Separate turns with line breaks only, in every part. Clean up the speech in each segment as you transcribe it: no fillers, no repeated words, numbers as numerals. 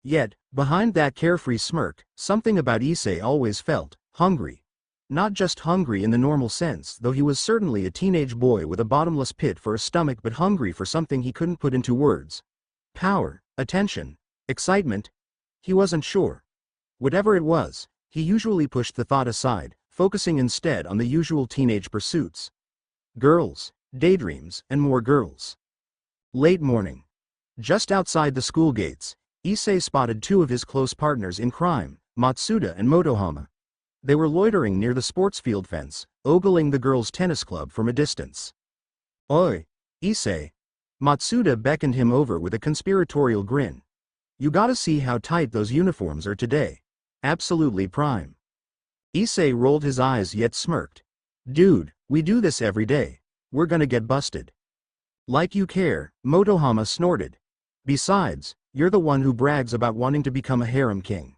Yet, behind that carefree smirk, something about Issei always felt hungry. Not just hungry in the normal sense, though he was certainly a teenage boy with a bottomless pit for a stomach, but hungry for something he couldn't put into words. Power, attention, excitement? He wasn't sure. Whatever it was, he usually pushed the thought aside, focusing instead on the usual teenage pursuits. Girls, daydreams, and more girls. Late morning. Just outside the school gates, Issei spotted two of his close partners in crime, Matsuda and Motohama. They were loitering near the sports field fence, ogling the girls' tennis club from a distance. "Oi, Issei." Matsuda beckoned him over with a conspiratorial grin. "You gotta see how tight those uniforms are today. Absolutely prime." Issei rolled his eyes yet smirked. "Dude, we do this every day. We're gonna get busted." "Like you care," Motohama snorted. "Besides, you're the one who brags about wanting to become a harem king.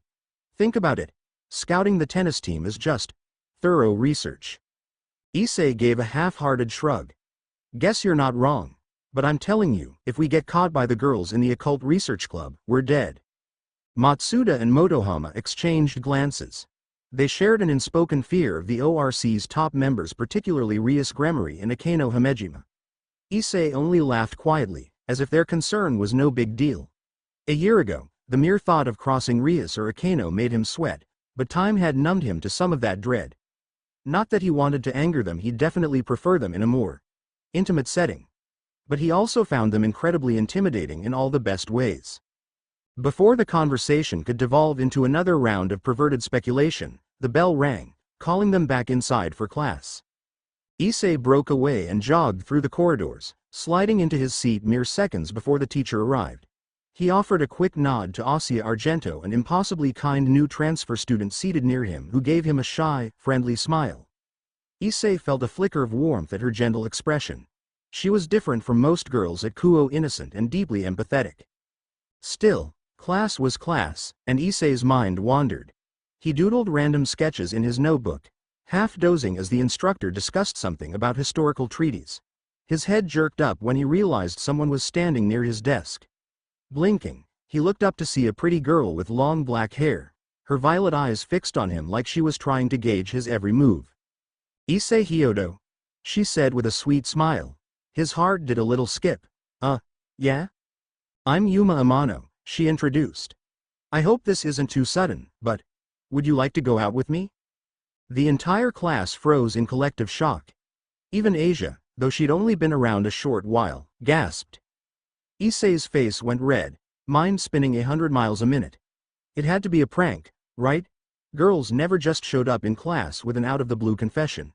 Think about it. Scouting the tennis team is just thorough research." Issei gave a half-hearted shrug. "Guess you're not wrong. But I'm telling you, if we get caught by the girls in the occult research club, we're dead." Matsuda and Motohama exchanged glances. They shared an unspoken fear of the ORC's top members, particularly Rias Gremory and Akeno Hamejima. Issei only laughed quietly, as if their concern was no big deal. A year ago, the mere thought of crossing Rias or Akeno made him sweat, but time had numbed him to some of that dread. Not that he wanted to anger them, he'd definitely prefer them in a more intimate setting. But he also found them incredibly intimidating in all the best ways. Before the conversation could devolve into another round of perverted speculation, the bell rang, calling them back inside for class. Issei broke away and jogged through the corridors, sliding into his seat mere seconds before the teacher arrived. He offered a quick nod to Asia Argento, an impossibly kind new transfer student seated near him, who gave him a shy, friendly smile. Issei felt a flicker of warmth at her gentle expression. She was different from most girls at Kuo, innocent and deeply empathetic. Still, class was class, and Issei's mind wandered. He doodled random sketches in his notebook, half dozing as the instructor discussed something about historical treaties. His head jerked up when he realized someone was standing near his desk. Blinking, he looked up to see a pretty girl with long black hair, her violet eyes fixed on him like she was trying to gauge his every move. "Issei Hyodo," she said with a sweet smile. His heart did a little skip. Yeah? "I'm Yuma Amano," she introduced. "I hope this isn't too sudden, but would you like to go out with me?" The entire class froze in collective shock. Even Asia, though she'd only been around a short while, gasped. Issei's face went red, mind spinning 100 miles a minute. It had to be a prank, right? Girls never just showed up in class with an out-of-the-blue confession.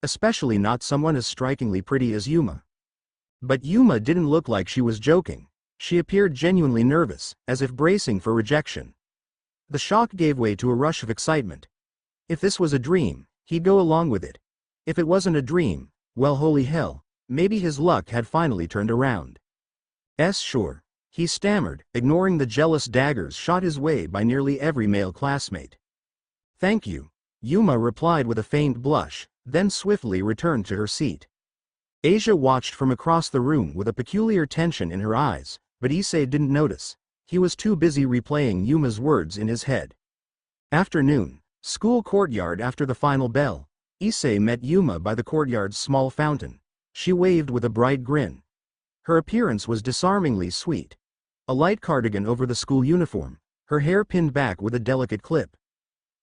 Especially not someone as strikingly pretty as Yuma. But Yuma didn't look like she was joking. She appeared genuinely nervous, as if bracing for rejection. The shock gave way to a rush of excitement. If this was a dream, he'd go along with it. If it wasn't a dream, well, holy hell, maybe his luck had finally turned around. Sure, he stammered, ignoring the jealous daggers shot his way by nearly every male classmate. "Thank you," Yuma replied with a faint blush, then swiftly returned to her seat. Asia watched from across the room with a peculiar tension in her eyes, but Issei didn't notice. He was too busy replaying Yuma's words in his head. Afternoon, school courtyard. After the final bell, Issei met Yuma by the courtyard's small fountain. She waved with a bright grin. Her appearance was disarmingly sweet. A light cardigan over the school uniform, her hair pinned back with a delicate clip.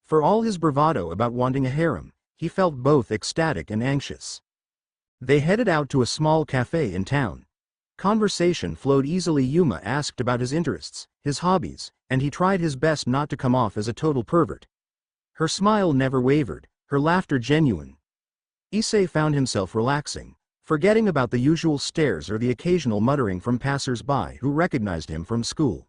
For all his bravado about wanting a harem, he felt both ecstatic and anxious. They headed out to a small cafe in town. Conversation flowed easily. Yuma asked about his interests, his hobbies, and he tried his best not to come off as a total pervert. Her smile never wavered, her laughter genuine. Issei found himself relaxing, forgetting about the usual stares or the occasional muttering from passers-by who recognized him from school.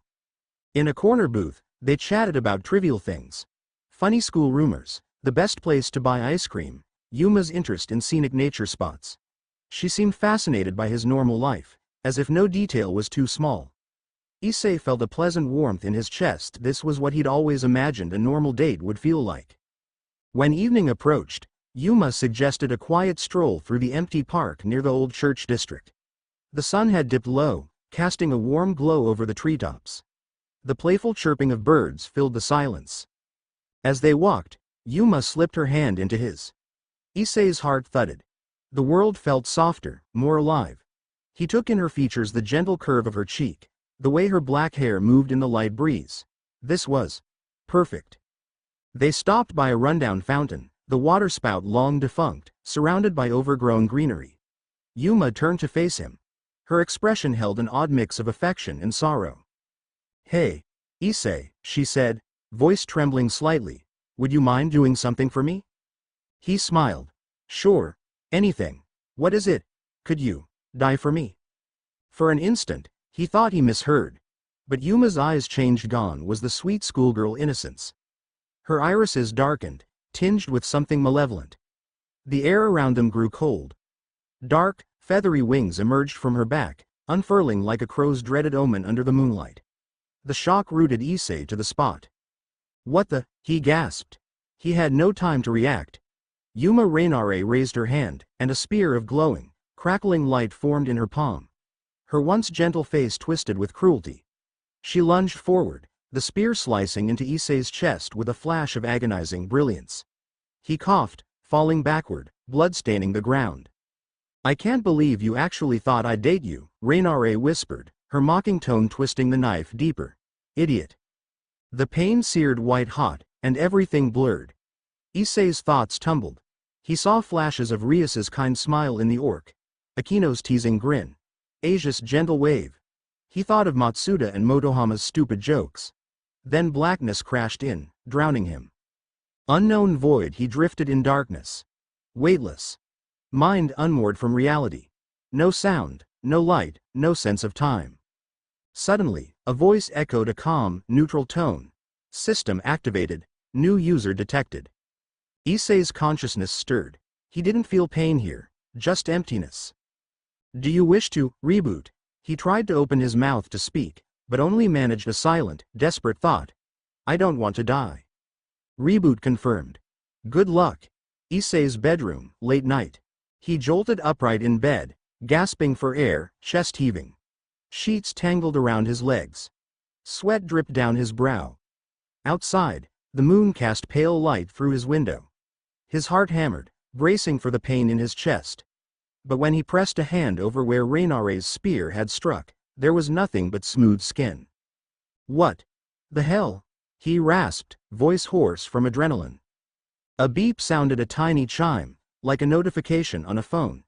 In a corner booth, they chatted about trivial things. Funny school rumors, the best place to buy ice cream, Yuma's interest in scenic nature spots. She seemed fascinated by his normal life, as if no detail was too small. Issei felt a pleasant warmth in his chest. This was what he'd always imagined a normal date would feel like. When evening approached, Yuma suggested a quiet stroll through the empty park near the old church district. The sun had dipped low, casting a warm glow over the treetops. The playful chirping of birds filled the silence. As they walked, Yuma slipped her hand into his. Issei's heart thudded. The world felt softer, more alive. He took in her features, the gentle curve of her cheek, the way her black hair moved in the light breeze. This was perfect. They stopped by a rundown fountain, the waterspout long defunct, surrounded by overgrown greenery. Yuma turned to face him. Her expression held an odd mix of affection and sorrow. "Hey, Issei," she said, voice trembling slightly, "would you mind doing something for me?" He smiled. "Sure, anything. What is it? Could you die for me?" For an instant, he thought he misheard. But Yuma's eyes changed. Gone was the sweet schoolgirl innocence. Her irises darkened, tinged with something malevolent. The air around them grew cold. Dark, feathery wings emerged from her back, unfurling like a crow's dreaded omen under the moonlight. The shock rooted Issei to the spot. "What the?" he gasped. He had no time to react. Yuma Rainare raised her hand, and a spear of glowing, crackling light formed in her palm. Her once gentle face twisted with cruelty. She lunged forward, the spear slicing into Issei's chest with a flash of agonizing brilliance. He coughed, falling backward, blood-staining the ground. "I can't believe you actually thought I'd date you," Rainare whispered, her mocking tone twisting the knife deeper. "Idiot." The pain seared white-hot, and everything blurred. Issei's thoughts tumbled. He saw flashes of Rias's kind smile in the orc, Akino's teasing grin, Asia's gentle wave. He thought of Matsuda and Motohama's stupid jokes. Then blackness crashed in, drowning him. Unknown void, he drifted in darkness. Weightless. Mind unmoored from reality. No sound, no light, no sense of time. Suddenly, a voice echoed a calm, neutral tone. "System activated. New user detected." Issei's consciousness stirred. He didn't feel pain here, just emptiness. "Do you wish to reboot?" He tried to open his mouth to speak, but only managed a silent, desperate thought. "I don't want to die." Reboot confirmed. Good luck. Issei's bedroom, late night. He jolted upright in bed, gasping for air, chest heaving. Sheets tangled around his legs. Sweat dripped down his brow. Outside, the moon cast pale light through his window. His heart hammered, bracing for the pain in his chest. But when he pressed a hand over where Rainare's spear had struck, there was nothing but smooth skin. "What the hell?" he rasped, voice hoarse from adrenaline. A beep sounded, a tiny chime, like a notification on a phone.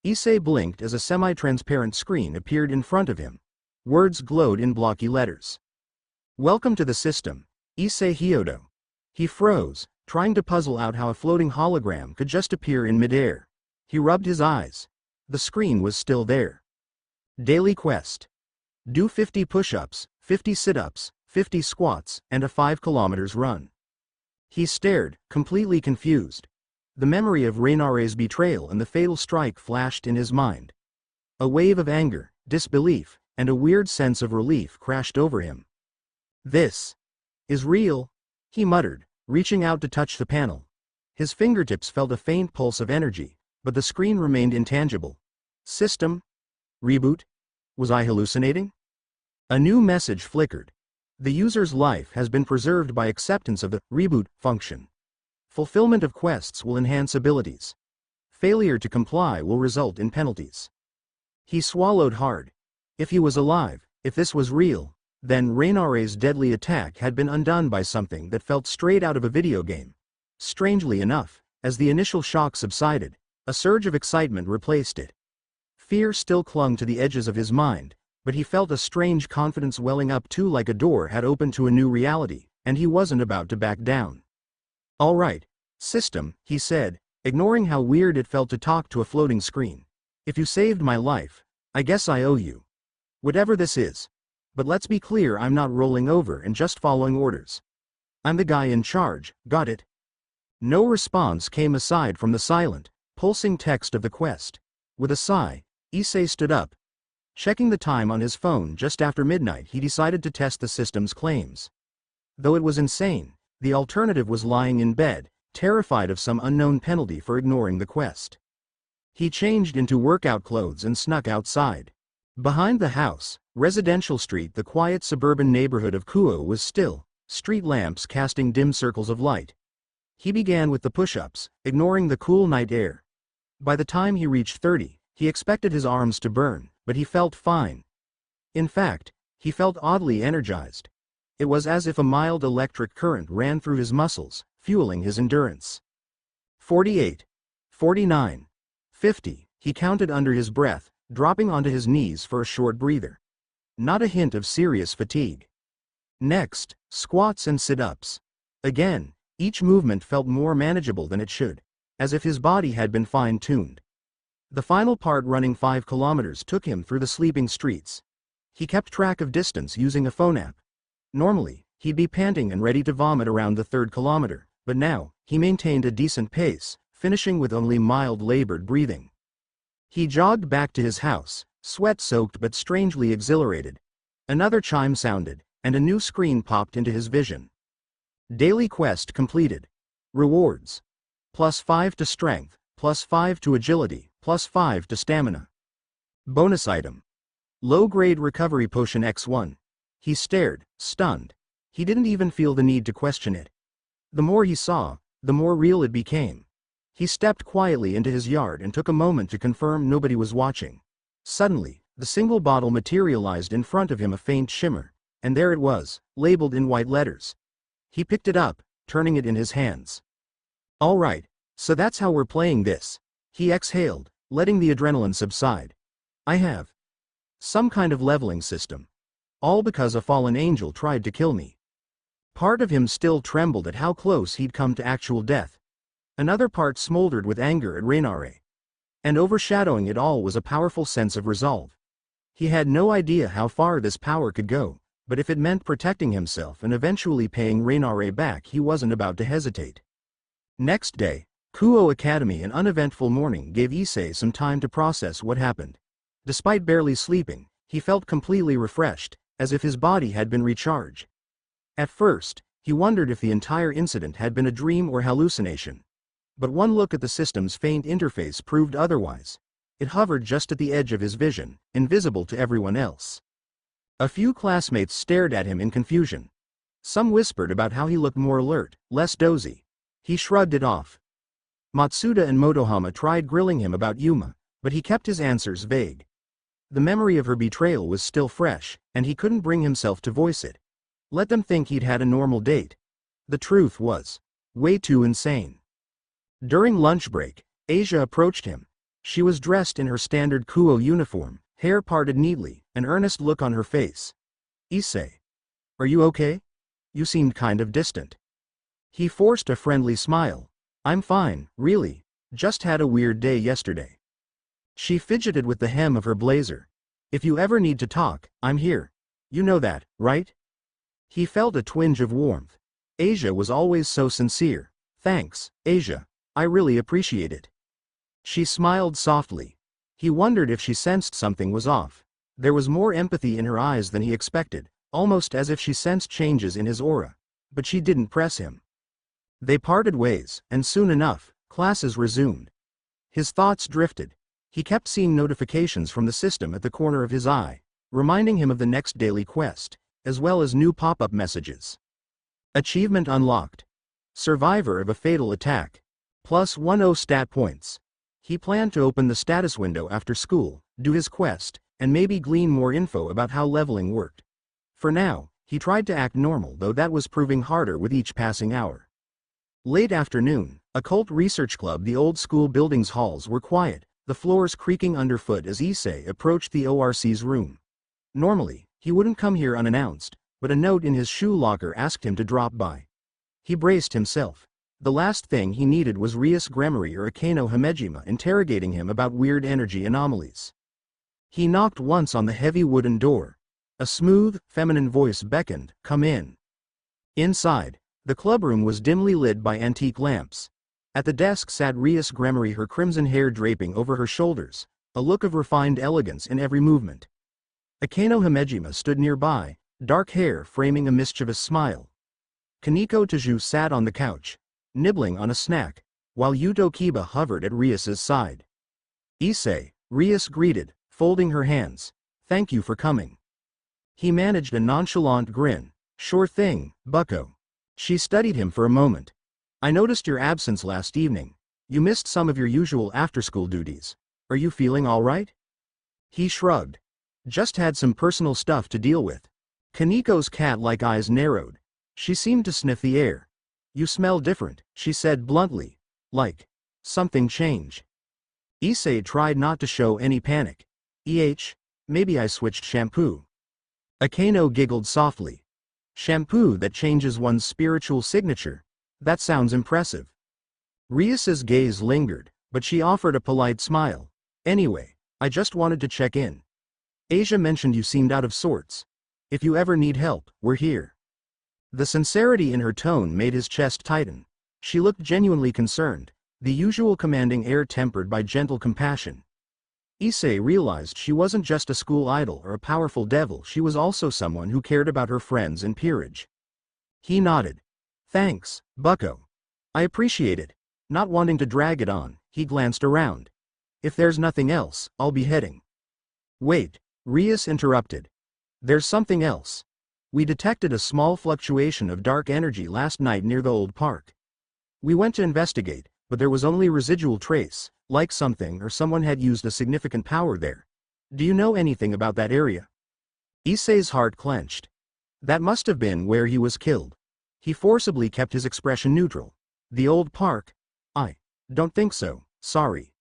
Issei blinked as a semi-transparent screen appeared in front of him. Words glowed in blocky letters. "Welcome to the system, Issei Hyodo." He froze, trying to puzzle out how a floating hologram could just appear in midair. He rubbed his eyes. The screen was still there. Daily quest. Do 50 push-ups, 50 sit-ups, 50 squats, and a 5 kilometers run. He stared, completely confused. The memory of Rainare's betrayal and the fatal strike flashed in his mind. A wave of anger, disbelief, and a weird sense of relief crashed over him. "This is real," he muttered, reaching out to touch the panel. His fingertips felt a faint pulse of energy, but the screen remained intangible. System? Reboot? Was I hallucinating? A new message flickered. The user's life has been preserved by acceptance of the reboot function. Fulfillment of quests will enhance abilities. Failure to comply will result in penalties. He swallowed hard. If he was alive, if this was real, then Rainare's deadly attack had been undone by something that felt straight out of a video game. Strangely enough, as the initial shock subsided, a surge of excitement replaced it. Fear still clung to the edges of his mind, but he felt a strange confidence welling up too, like a door had opened to a new reality, and he wasn't about to back down. "All right, system," he said, ignoring how weird it felt to talk to a floating screen. "If you saved my life, I guess I owe you. Whatever this is. But let's be clear, I'm not rolling over and just following orders. I'm the guy in charge, got it?" No response came aside from the silent, pulsing text of the quest. With a sigh, Issei stood up. Checking the time on his phone just after midnight, he decided to test the system's claims. Though it was insane, the alternative was lying in bed, terrified of some unknown penalty for ignoring the quest. He changed into workout clothes and snuck outside. Behind the house, Residential Street, the quiet suburban neighborhood of Kuo, was still, street lamps casting dim circles of light. He began with the push-ups, ignoring the cool night air. By the time he reached 30, he expected his arms to burn, but he felt fine. In fact, he felt oddly energized. It was as if a mild electric current ran through his muscles, fueling his endurance. 48. 49. 50, he counted under his breath, dropping onto his knees for a short breather. Not a hint of serious fatigue. Next, squats and sit-ups. Again, each movement felt more manageable than it should, as if his body had been fine-tuned. The final part, running 5 kilometers, took him through the sleeping streets. He kept track of distance using a phone app. Normally, he'd be panting and ready to vomit around the 3rd kilometer, but now, he maintained a decent pace, finishing with only mild labored breathing. He jogged back to his house, sweat-soaked but strangely exhilarated. Another chime sounded, and a new screen popped into his vision. Daily quest completed. Rewards. +5 to strength, +5 to agility, +5 to stamina. Bonus item. Low-grade recovery potion X1. He stared, stunned. He didn't even feel the need to question it. The more he saw, the more real it became. He stepped quietly into his yard and took a moment to confirm nobody was watching. Suddenly, the single bottle materialized in front of him, a faint shimmer, and there it was, labeled in white letters. He picked it up, turning it in his hands. All right, so that's how we're playing this. He exhaled, letting the adrenaline subside. I have some kind of leveling system. All because a fallen angel tried to kill me. Part of him still trembled at how close he'd come to actual death. Another part smoldered with anger at Rainare. And overshadowing it all was a powerful sense of resolve. He had no idea how far this power could go, but if it meant protecting himself and eventually paying Rainare back, he wasn't about to hesitate. Next day, Kuo Academy, an uneventful morning, gave Issei some time to process what happened. Despite barely sleeping, he felt completely refreshed, as if his body had been recharged. At first, he wondered if the entire incident had been a dream or hallucination. But one look at the system's faint interface proved otherwise. It hovered just at the edge of his vision, invisible to everyone else. A few classmates stared at him in confusion. Some whispered about how he looked more alert, less dozy. He shrugged it off. Matsuda and Motohama tried grilling him about Yuma, but he kept his answers vague. The memory of her betrayal was still fresh, and he couldn't bring himself to voice it. Let them think he'd had a normal date. The truth was way too insane. During lunch break, Asia approached him. She was dressed in her standard Kuo uniform, hair parted neatly, an earnest look on her face. Issei. Are you okay? You seemed kind of distant. He forced a friendly smile. I'm fine, really. Just had a weird day yesterday. She fidgeted with the hem of her blazer. If you ever need to talk, I'm here. You know that, right? He felt a twinge of warmth. Asia was always so sincere. Thanks, Asia. I really appreciate it. She smiled softly. He wondered if she sensed something was off. There was more empathy in her eyes than he expected, almost as if she sensed changes in his aura. But she didn't press him. They parted ways, and soon enough, classes resumed. His thoughts drifted. He kept seeing notifications from the system at the corner of his eye, reminding him of the next daily quest, as well as new pop-up messages. Achievement unlocked. Survivor of a fatal attack. +10 stat points. He planned to open the status window after school, do his quest, and maybe glean more info about how leveling worked. For now, he tried to act normal, though that was proving harder with each passing hour. Late afternoon, Occult Research Club. The old school building's halls were quiet, the floors creaking underfoot as Issei approached the ORC's room. Normally, he wouldn't come here unannounced, but a note in his shoe locker asked him to drop by. He braced himself. The last thing he needed was Rias Gremory or Akeno Himejima interrogating him about weird energy anomalies. He knocked once on the heavy wooden door. A smooth, feminine voice beckoned, "Come in." Inside, the clubroom was dimly lit by antique lamps. At the desk sat Rias Gremory, her crimson hair draping over her shoulders, a look of refined elegance in every movement. Akeno Himejima stood nearby, dark hair framing a mischievous smile. Kaneko Taju sat on the couch, nibbling on a snack, while Yuto Kiba hovered at Rias's side. Issei, Rias greeted, folding her hands. Thank you for coming. He managed a nonchalant grin. Sure thing, bucko. She studied him for a moment. I noticed your absence last evening. You missed some of your usual after-school duties. Are you feeling all right? He shrugged. Just had some personal stuff to deal with. Kaniko's cat-like eyes narrowed. She seemed to sniff the air. You smell different, she said bluntly. Like something changed. Issei tried not to show any panic. Maybe I switched shampoo. Akeno giggled softly. Shampoo that changes one's spiritual signature. That sounds impressive. Rias's gaze lingered, but she offered a polite smile. Anyway, I just wanted to check in. Asia mentioned you seemed out of sorts. If you ever need help, we're here. The sincerity in her tone made his chest tighten. She looked genuinely concerned, the usual commanding air tempered by gentle compassion. Issei realized she wasn't just a school idol or a powerful devil, she was also someone who cared about her friends and peerage. He nodded. Thanks, bucko. I appreciate it. Not wanting to drag it on, he glanced around. If there's nothing else, I'll be heading. Wait, Rias interrupted. There's something else. We detected a small fluctuation of dark energy last night near the old park. We went to investigate, but there was only residual trace, like something or someone had used a significant power there. Do you know anything about that area? Issei's heart clenched. That must have been where he was killed. He forcibly kept his expression neutral. The old park? I don't think so, sorry.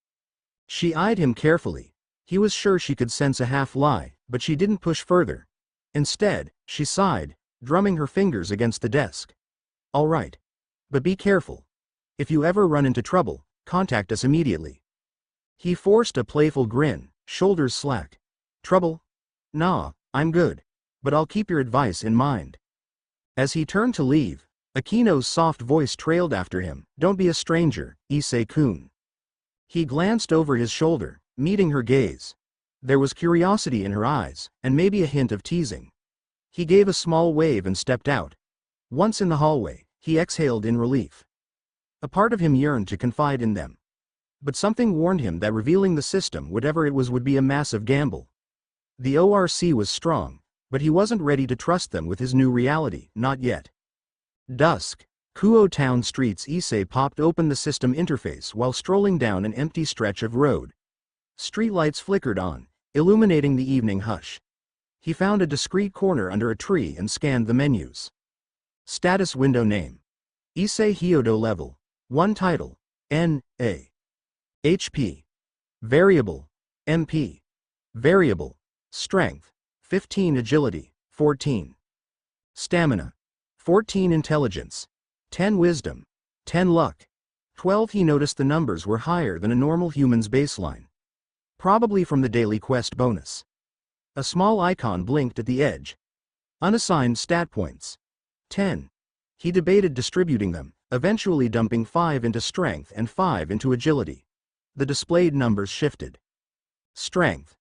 She eyed him carefully. He was sure she could sense a half-lie, but she didn't push further. Instead, she sighed, drumming her fingers against the desk. All right. But be careful. If you ever run into trouble, contact us immediately. He forced a playful grin, shoulders slack. Trouble? Nah, I'm good. But I'll keep your advice in mind. As he turned to leave, Akino's soft voice trailed after him. Don't be a stranger, Issei-kun. He glanced over his shoulder, meeting her gaze. There was curiosity in her eyes, and maybe a hint of teasing. He gave a small wave and stepped out. Once in the hallway, he exhaled in relief. A part of him yearned to confide in them. But something warned him that revealing the system, whatever it was, would be a massive gamble. The ORC was strong, but he wasn't ready to trust them with his new reality, not yet. Dusk. Kuo town streets. Issei popped open the system interface while strolling down an empty stretch of road. Streetlights flickered on, illuminating the evening hush. He found a discreet corner under a tree and scanned the menus. Status window name. Issei Hyodo level. 1 title. N.A. HP. Variable. MP. Variable. Strength. 15 agility. 14. Stamina. 14 intelligence. 10 wisdom. 10 luck. 12. He noticed the numbers were higher than a normal human's baseline. Probably from the daily quest bonus. A small icon blinked at the edge. Unassigned stat points. 10. He debated distributing them, eventually dumping 5 into strength and 5 into agility. The displayed numbers shifted. Strength.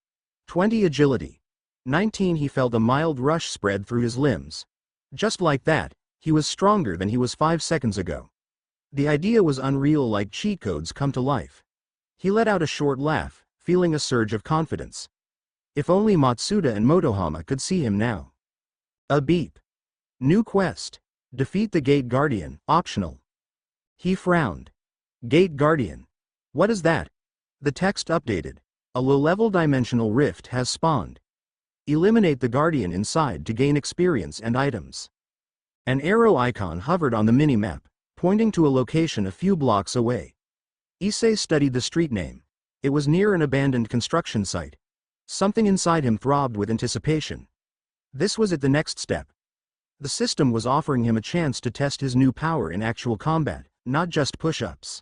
20 agility. 19. He felt a mild rush spread through his limbs. Just like that, he was stronger than he was 5 seconds ago. The idea was unreal, like cheat codes come to life. He let out a short laugh, feeling a surge of confidence. If only Matsuda and Motohama could see him now. A beep. New quest. Defeat the Gate Guardian, optional. He frowned. Gate Guardian. What is that? The text updated. A low-level dimensional rift has spawned. Eliminate the Guardian inside to gain experience and items. An arrow icon hovered on the mini-map, pointing to a location a few blocks away. Issei studied the street name. It was near an abandoned construction site. Something inside him throbbed with anticipation. This was at the next step. The system was offering him a chance to test his new power in actual combat, not just push-ups.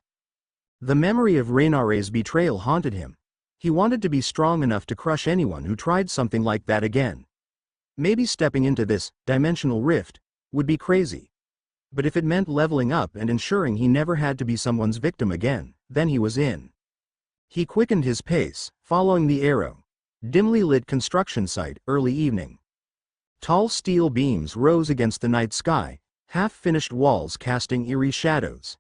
The memory of Reinare's betrayal haunted him. He wanted to be strong enough to crush anyone who tried something like that again. Maybe stepping into this dimensional rift would be crazy. But if it meant leveling up and ensuring he never had to be someone's victim again, then he was in. He quickened his pace, following the arrow. Dimly lit construction site, early evening. Tall steel beams rose against the night sky, half-finished walls casting eerie shadows.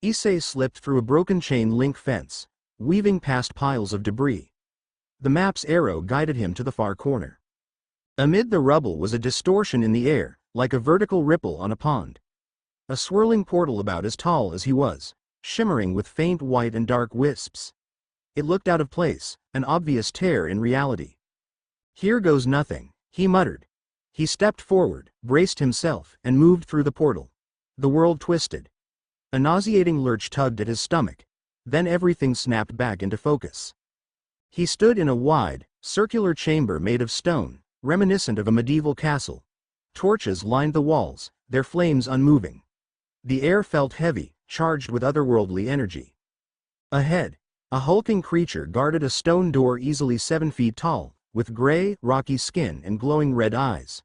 Issei slipped through a broken chain link fence, weaving past piles of debris. The map's arrow guided him to the far corner. Amid the rubble was a distortion in the air, like a vertical ripple on a pond. A swirling portal about as tall as he was, shimmering with faint white and dark wisps. It looked out of place, an obvious tear in reality. "Here goes nothing," he muttered. He stepped forward, braced himself, and moved through the portal. The world twisted. A nauseating lurch tugged at his stomach. Then everything snapped back into focus. He stood in a wide, circular chamber made of stone, reminiscent of a medieval castle. Torches lined the walls, their flames unmoving. The air felt heavy, charged with otherworldly energy. Ahead, a hulking creature guarded a stone door easily 7 feet tall, with gray, rocky skin and glowing red eyes.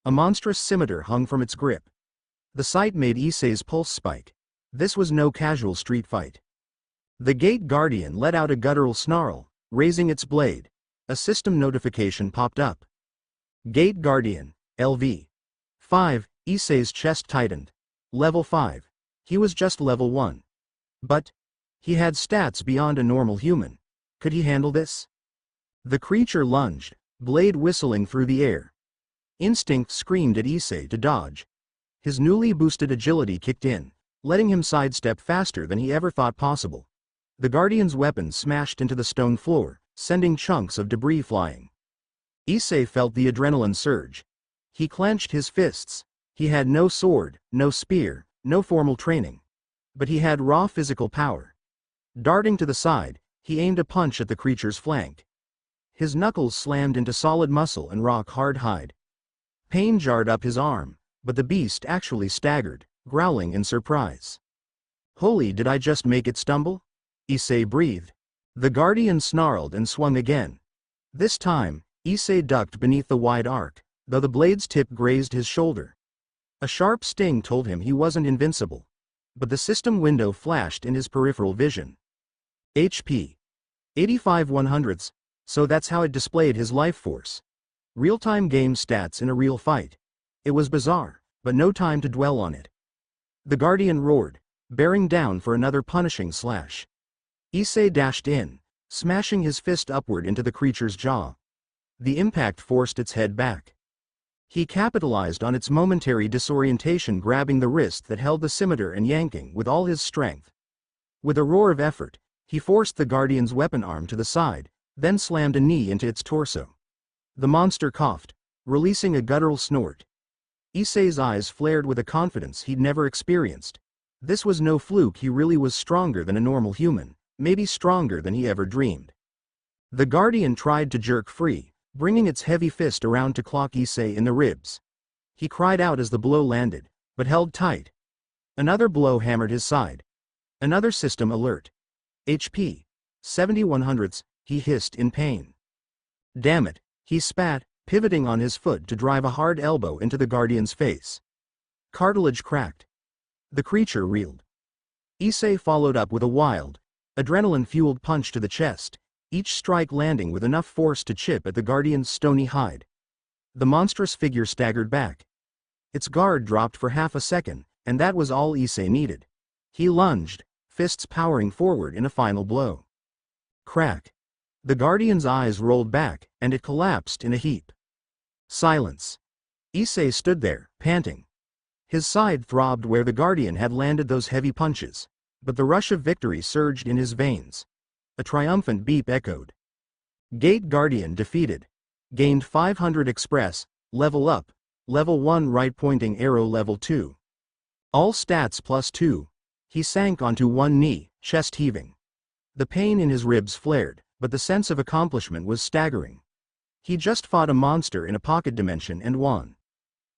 A monstrous scimitar hung from its grip. The sight made Issei's pulse spike. This was no casual street fight. The gate guardian let out a guttural snarl, raising its blade. A system notification popped up. Gate Guardian, LV. 5, Issei's chest tightened. Level 5. He was just level 1. But he had stats beyond a normal human. Could he handle this? The creature lunged, blade whistling through the air. Instinct screamed at Issei to dodge. His newly boosted agility kicked in, letting him sidestep faster than he ever thought possible. The guardian's weapon smashed into the stone floor, sending chunks of debris flying. Issei felt the adrenaline surge. He clenched his fists. He had no sword, no spear, no formal training. But he had raw physical power. Darting to the side, he aimed a punch at the creature's flank. His knuckles slammed into solid muscle and rock-hard hide. Pain jarred up his arm, but the beast actually staggered, growling in surprise. "Holy, did I just make it stumble?" Issei breathed. The guardian snarled and swung again. This time, Issei ducked beneath the wide arc, though the blade's tip grazed his shoulder. A sharp sting told him he wasn't invincible. But the system window flashed in his peripheral vision. HP. 85 100ths, so that's how it displayed his life force. Real-time game stats in a real fight. It was bizarre, but no time to dwell on it. The guardian roared, bearing down for another punishing slash. Issei dashed in, smashing his fist upward into the creature's jaw. The impact forced its head back. He capitalized on its momentary disorientation, grabbing the wrist that held the scimitar and yanking with all his strength. With a roar of effort, he forced the guardian's weapon arm to the side, then slammed a knee into its torso. The monster coughed, releasing a guttural snort. Issei's eyes flared with a confidence he'd never experienced. This was no fluke, he really was stronger than a normal human, maybe stronger than he ever dreamed. The guardian tried to jerk free, bringing its heavy fist around to clock Issei in the ribs. He cried out as the blow landed, but held tight. Another blow hammered his side. Another system alert. HP. 70 100ths, he hissed in pain. Damn it, he spat, pivoting on his foot to drive a hard elbow into the guardian's face. Cartilage cracked. The creature reeled. Issei followed up with a wild, adrenaline-fueled punch to the chest, each strike landing with enough force to chip at the guardian's stony hide. The monstrous figure staggered back. Its guard dropped for half a second, and that was all Issei needed. He lunged, fists powering forward in a final blow. Crack. The guardian's eyes rolled back, and it collapsed in a heap. Silence. Issei stood there, panting. His side throbbed where the guardian had landed those heavy punches, but the rush of victory surged in his veins. A triumphant beep echoed. Gate Guardian defeated. Gained 500 express, level up, level 1 right pointing arrow level 2. All stats +2. He sank onto one knee, chest heaving. The pain in his ribs flared, but the sense of accomplishment was staggering. He just fought a monster in a pocket dimension and won.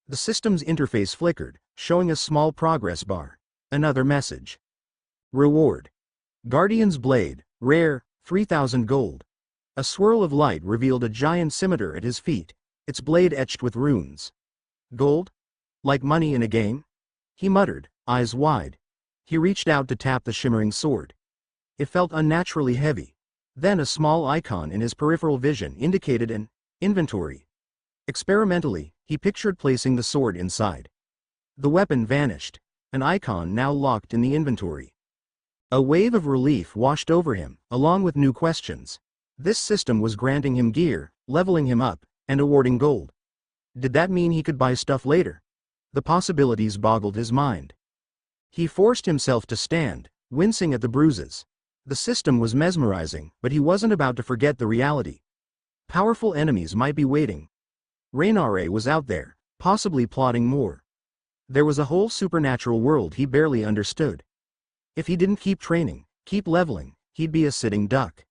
The system's interface flickered, showing a small progress bar. Another message. Reward. Guardian's Blade, rare, 3,000 gold. A swirl of light revealed a giant scimitar at his feet, its blade etched with runes. Gold? Like money in a game? He muttered, eyes wide. He reached out to tap the shimmering sword. It felt unnaturally heavy. Then a small icon in his peripheral vision indicated an inventory. Experimentally, he pictured placing the sword inside. The weapon vanished, an icon now locked in the inventory. A wave of relief washed over him, along with new questions. This system was granting him gear, leveling him up, and awarding gold. Did that mean he could buy stuff later? The possibilities boggled his mind. He forced himself to stand, wincing at the bruises. The system was mesmerizing, but he wasn't about to forget the reality. Powerful enemies might be waiting. Rainare was out there, possibly plotting more. There was a whole supernatural world he barely understood. If he didn't keep training, keep leveling, he'd be a sitting duck.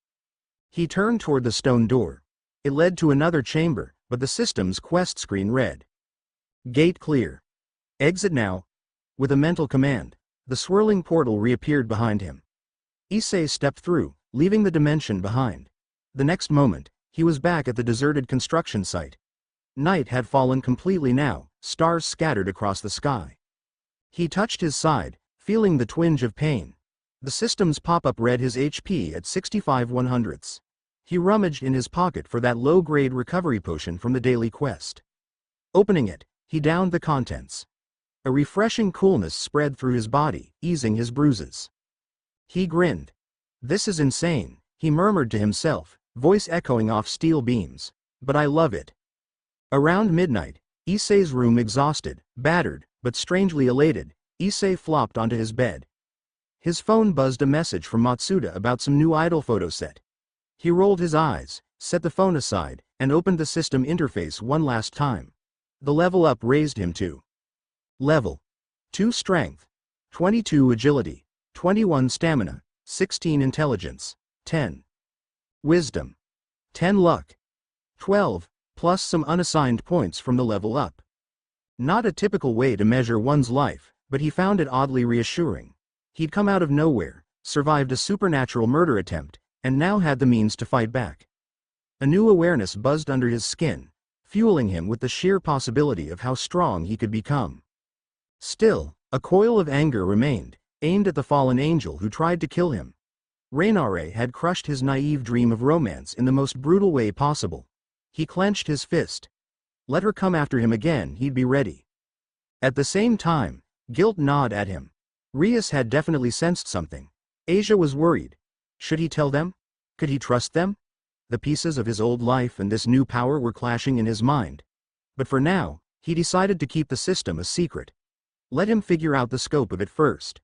He turned toward the stone door. It led to another chamber, but the system's quest screen read, "Gate clear. Exit now." With a mental command, the swirling portal reappeared behind him. Issei stepped through, leaving the dimension behind. The next moment, he was back at the deserted construction site. Night had fallen completely now, stars scattered across the sky. He touched his side, feeling the twinge of pain. The system's pop-up read his HP at 65/100ths. He rummaged in his pocket for that low-grade recovery potion from the daily quest. Opening it, he downed the contents. A refreshing coolness spread through his body, easing his bruises. He grinned. "This is insane," he murmured to himself, voice echoing off steel beams. "But I love it." Around midnight, Issei's room exhausted, battered, but strangely elated, Issei flopped onto his bed. His phone buzzed a message from Matsuda about some new idol photo set. He rolled his eyes, set the phone aside, and opened the system interface one last time. The level up raised him to Level 2 Strength, 22 Agility, 21 Stamina, 16 Intelligence, 10 Wisdom, 10 Luck, 12, plus some unassigned points from the level up. Not a typical way to measure one's life, but he found it oddly reassuring. He'd come out of nowhere, survived a supernatural murder attempt, and now had the means to fight back. A new awareness buzzed under his skin, fueling him with the sheer possibility of how strong he could become. Still, a coil of anger remained, aimed at the fallen angel who tried to kill him. Rainare had crushed his naive dream of romance in the most brutal way possible. He clenched his fist. Let her come after him again, he'd be ready. At the same time, guilt gnawed at him. Rias had definitely sensed something. Asia was worried. Should he tell them? Could he trust them? The pieces of his old life and this new power were clashing in his mind. But for now, he decided to keep the system a secret. Let him figure out the scope of it first.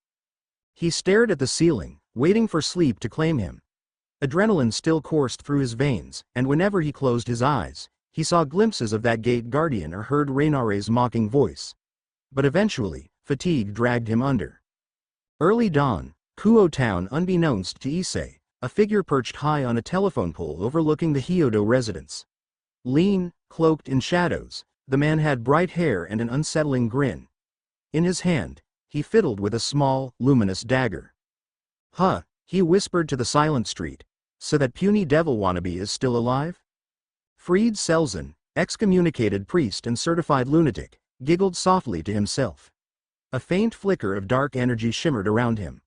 He stared at the ceiling, waiting for sleep to claim him. Adrenaline still coursed through his veins, and whenever he closed his eyes, he saw glimpses of that gate guardian or heard Rainare's mocking voice. But eventually, fatigue dragged him under. Early dawn, Kuo town. Unbeknownst to Issei, a figure perched high on a telephone pole overlooking the Hyodo residence. Lean, cloaked in shadows, the man had bright hair and an unsettling grin. In his hand, he fiddled with a small, luminous dagger. "Huh," he whispered to the silent street. "So that puny devil wannabe is still alive?" Fried Selzen, excommunicated priest and certified lunatic, giggled softly to himself. A faint flicker of dark energy shimmered around him.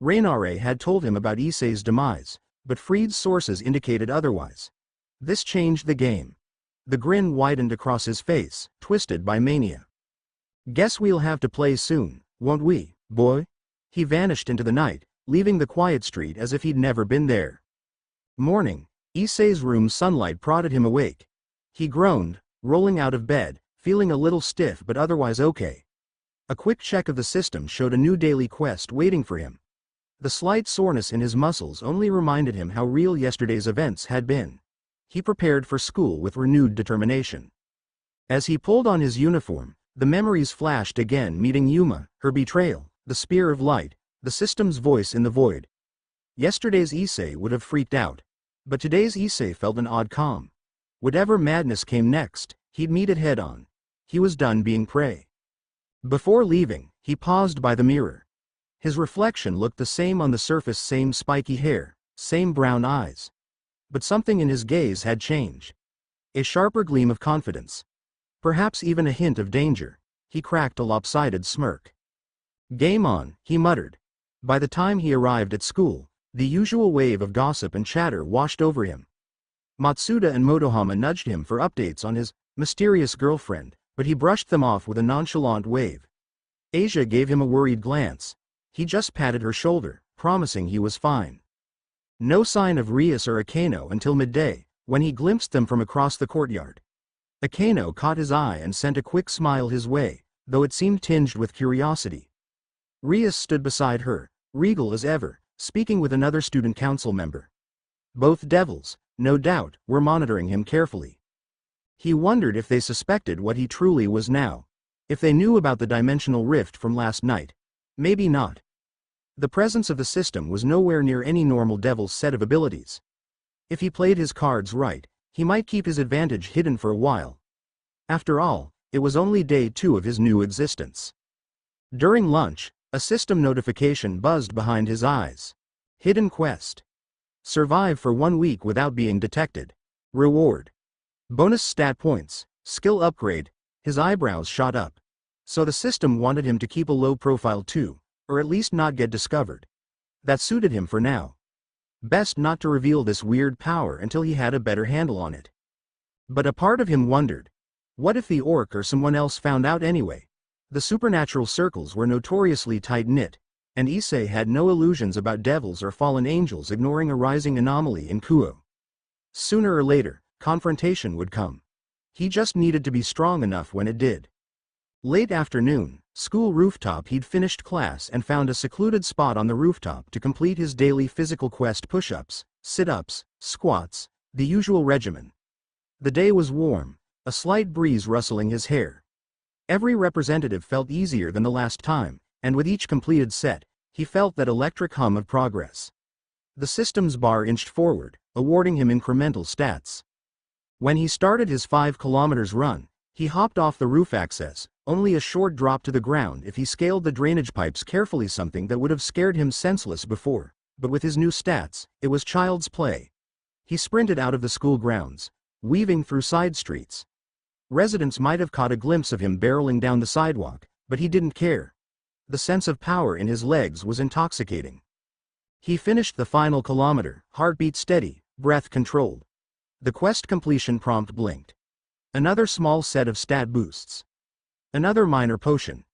Rainare had told him about Issei's demise, but Fried's sources indicated otherwise. This changed the game. The grin widened across his face, twisted by mania. "Guess we'll have to play soon, won't we, boy?" He vanished into the night, leaving the quiet street as if he'd never been there. Morning, Issei's room sunlight prodded him awake. He groaned, rolling out of bed, feeling a little stiff but otherwise okay. A quick check of the system showed a new daily quest waiting for him. The slight soreness in his muscles only reminded him how real yesterday's events had been. He prepared for school with renewed determination. As he pulled on his uniform, the memories flashed again, meeting Yuma, her betrayal, the spear of light, the system's voice in the void. Yesterday's Issei would have freaked out. But today's Issei felt an odd calm. Whatever madness came next, he'd meet it head-on. He was done being prey. Before leaving, he paused by the mirror. His reflection looked the same on the surface, same spiky hair, same brown eyes. But something in his gaze had changed. A sharper gleam of confidence. Perhaps even a hint of danger. He cracked a lopsided smirk. "Game on," he muttered. By the time he arrived at school, the usual wave of gossip and chatter washed over him. Matsuda and Motohama nudged him for updates on his mysterious girlfriend, but he brushed them off with a nonchalant wave. Asia gave him a worried glance. He just patted her shoulder, promising he was fine. No sign of Rias or Akano until midday, when he glimpsed them from across the courtyard. Akano caught his eye and sent a quick smile his way, though it seemed tinged with curiosity. Rias stood beside her, regal as ever, speaking with another student council member. Both devils, no doubt, were monitoring him carefully. He wondered if they suspected what he truly was now. If they knew about the dimensional rift from last night. Maybe not. The presence of the system was nowhere near any normal devil's set of abilities. If he played his cards right, he might keep his advantage hidden for a while. After all, it was only day 2 of his new existence. During lunch, a system notification buzzed behind his eyes. Hidden quest. Survive for 1 week without being detected. Reward. Bonus stat points. Skill upgrade. His eyebrows shot up. So the system wanted him to keep a low profile too, or at least not get discovered. That suited him for now. Best not to reveal this weird power until he had a better handle on it. But a part of him wondered, what if the orc or someone else found out anyway? The supernatural circles were notoriously tight-knit, and Issei had no illusions about devils or fallen angels ignoring a rising anomaly in Kuo. Sooner or later, confrontation would come. He just needed to be strong enough when it did. Late afternoon, school rooftop. He'd finished class and found a secluded spot on the rooftop to complete his daily physical quest: push-ups, sit-ups, squats, the usual regimen. The day was warm, a slight breeze rustling his hair. Every representative felt easier than the last time, and with each completed set, he felt that electric hum of progress. The system's bar inched forward, awarding him incremental stats. When he started his 5 kilometers run, he hopped off the roof access, only a short drop to the ground if he scaled the drainage pipes carefully, something that would have scared him senseless before, but with his new stats, it was child's play. He sprinted out of the school grounds, weaving through side streets. Residents might have caught a glimpse of him barreling down the sidewalk, but he didn't care. The sense of power in his legs was intoxicating. He finished the final kilometer, heartbeat steady, breath controlled. The quest completion prompt blinked. Another small set of stat boosts. Another minor potion.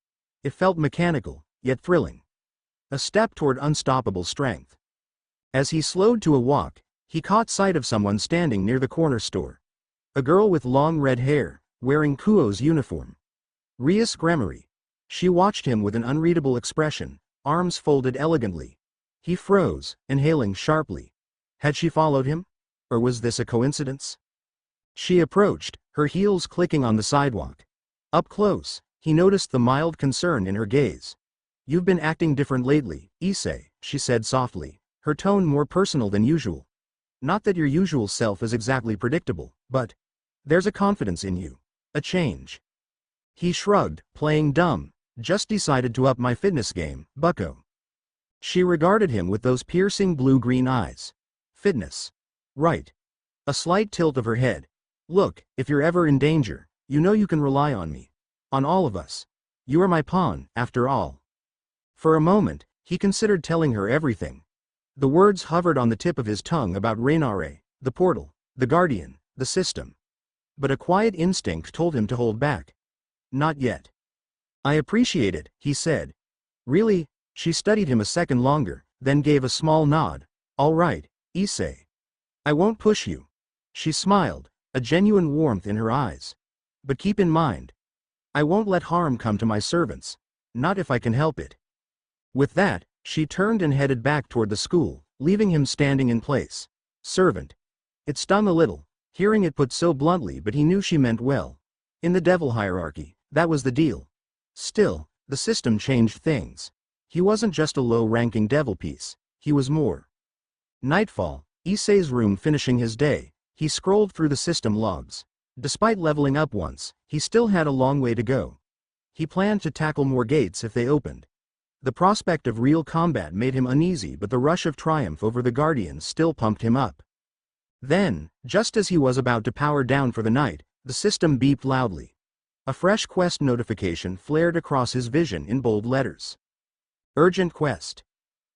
It felt mechanical, yet thrilling. A step toward unstoppable strength. As he slowed to a walk, he caught sight of someone standing near the corner store. A girl with long red hair, wearing Kuo's uniform. Rias Gremory. She watched him with an unreadable expression, arms folded elegantly. He froze, inhaling sharply. Had she followed him? Or was this a coincidence? She approached, her heels clicking on the sidewalk. Up close, he noticed the mild concern in her gaze. "You've been acting different lately, Issei," she said softly, her tone more personal than usual. "Not that your usual self is exactly predictable, but there's a confidence in you. A change." He shrugged, playing dumb. "Just decided to up my fitness game, bucko." She regarded him with those piercing blue-green eyes. Fitness. Right. A slight tilt of her head. "Look, if you're ever in danger, you know you can rely on me. On all of us. You are my pawn, after all." For a moment, he considered telling her everything. The words hovered on the tip of his tongue about Rainare, the portal, the guardian, the system. But a quiet instinct told him to hold back. Not yet. "I appreciate it," he said. "Really?" She studied him a second longer, then gave a small nod. "All right, Issei. I won't push you." She smiled, a genuine warmth in her eyes. "But keep in mind, I won't let harm come to my servants. Not if I can help it." With that, she turned and headed back toward the school, leaving him standing in place. Servant. It stung a little, hearing it put so bluntly, but he knew she meant well. In the devil hierarchy, that was the deal. Still, the system changed things. He wasn't just a low-ranking devil piece, he was more. Nightfall, Issei's room finishing his day, he scrolled through the system logs. Despite leveling up once, he still had a long way to go. He planned to tackle more gates if they opened. The prospect of real combat made him uneasy, but the rush of triumph over the Guardians still pumped him up. Then, just as he was about to power down for the night, the system beeped loudly. A fresh quest notification flared across his vision in bold letters. Urgent quest.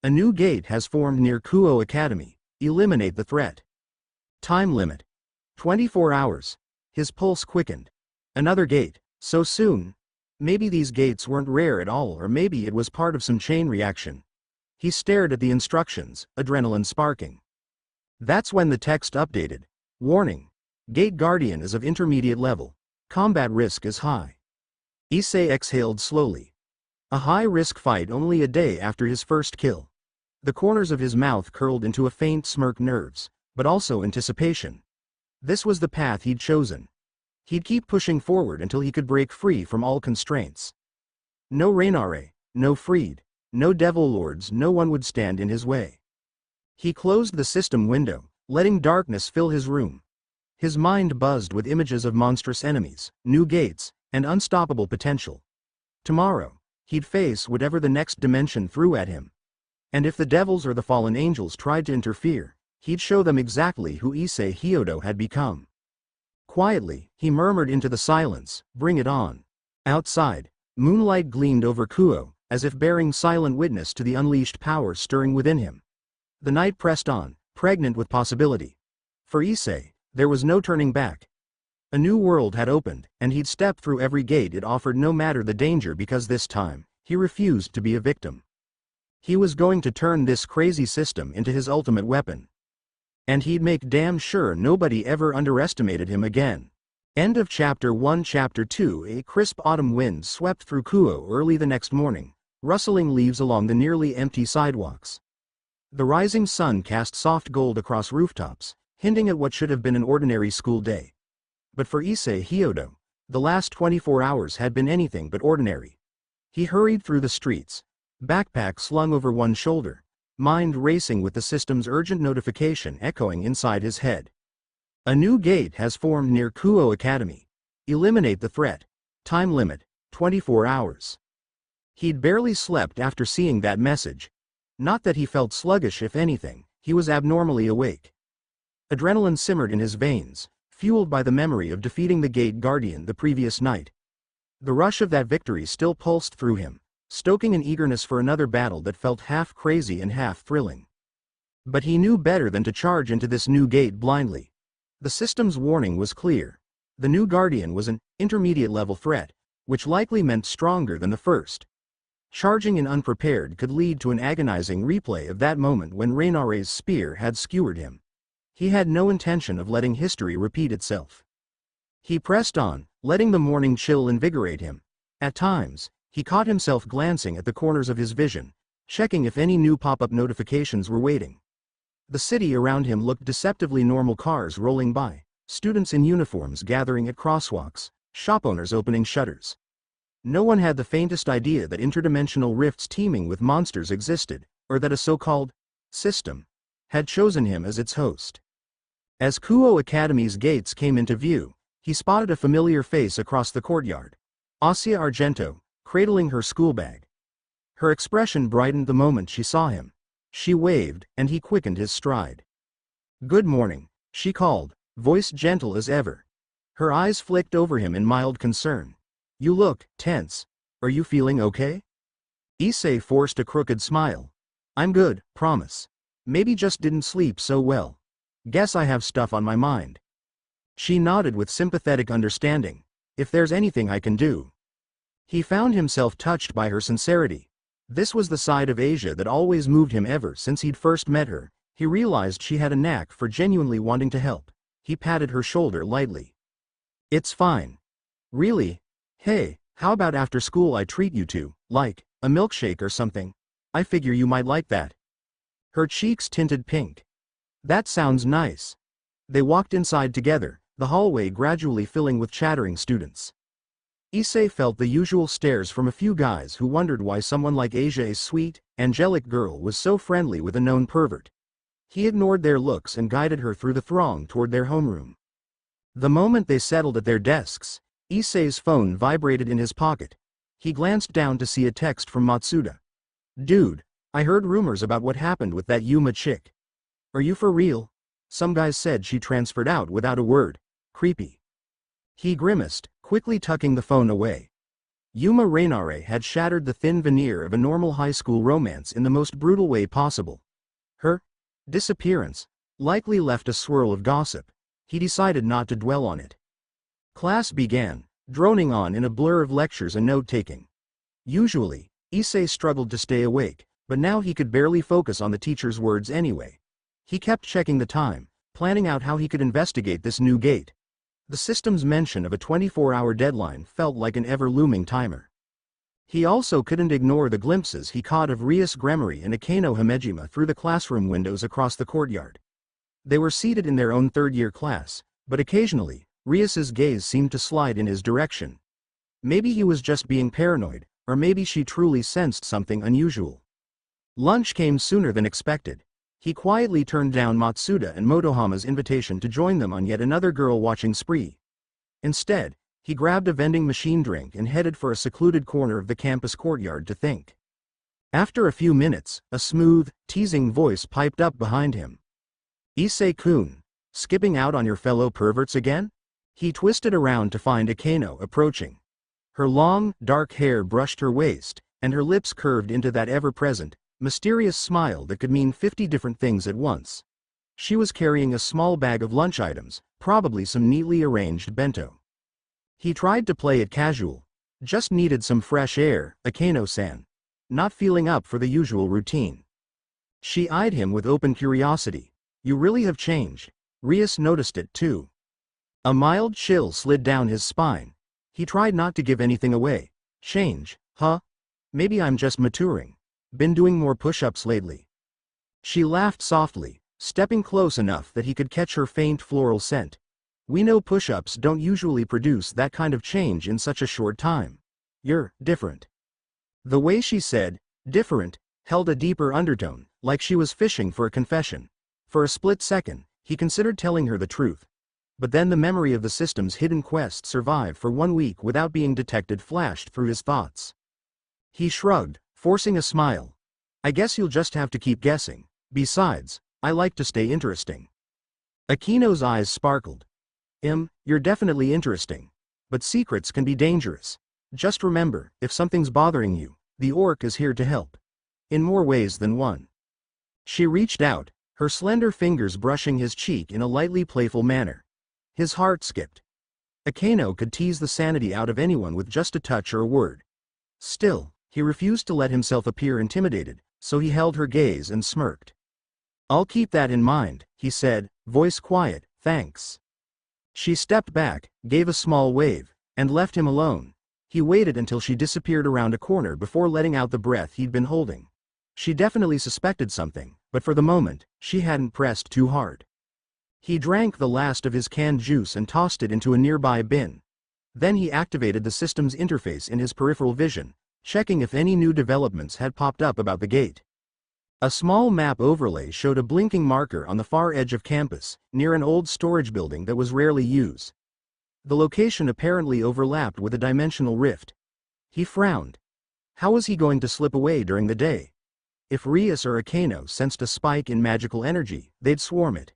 A new gate has formed near Kuo Academy. Eliminate the threat. Time limit. 24 hours. His pulse quickened. Another gate. So soon? Maybe these gates weren't rare at all, or maybe it was part of some chain reaction. He stared at the instructions, adrenaline sparking. That's when the text updated. Warning. Gate Guardian is of intermediate level. Combat risk is high. Issei exhaled slowly. A high-risk fight only a day after his first kill. The corners of his mouth curled into a faint smirk, nerves, but also anticipation. This was the path he'd chosen. He'd keep pushing forward until he could break free from all constraints. No Rainare, no Freed, no Devil Lords, no one would stand in his way. He closed the system window, letting darkness fill his room. His mind buzzed with images of monstrous enemies, new gates, and unstoppable potential. Tomorrow, he'd face whatever the next dimension threw at him. And if the devils or the fallen angels tried to interfere, he'd show them exactly who Issei Hyodo had become. Quietly, he murmured into the silence, "Bring it on." Outside, moonlight gleamed over Kuo, as if bearing silent witness to the unleashed power stirring within him. The night pressed on, pregnant with possibility. For Issei, there was no turning back. A new world had opened, and he'd step through every gate it offered, no matter the danger, because this time, he refused to be a victim. He was going to turn this crazy system into his ultimate weapon. And he'd make damn sure nobody ever underestimated him again. End of Chapter 1. Chapter 2. A crisp autumn wind swept through Kuo early the next morning, rustling leaves along the nearly empty sidewalks. The rising sun cast soft gold across rooftops, hinting at what should have been an ordinary school day. But for Issei Hyodo, the last 24 hours had been anything but ordinary. He hurried through the streets, backpack slung over one shoulder, mind racing with the system's urgent notification echoing inside his head. A new gate has formed near Kuo Academy. Eliminate the threat. Time limit, 24 hours. He'd barely slept after seeing that message. Not that he felt sluggish, if anything, he was abnormally awake. Adrenaline simmered in his veins, fueled by the memory of defeating the Gate Guardian the previous night. The rush of that victory still pulsed through him, stoking an eagerness for another battle that felt half crazy and half thrilling. But he knew better than to charge into this new gate blindly. The system's warning was clear. The new Guardian was an intermediate-level threat, which likely meant stronger than the first. Charging in unprepared could lead to an agonizing replay of that moment when Rainare's spear had skewered him. He had no intention of letting history repeat itself. He pressed on, letting the morning chill invigorate him. At times, he caught himself glancing at the corners of his vision, checking if any new pop-up notifications were waiting. The city around him looked deceptively normal: cars rolling by, students in uniforms gathering at crosswalks, shop owners opening shutters. No one had the faintest idea that interdimensional rifts teeming with monsters existed, or that a so-called system had chosen him as its host. As Kuo Academy's gates came into view, he spotted a familiar face across the courtyard. Asia Argento, cradling her school bag. Her expression brightened the moment she saw him. She waved, and he quickened his stride. "Good morning," she called, voice gentle as ever. Her eyes flicked over him in mild concern. "You look tense. Are you feeling okay?" Issei forced a crooked smile. "I'm good, promise. Maybe just didn't sleep so well. Guess I have stuff on my mind." She nodded with sympathetic understanding. "If there's anything I can do." He found himself touched by her sincerity. This was the side of Asia that always moved him ever since he'd first met her. He realized she had a knack for genuinely wanting to help. He patted her shoulder lightly. "It's fine." "Really? Hey, how about after school I treat you to, like, a milkshake or something? I figure you might like that." Her cheeks tinted pink. "That sounds nice." They walked inside together, the hallway gradually filling with chattering students. Issei felt the usual stares from a few guys who wondered why someone like Asia, a sweet, angelic girl, was so friendly with a known pervert. He ignored their looks and guided her through the throng toward their homeroom. The moment they settled at their desks, Issei's phone vibrated in his pocket. He glanced down to see a text from Matsuda. "Dude, I heard rumors about what happened with that Yuma chick. Are you for real? Some guys said she transferred out without a word. Creepy." He grimaced, quickly tucking the phone away. Yuma Rainare had shattered the thin veneer of a normal high school romance in the most brutal way possible. Her disappearance likely left a swirl of gossip. He decided not to dwell on it. Class began, droning on in a blur of lectures and note-taking. Usually, Issei struggled to stay awake, but now he could barely focus on the teacher's words anyway. He kept checking the time, planning out how he could investigate this new gate. The system's mention of a 24-hour deadline felt like an ever-looming timer. He also couldn't ignore the glimpses he caught of Rias Gremory and Akeno Himejima through the classroom windows across the courtyard. They were seated in their own third-year class, but occasionally, Rias's gaze seemed to slide in his direction. Maybe he was just being paranoid, or maybe she truly sensed something unusual. Lunch came sooner than expected. He quietly turned down Matsuda and Motohama's invitation to join them on yet another girl-watching spree. Instead, he grabbed a vending machine drink and headed for a secluded corner of the campus courtyard to think. After a few minutes, a smooth, teasing voice piped up behind him. "Issei-kun, skipping out on your fellow perverts again?" He twisted around to find Akeno approaching. Her long, dark hair brushed her waist, and her lips curved into that ever-present, mysterious smile that could mean 50 different things at once. She was carrying a small bag of lunch items, probably some neatly arranged bento. He tried to play it casual. "Just needed some fresh air, Akeno-san. Not feeling up for the usual routine." She eyed him with open curiosity. "You really have changed." Rias noticed it too. A mild chill slid down his spine. He tried not to give anything away. "Change, huh? Maybe I'm just maturing. Been doing more push-ups lately." She laughed softly, stepping close enough that he could catch her faint floral scent. "We know push-ups don't usually produce that kind of change in such a short time. You're different." The way she said, "different," held a deeper undertone, like she was fishing for a confession. For a split second, he considered telling her the truth. But then the memory of the system's hidden quest survived for 1 week without being detected flashed through his thoughts. He shrugged, forcing a smile. "I guess you'll just have to keep guessing. Besides, I like to stay interesting." Akino's eyes sparkled. You're definitely interesting. But secrets can be dangerous. Just remember, if something's bothering you, the orc is here to help. In more ways than one." She reached out, her slender fingers brushing his cheek in a lightly playful manner. His heart skipped. Akeno could tease the sanity out of anyone with just a touch or a word. Still, he refused to let himself appear intimidated, so he held her gaze and smirked. "I'll keep that in mind," he said, voice quiet, "thanks." She stepped back, gave a small wave, and left him alone. He waited until she disappeared around a corner before letting out the breath he'd been holding. She definitely suspected something, but for the moment, she hadn't pressed too hard. He drank the last of his canned juice and tossed it into a nearby bin. Then he activated the system's interface in his peripheral vision, checking if any new developments had popped up about the gate. A small map overlay showed a blinking marker on the far edge of campus, near an old storage building that was rarely used. The location apparently overlapped with a dimensional rift. He frowned. How was he going to slip away during the day? If Rias or Akeno sensed a spike in magical energy, they'd swarm it.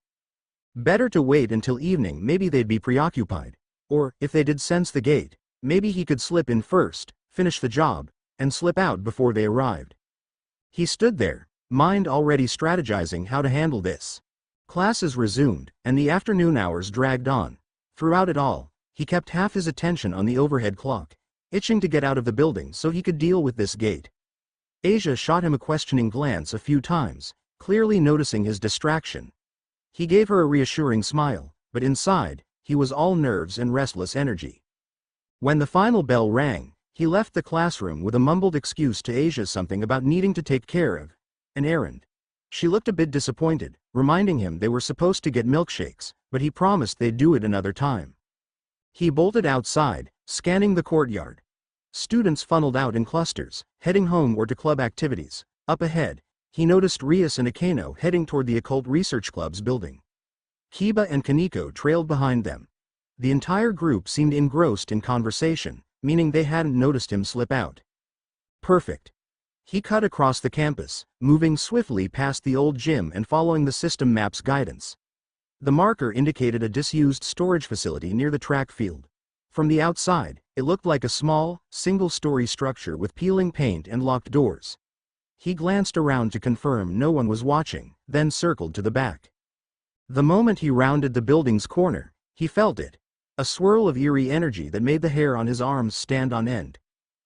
Better to wait until evening, maybe they'd be preoccupied. Or, if they did sense the gate, maybe he could slip in first, finish the job, and slip out before they arrived. He stood there, mind already strategizing how to handle this. Classes resumed, and the afternoon hours dragged on. Throughout it all, he kept half his attention on the overhead clock, itching to get out of the building so he could deal with this gate. Asia shot him a questioning glance a few times, clearly noticing his distraction. He gave her a reassuring smile, but inside, he was all nerves and restless energy. When the final bell rang, he left the classroom with a mumbled excuse to Asia, something about needing to take care of an errand. She looked a bit disappointed, reminding him they were supposed to get milkshakes, but he promised they'd do it another time. He bolted outside, scanning the courtyard. Students funneled out in clusters, heading home or to club activities. Up ahead, he noticed Rias and Akeno heading toward the Occult Research Club's building. Kiba and Kaneko trailed behind them. The entire group seemed engrossed in conversation, meaning they hadn't noticed him slip out. Perfect. He cut across the campus, moving swiftly past the old gym and following the system map's guidance. The marker indicated a disused storage facility near the track field. From the outside, it looked like a small, single-story structure with peeling paint and locked doors. He glanced around to confirm no one was watching, then circled to the back. The moment he rounded the building's corner, he felt it. A swirl of eerie energy that made the hair on his arms stand on end.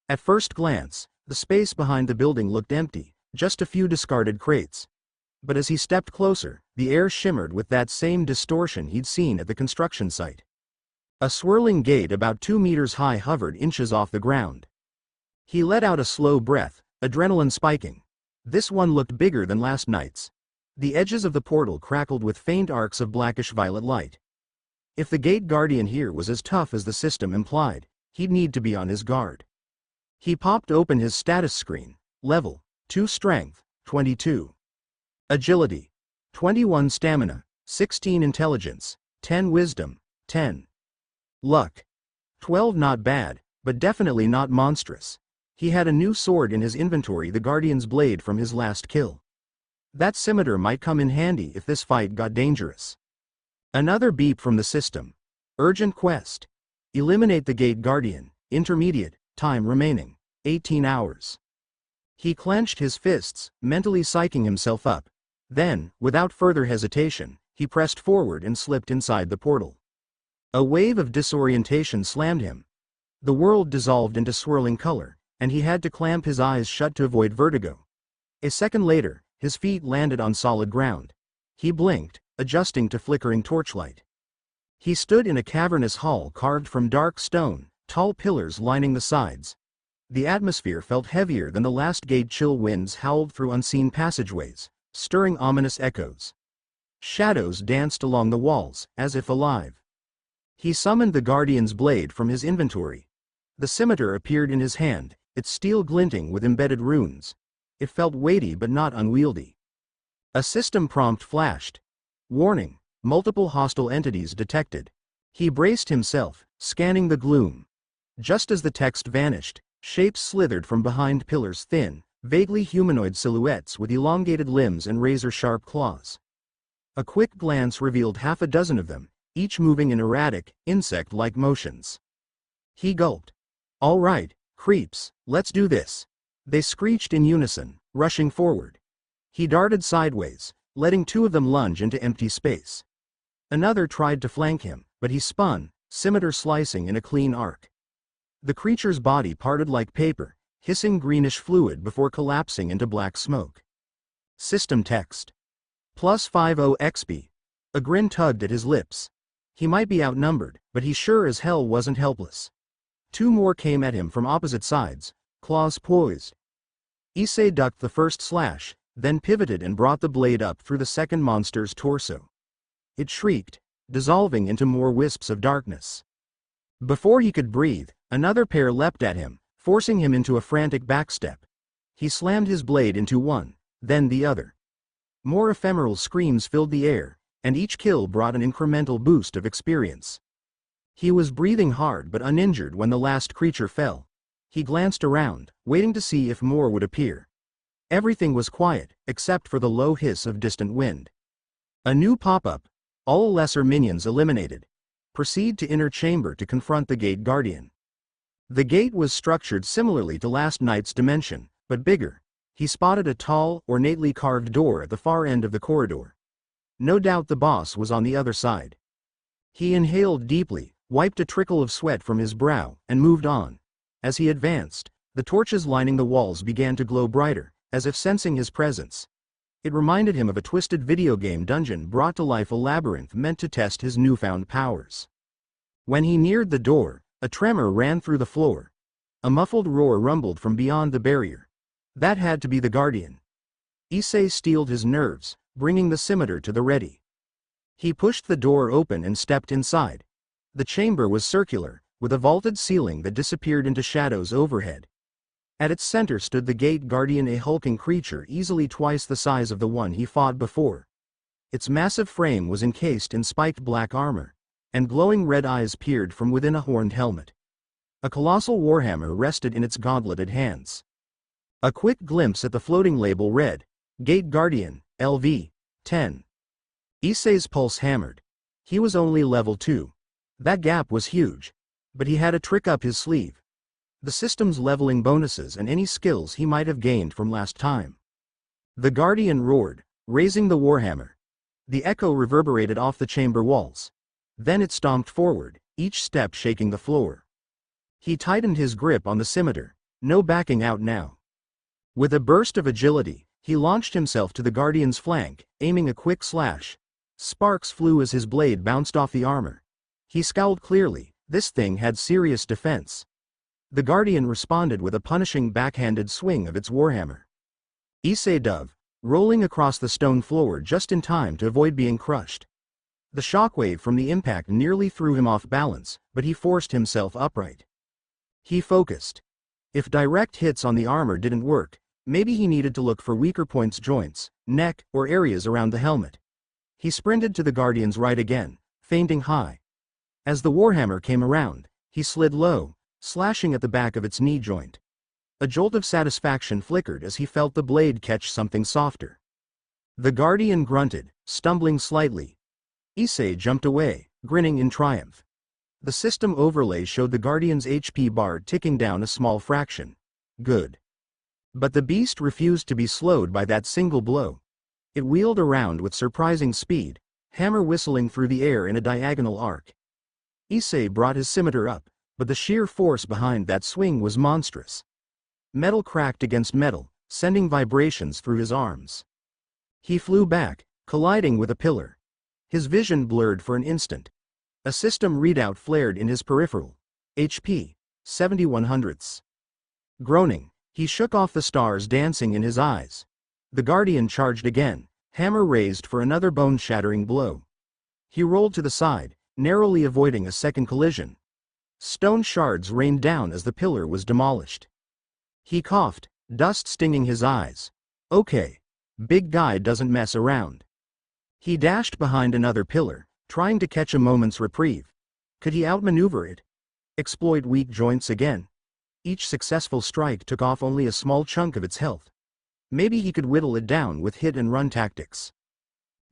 At first glance, the space behind the building looked empty, just a few discarded crates. But as he stepped closer, the air shimmered with that same distortion he'd seen at the construction site. A swirling gate about 2 meters high hovered inches off the ground. He let out a slow breath, adrenaline spiking. This one looked bigger than last night's. The edges of the portal crackled with faint arcs of blackish-violet light. If the gate guardian here was as tough as the system implied, he'd need to be on his guard. He popped open his status screen. Level 2 Strength, 22. Agility, 21 Stamina, 16 Intelligence, 10 Wisdom, 10. Luck, 12. Not bad, but definitely not monstrous. He had a new sword in his inventory, the Guardian's blade from his last kill. That scimitar might come in handy if this fight got dangerous. Another beep from the system. Urgent quest. Eliminate the gate guardian. Intermediate, time remaining, 18 hours. He clenched his fists, mentally psyching himself up. Then, without further hesitation, he pressed forward and slipped inside the portal. A wave of disorientation slammed him. The world dissolved into swirling color, and he had to clamp his eyes shut to avoid vertigo. A second later, his feet landed on solid ground. He blinked, adjusting to flickering torchlight. He stood in a cavernous hall carved from dark stone, tall pillars lining the sides. The atmosphere felt heavier than the last gate. Chill winds howled through unseen passageways, stirring ominous echoes. Shadows danced along the walls, as if alive. He summoned the Guardian's blade from his inventory. The scimitar appeared in his hand, its steel glinting with embedded runes. It felt weighty but not unwieldy. A system prompt flashed. Warning, multiple hostile entities detected. He braced himself, scanning the gloom. Just as the text vanished, shapes slithered from behind pillars, thin, vaguely humanoid silhouettes with elongated limbs and razor-sharp claws. A quick glance revealed half a dozen of them, each moving in erratic, insect-like motions. He gulped. All right, creeps, let's do this. They screeched in unison, rushing forward. He darted sideways, letting 2 of them lunge into empty space. Another tried to flank him, but he spun, scimitar slicing in a clean arc. The creature's body parted like paper, hissing greenish fluid before collapsing into black smoke. System text. +50 XP. A grin tugged at his lips. He might be outnumbered, but he sure as hell wasn't helpless. 2 more came at him from opposite sides, claws poised. Issei ducked the first slash, then pivoted and brought the blade up through the second monster's torso. It shrieked, dissolving into more wisps of darkness. Before he could breathe, another pair leapt at him, forcing him into a frantic backstep. He slammed his blade into one, then the other. More ephemeral screams filled the air, and each kill brought an incremental boost of experience. He was breathing hard but uninjured when the last creature fell. He glanced around, waiting to see if more would appear. Everything was quiet, except for the low hiss of distant wind. A new pop-up. All lesser minions eliminated. Proceed to inner chamber to confront the gate guardian. The gate was structured similarly to last night's dimension, but bigger. He spotted a tall, ornately carved door at the far end of the corridor. No doubt the boss was on the other side. He inhaled deeply, wiped a trickle of sweat from his brow, and moved on. As he advanced, the torches lining the walls began to glow brighter, as if sensing his presence. It reminded him of a twisted video game dungeon brought to life, a labyrinth meant to test his newfound powers. When he neared the door, a tremor ran through the floor. A muffled roar rumbled from beyond the barrier. That had to be the Guardian. Issei steeled his nerves, bringing the scimitar to the ready. He pushed the door open and stepped inside. The chamber was circular, with a vaulted ceiling that disappeared into shadows overhead. At its center stood the gate guardian, a hulking creature easily twice the size of the one he fought before. Its massive frame was encased in spiked black armor, and glowing red eyes peered from within a horned helmet. A colossal warhammer rested in its gauntleted hands. A quick glimpse at the floating label read, Gate Guardian, LV, 10. Issei's pulse hammered. He was only level 2. That gap was huge. But he had a trick up his sleeve. The system's leveling bonuses and any skills he might have gained from last time. The Guardian roared, raising the warhammer. The echo reverberated off the chamber walls. Then it stomped forward, each step shaking the floor. He tightened his grip on the scimitar, no backing out now. With a burst of agility, He launched himself to the Guardian's flank, aiming a quick slash. Sparks flew as his blade bounced off the armor. He scowled clearly. This thing had serious defense. The Guardian responded with a punishing backhanded swing of its warhammer. Issei dove, rolling across the stone floor just in time to avoid being crushed. The shockwave from the impact nearly threw him off balance, but he forced himself upright. He focused. If direct hits on the armor didn't work, maybe he needed to look for weaker points, joints, neck, or areas around the helmet. He sprinted to the Guardian's right again, feinting high. As the warhammer came around, he slid low, slashing at the back of its knee joint. A jolt of satisfaction flickered as he felt the blade catch something softer. The Guardian grunted, stumbling slightly. Issei jumped away, grinning in triumph. The system overlay showed the Guardian's HP bar ticking down a small fraction. Good. But the beast refused to be slowed by that single blow. It wheeled around with surprising speed, hammer whistling through the air in a diagonal arc. Issei brought his scimitar up, but the sheer force behind that swing was monstrous. Metal cracked against metal, sending vibrations through his arms. He flew back, colliding with a pillar. His vision blurred for an instant. A system readout flared in his peripheral. HP, 7100ths. Groaning, he shook off the stars dancing in his eyes. The Guardian charged again, hammer raised for another bone-shattering blow. He rolled to the side, narrowly avoiding a second collision. Stone shards rained down as the pillar was demolished. He coughed, dust stinging his eyes. Okay. Big guy doesn't mess around. He dashed behind another pillar, trying to catch a moment's reprieve. Could he outmaneuver it? Exploit weak joints again? Each successful strike took off only a small chunk of its health. Maybe he could whittle it down with hit-and-run tactics.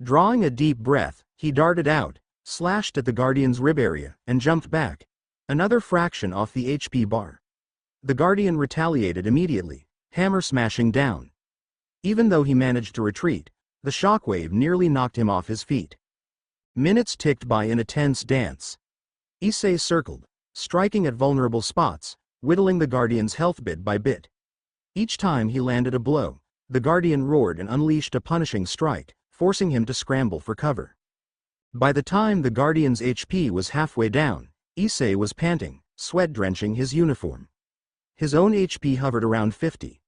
Drawing a deep breath, he darted out, slashed at the Guardian's rib area, and jumped back. Another fraction off the HP bar. The Guardian retaliated immediately, hammer smashing down. Even though he managed to retreat, the shockwave nearly knocked him off his feet. Minutes ticked by in a tense dance. Issei circled, striking at vulnerable spots, whittling the Guardian's health bit by bit. Each time he landed a blow, the Guardian roared and unleashed a punishing strike, forcing him to scramble for cover. By the time the Guardian's HP was halfway down, Issei was panting, sweat drenching his uniform. His own HP hovered around 50.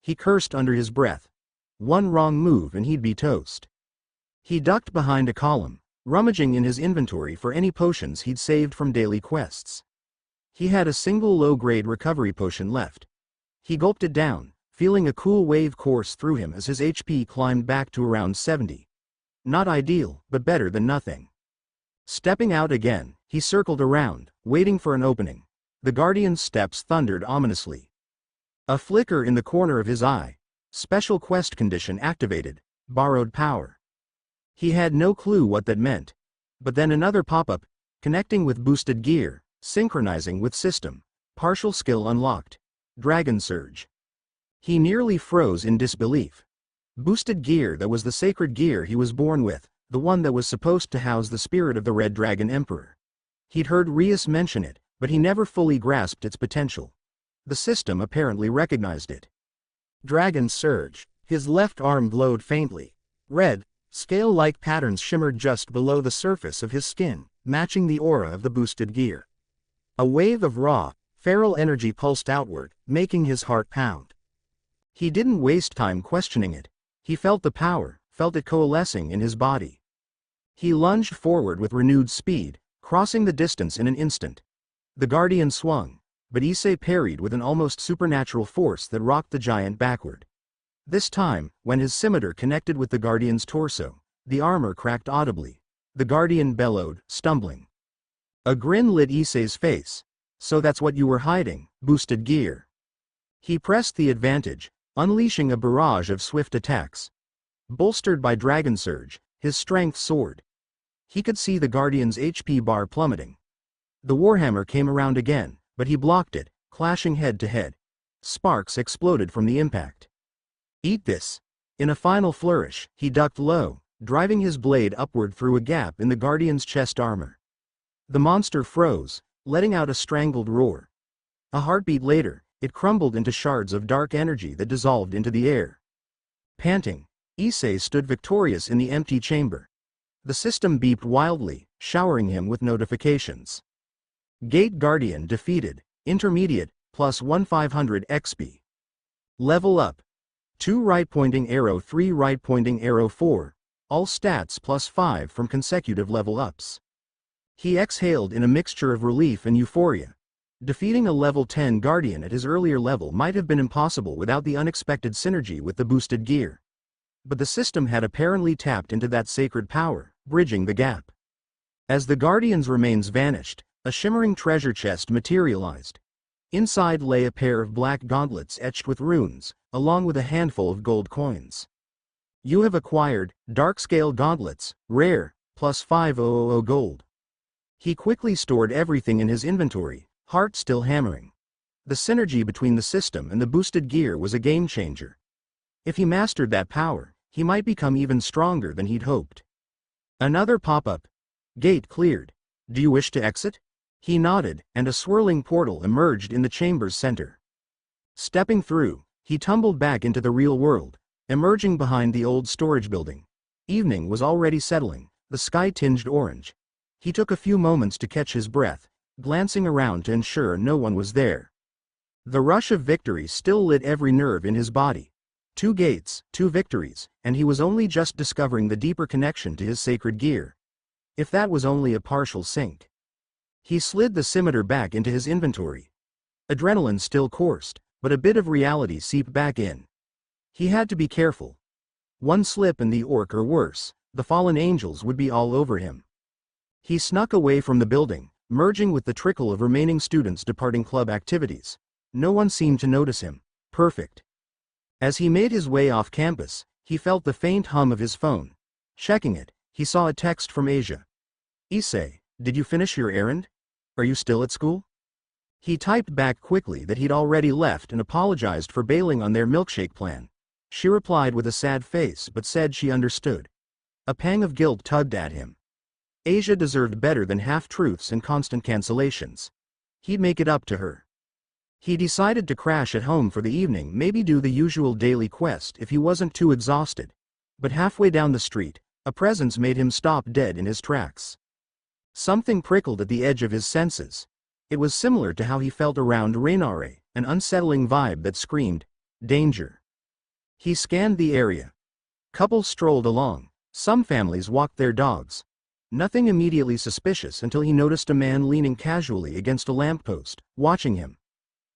He cursed under his breath. One wrong move and he'd be toast. He ducked behind a column, rummaging in his inventory for any potions he'd saved from daily quests. He had a single low-grade recovery potion left. He gulped it down, feeling a cool wave course through him as his HP climbed back to around 70. Not ideal, but better than nothing. Stepping out again, he circled around, waiting for an opening. The Guardian's steps thundered ominously. A flicker in the corner of his eye. Special quest condition activated, borrowed power. He had no clue what that meant. But then another pop-up, connecting with boosted gear, synchronizing with system, partial skill unlocked, Dragon Surge. He nearly froze in disbelief. Boosted gear, that was the sacred gear he was born with, the one that was supposed to house the spirit of the Red Dragon Emperor. He'd heard Rias mention it, but he never fully grasped its potential. The system apparently recognized it. Dragon Surge. His left arm glowed faintly. Red, scale-like patterns shimmered just below the surface of his skin, matching the aura of the boosted gear. A wave of raw, feral energy pulsed outward, making his heart pound. He didn't waste time questioning it. He felt the power, felt it coalescing in his body. He lunged forward with renewed speed, crossing the distance in an instant. The Guardian swung, but Issei parried with an almost supernatural force that rocked the giant backward. This time, when his scimitar connected with the Guardian's torso, the armor cracked audibly. The Guardian bellowed, stumbling. A grin lit Issei's face. So that's what you were hiding, boosted gear. He pressed the advantage, unleashing a barrage of swift attacks. Bolstered by Dragon Surge, his strength soared. He could see the Guardian's HP bar plummeting. The Warhammer came around again, but he blocked it, clashing head to head. Sparks exploded from the impact. Eat this. In a final flourish, he ducked low, driving his blade upward through a gap in the Guardian's chest armor. The monster froze, letting out a strangled roar. A heartbeat later, it crumbled into shards of dark energy that dissolved into the air. Panting, Issei stood victorious in the empty chamber. The system beeped wildly, showering him with notifications. Gate Guardian defeated, intermediate, plus 1500 XP. Level up. 2 right-pointing arrow 3 right-pointing arrow 4, all stats plus 5 from consecutive level ups. He exhaled in a mixture of relief and euphoria. Defeating a level 10 Guardian at his earlier level might have been impossible without the unexpected synergy with the boosted gear. But the system had apparently tapped into that sacred power, bridging the gap. As the Guardian's remains vanished, a shimmering treasure chest materialized. Inside lay a pair of black gauntlets etched with runes, along with a handful of gold coins. You have acquired Dark-Scale Gauntlets, rare, plus 5000 gold. He quickly stored everything in his inventory, heart still hammering. The synergy between the system and the boosted gear was a game-changer. If he mastered that power, he might become even stronger than he'd hoped. Another pop-up. Gate cleared. Do you wish to exit? He nodded, and a swirling portal emerged in the chamber's center. Stepping through, he tumbled back into the real world, emerging behind the old storage building. Evening was already settling, the sky tinged orange. He took a few moments to catch his breath, glancing around to ensure no one was there. The rush of victory still lit every nerve in his body. 2 gates, 2 victories, and he was only just discovering the deeper connection to his sacred gear. If that was only a partial sync. He slid the scimitar back into his inventory. Adrenaline still coursed, but a bit of reality seeped back in. He had to be careful. One slip and the orc, or worse, the fallen angels, would be all over him. He snuck away from the building, merging with the trickle of remaining students departing club activities. No one seemed to notice him. Perfect. As he made his way off campus, he felt the faint hum of his phone. Checking it, he saw a text from Asia. Issei, did you finish your errand? Are you still at school? He typed back quickly that he'd already left and apologized for bailing on their milkshake plan. She replied with a sad face but said she understood. A pang of guilt tugged at him. Asia deserved better than half-truths and constant cancellations. He'd make it up to her. He decided to crash at home for the evening, maybe do the usual daily quest if he wasn't too exhausted. But halfway down the street, a presence made him stop dead in his tracks. Something prickled at the edge of his senses. It was similar to how he felt around Rainare, an unsettling vibe that screamed, danger. He scanned the area. Couples strolled along. Some families walked their dogs. Nothing immediately suspicious until he noticed a man leaning casually against a lamppost, watching him.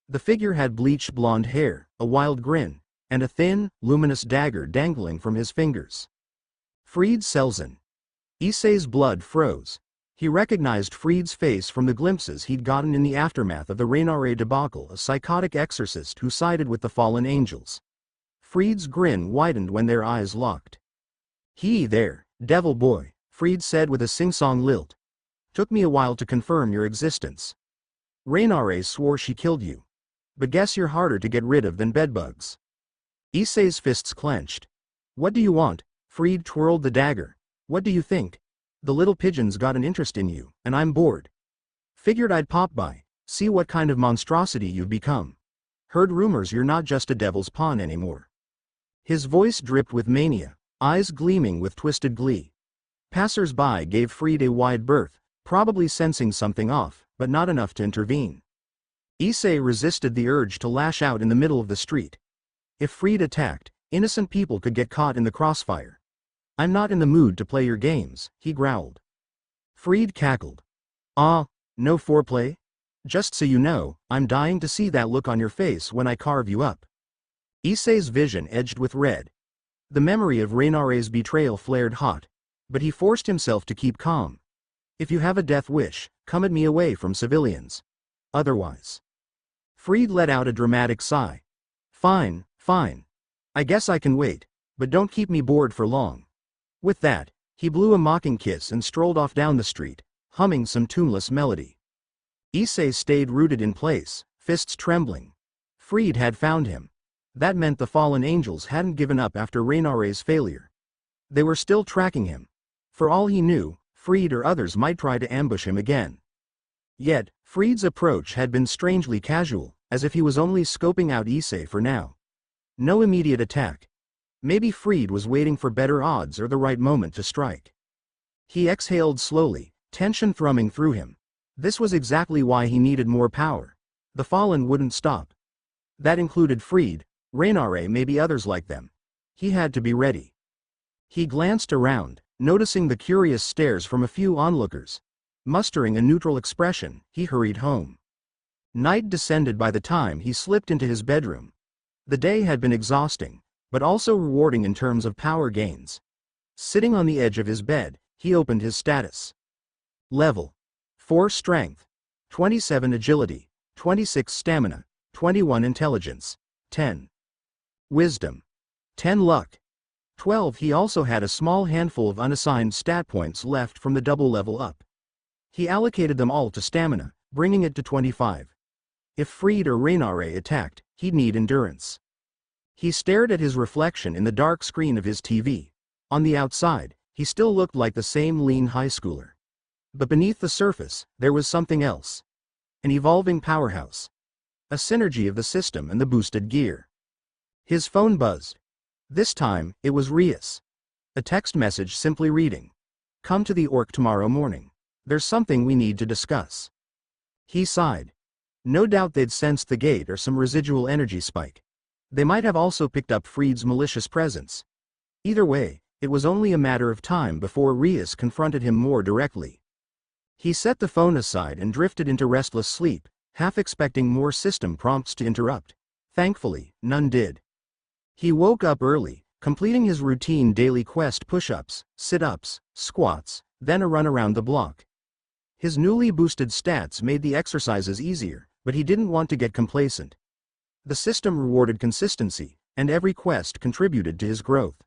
The figure had bleached blonde hair, a wild grin, and a thin, luminous dagger dangling from his fingers. Fried Selzen. Issei's blood froze. He recognized Fried's face from the glimpses he'd gotten in the aftermath of the Rainare debacle, a psychotic exorcist who sided with the fallen angels. Fried's grin widened when their eyes locked. He there, devil boy, Fried said with a sing-song lilt. Took me a while to confirm your existence. Rainare swore she killed you. But guess you're harder to get rid of than bedbugs. Issei's fists clenched. What do you want? Fried twirled the dagger. What do you think? The little pigeons got an interest in you, and I'm bored. Figured I'd pop by, see what kind of monstrosity you've become. Heard rumors you're not just a devil's pawn anymore. His voice dripped with mania, eyes gleaming with twisted glee. Passers-by gave Fried a wide berth, probably sensing something off, but not enough to intervene. Issei resisted the urge to lash out in the middle of the street. If Fried attacked, innocent people could get caught in the crossfire. I'm not in the mood to play your games, he growled. Fried cackled. Ah, no foreplay? Just so you know, I'm dying to see that look on your face when I carve you up. Issei's vision edged with red. The memory of Rainare's betrayal flared hot, but he forced himself to keep calm. If you have a death wish, come at me away from civilians. Otherwise. Fried let out a dramatic sigh. Fine, fine. I guess I can wait, but don't keep me bored for long. With that, he blew a mocking kiss and strolled off down the street, humming some tuneless melody. Issei stayed rooted in place, fists trembling. Fried had found him. That meant the fallen angels hadn't given up after Rainare's failure. They were still tracking him. For all he knew, Fried or others might try to ambush him again. Yet, Fried's approach had been strangely casual, as if he was only scoping out Issei for now. No immediate attack. Maybe Fried was waiting for better odds or the right moment to strike. He exhaled slowly, tension thrumming through him. This was exactly why he needed more power. The Fallen wouldn't stop. That included Fried, Raynare, maybe others like them. He had to be ready. He glanced around, noticing the curious stares from a few onlookers. Mustering a neutral expression, he hurried home. Night descended by the time he slipped into his bedroom. The day had been exhausting, but also rewarding in terms of power gains. Sitting on the edge of his bed, he opened his status. Level 4 Strength, 27 Agility, 26 Stamina, 21 Intelligence, 10 Wisdom, 10 Luck, 12. He also had a small handful of unassigned stat points left from the double level up. He allocated them all to Stamina, bringing it to 25. If Fried or Raynare attacked, he'd need endurance. He stared at his reflection in the dark screen of his TV. On the outside, he still looked like the same lean high schooler. But beneath the surface, there was something else. An evolving powerhouse. A synergy of the system and the boosted gear. His phone buzzed. This time, it was Rias. A text message simply reading. "Come to the Orc tomorrow morning. There's something we need to discuss." He sighed. No doubt they'd sensed the gate or some residual energy spike. They might have also picked up Fried's malicious presence. Either way, it was only a matter of time before Rias confronted him more directly. He set the phone aside and drifted into restless sleep, half expecting more system prompts to interrupt. Thankfully, none did. He woke up early, completing his routine daily quest push-ups, sit-ups, squats, then a run around the block. His newly boosted stats made the exercises easier, but he didn't want to get complacent. The system rewarded consistency, and every quest contributed to his growth.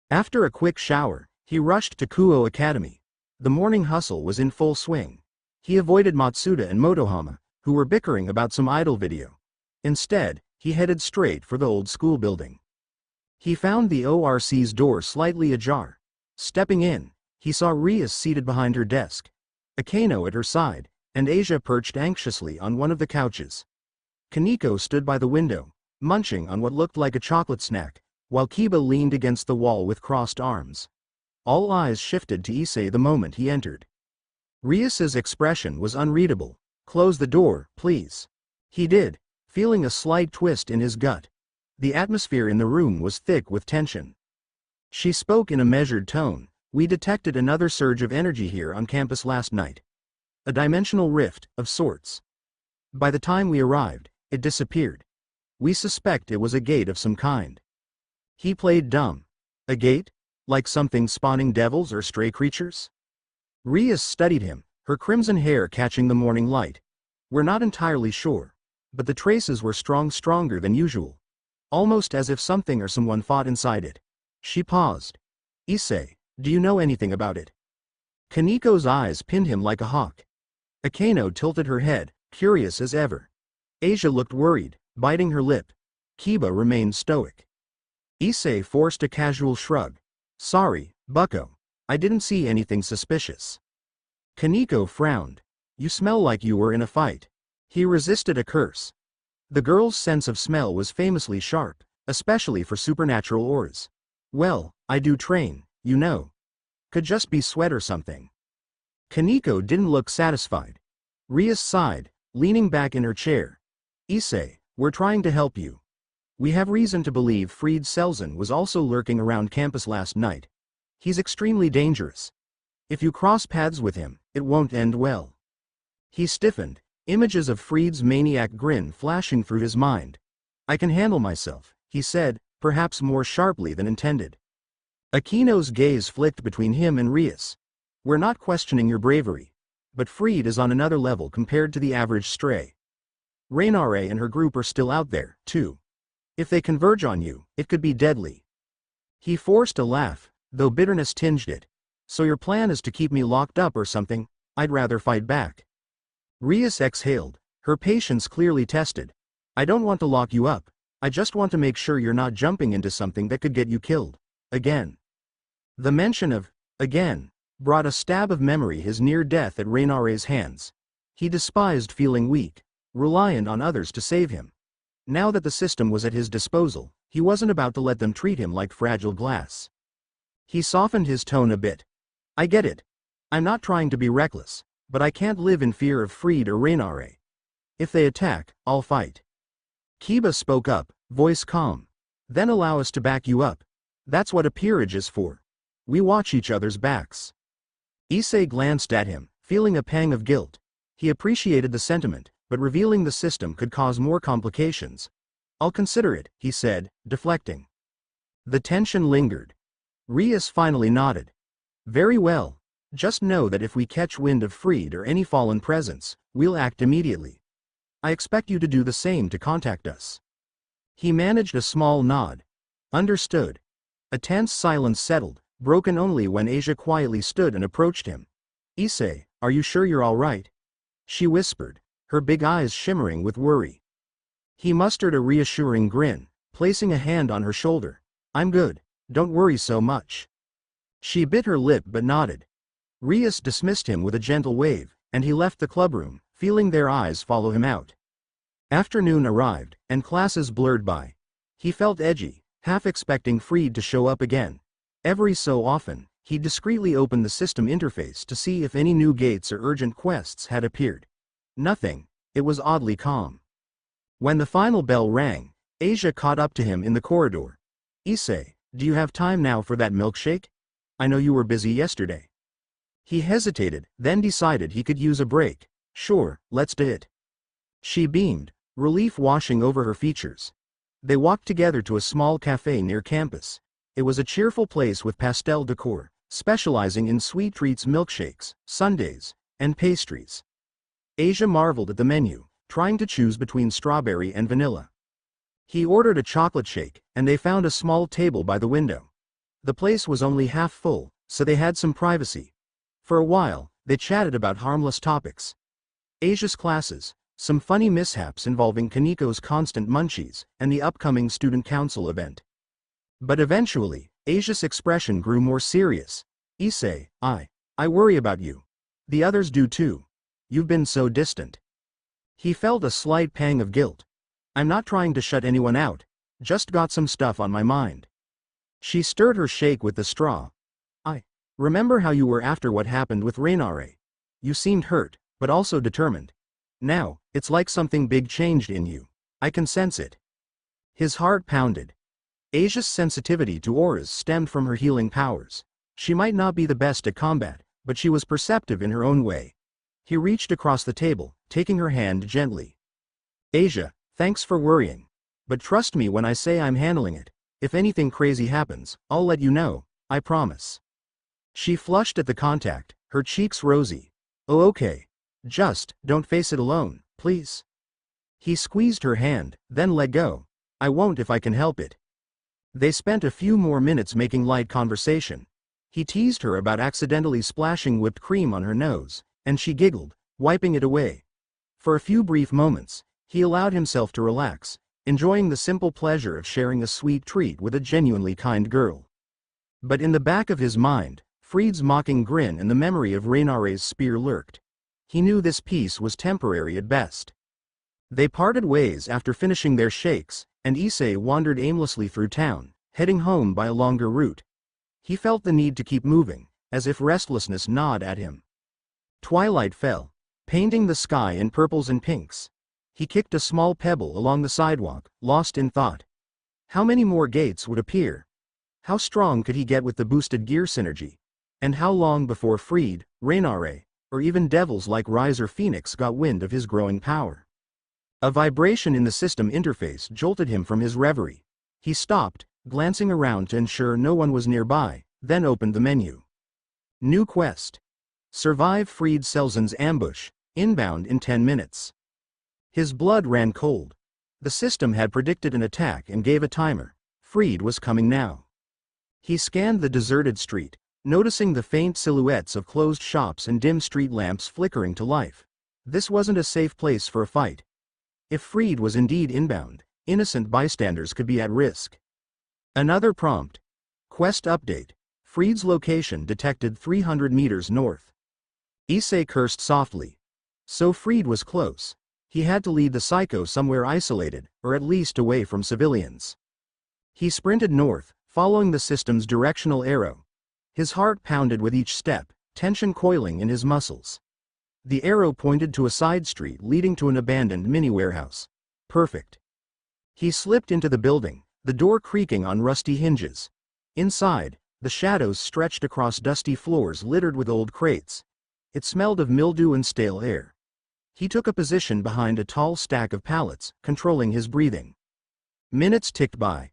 After a quick shower, he rushed to Kuo Academy. The morning hustle was in full swing. He avoided Matsuda and Motohama, who were bickering about some idol video. Instead, he headed straight for the old school building. He found the ORC's door slightly ajar. Stepping in, he saw Rias seated behind her desk, Akano at her side, and Asia perched anxiously on one of the couches. Kaneko stood by the window, munching on what looked like a chocolate snack, while Kiba leaned against the wall with crossed arms. All eyes shifted to Issei the moment he entered. Rias's expression was unreadable. "Close the door, please." He did, feeling a slight twist in his gut. The atmosphere in the room was thick with tension. She spoke in a measured tone. "We detected another surge of energy here on campus last night. A dimensional rift, of sorts. By the time we arrived, it disappeared. We suspect it was a gate of some kind." He played dumb. A gate? Like something spawning devils or stray creatures? Rias studied him, her crimson hair catching the morning light. "We're not entirely sure. But the traces were stronger than usual. Almost as if something or someone fought inside it." She paused. "Issei, do you know anything about it?" Kaneko's eyes pinned him like a hawk. Akano tilted her head, curious as ever. Asia looked worried, biting her lip. Kiba remained stoic. Issei forced a casual shrug. "Sorry, bucko. I didn't see anything suspicious." Kaneko frowned. "You smell like you were in a fight." He resisted a curse. The girl's sense of smell was famously sharp, especially for supernatural auras. "Well, I do train, you know. Could just be sweat or something." Kaneko didn't look satisfied. Rias sighed, leaning back in her chair. "Issei, we're trying to help you. We have reason to believe Fried Selzen was also lurking around campus last night. He's extremely dangerous. If you cross paths with him, it won't end well." He stiffened, images of Fried's maniac grin flashing through his mind. "I can handle myself," he said, perhaps more sharply than intended. Akino's gaze flicked between him and Rias. "We're not questioning your bravery. But Fried is on another level compared to the average stray. Raynare and her group are still out there, too. If they converge on you, it could be deadly." He forced a laugh, though bitterness tinged it. "So your plan is to keep me locked up or something? I'd rather fight back." Rias exhaled, her patience clearly tested. "I don't want to lock you up. I just want to make sure you're not jumping into something that could get you killed. Again." The mention of "again" brought a stab of memory, his near death at Raynare's hands. He despised feeling weak, reliant on others to save him. Now that the system was at his disposal, He wasn't about to let them treat him like fragile glass. He softened his tone a bit. I get it. I'm not trying to be reckless, but I can't live in fear of Fried or Rainare. If they attack, I'll fight. Kiba spoke up, voice calm. Then allow us to back you up. That's what a peerage is for. We watch each other's backs. Issei glanced at him, feeling a pang of guilt. He appreciated the sentiment, but revealing the system could cause more complications. I'll consider it, he said, deflecting. The tension lingered. Rias finally nodded. Very well. Just know that if we catch wind of Fried or any fallen presence, we'll act immediately. I expect you to do the same to contact us. He managed a small nod. Understood. A tense silence settled, broken only when Asia quietly stood and approached him. Issei, are you sure you're all right? She whispered, her big eyes shimmering with worry. He mustered a reassuring grin, placing a hand on her shoulder. I'm good, don't worry so much. She bit her lip but nodded. Rias dismissed him with a gentle wave, and he left the clubroom, feeling their eyes follow him out. Afternoon arrived, and classes blurred by. He felt edgy, half expecting Fried to show up again. Every so often, he discreetly opened the system interface to see if any new gates or urgent quests had appeared. Nothing. It was oddly calm. When the final bell rang, Asia caught up to him in the corridor. Issei, do you have time now for that milkshake? I know you were busy yesterday. He hesitated, then decided he could use a break. Sure, let's do it. She beamed, relief washing over her features. They walked together to a small cafe near campus. It was a cheerful place with pastel decor, specializing in sweet treats, milkshakes, sundaes, and pastries. Asia marveled at the menu, trying to choose between strawberry and vanilla. He ordered a chocolate shake, and they found a small table by the window. The place was only half full, so they had some privacy. For a while, they chatted about harmless topics. Asia's classes, some funny mishaps involving Kaniko's constant munchies, and the upcoming student council event. But eventually, Asia's expression grew more serious. Issei, I worry about you. The others do too. You've been so distant. He felt a slight pang of guilt. I'm not trying to shut anyone out, just got some stuff on my mind. She stirred her shake with the straw. I remember how you were after what happened with Rainare. You seemed hurt, but also determined. Now, it's like something big changed in you. I can sense it. His heart pounded. Asia's sensitivity to auras stemmed from her healing powers. She might not be the best at combat, but she was perceptive in her own way. He reached across the table, taking her hand gently. Asia, thanks for worrying. But trust me when I say I'm handling it. If anything crazy happens, I'll let you know, I promise. She flushed at the contact, her cheeks rosy. Oh okay. Just, don't face it alone, please. He squeezed her hand, then let go. I won't if I can help it. They spent a few more minutes making light conversation. He teased her about accidentally splashing whipped cream on her nose, and she giggled, wiping it away. For a few brief moments, he allowed himself to relax, enjoying the simple pleasure of sharing a sweet treat with a genuinely kind girl. But in the back of his mind, Fried's mocking grin and the memory of Rainare's spear lurked. He knew this peace was temporary at best. They parted ways after finishing their shakes, and Issei wandered aimlessly through town, heading home by a longer route. He felt the need to keep moving, as if restlessness gnawed at him. Twilight fell, painting the sky in purples and pinks. He kicked a small pebble along the sidewalk, lost in thought. How many more gates would appear? How strong could he get with the boosted gear synergy? And how long before Fried, Rainare, or even devils like Riser Phoenix got wind of his growing power? A vibration in the system interface jolted him from his reverie. He stopped, glancing around to ensure no one was nearby, then opened the menu. New quest. Survive Fried Selzen's ambush, inbound in 10 minutes. His blood ran cold. The system had predicted an attack and gave a timer. Fried was coming now. He scanned the deserted street, noticing the faint silhouettes of closed shops and dim street lamps flickering to life. This wasn't a safe place for a fight. If Fried was indeed inbound, innocent bystanders could be at risk. Another prompt. Quest update. Fried's location detected 300 meters north. Issei cursed softly. So Fried was close. He had to lead the psycho somewhere isolated, or at least away from civilians. He sprinted north, following the system's directional arrow. His heart pounded with each step, tension coiling in his muscles. The arrow pointed to a side street leading to an abandoned mini-warehouse. Perfect. He slipped into the building, the door creaking on rusty hinges. Inside, the shadows stretched across dusty floors littered with old crates. It smelled of mildew and stale air. He took a position behind a tall stack of pallets, controlling his breathing. Minutes ticked by.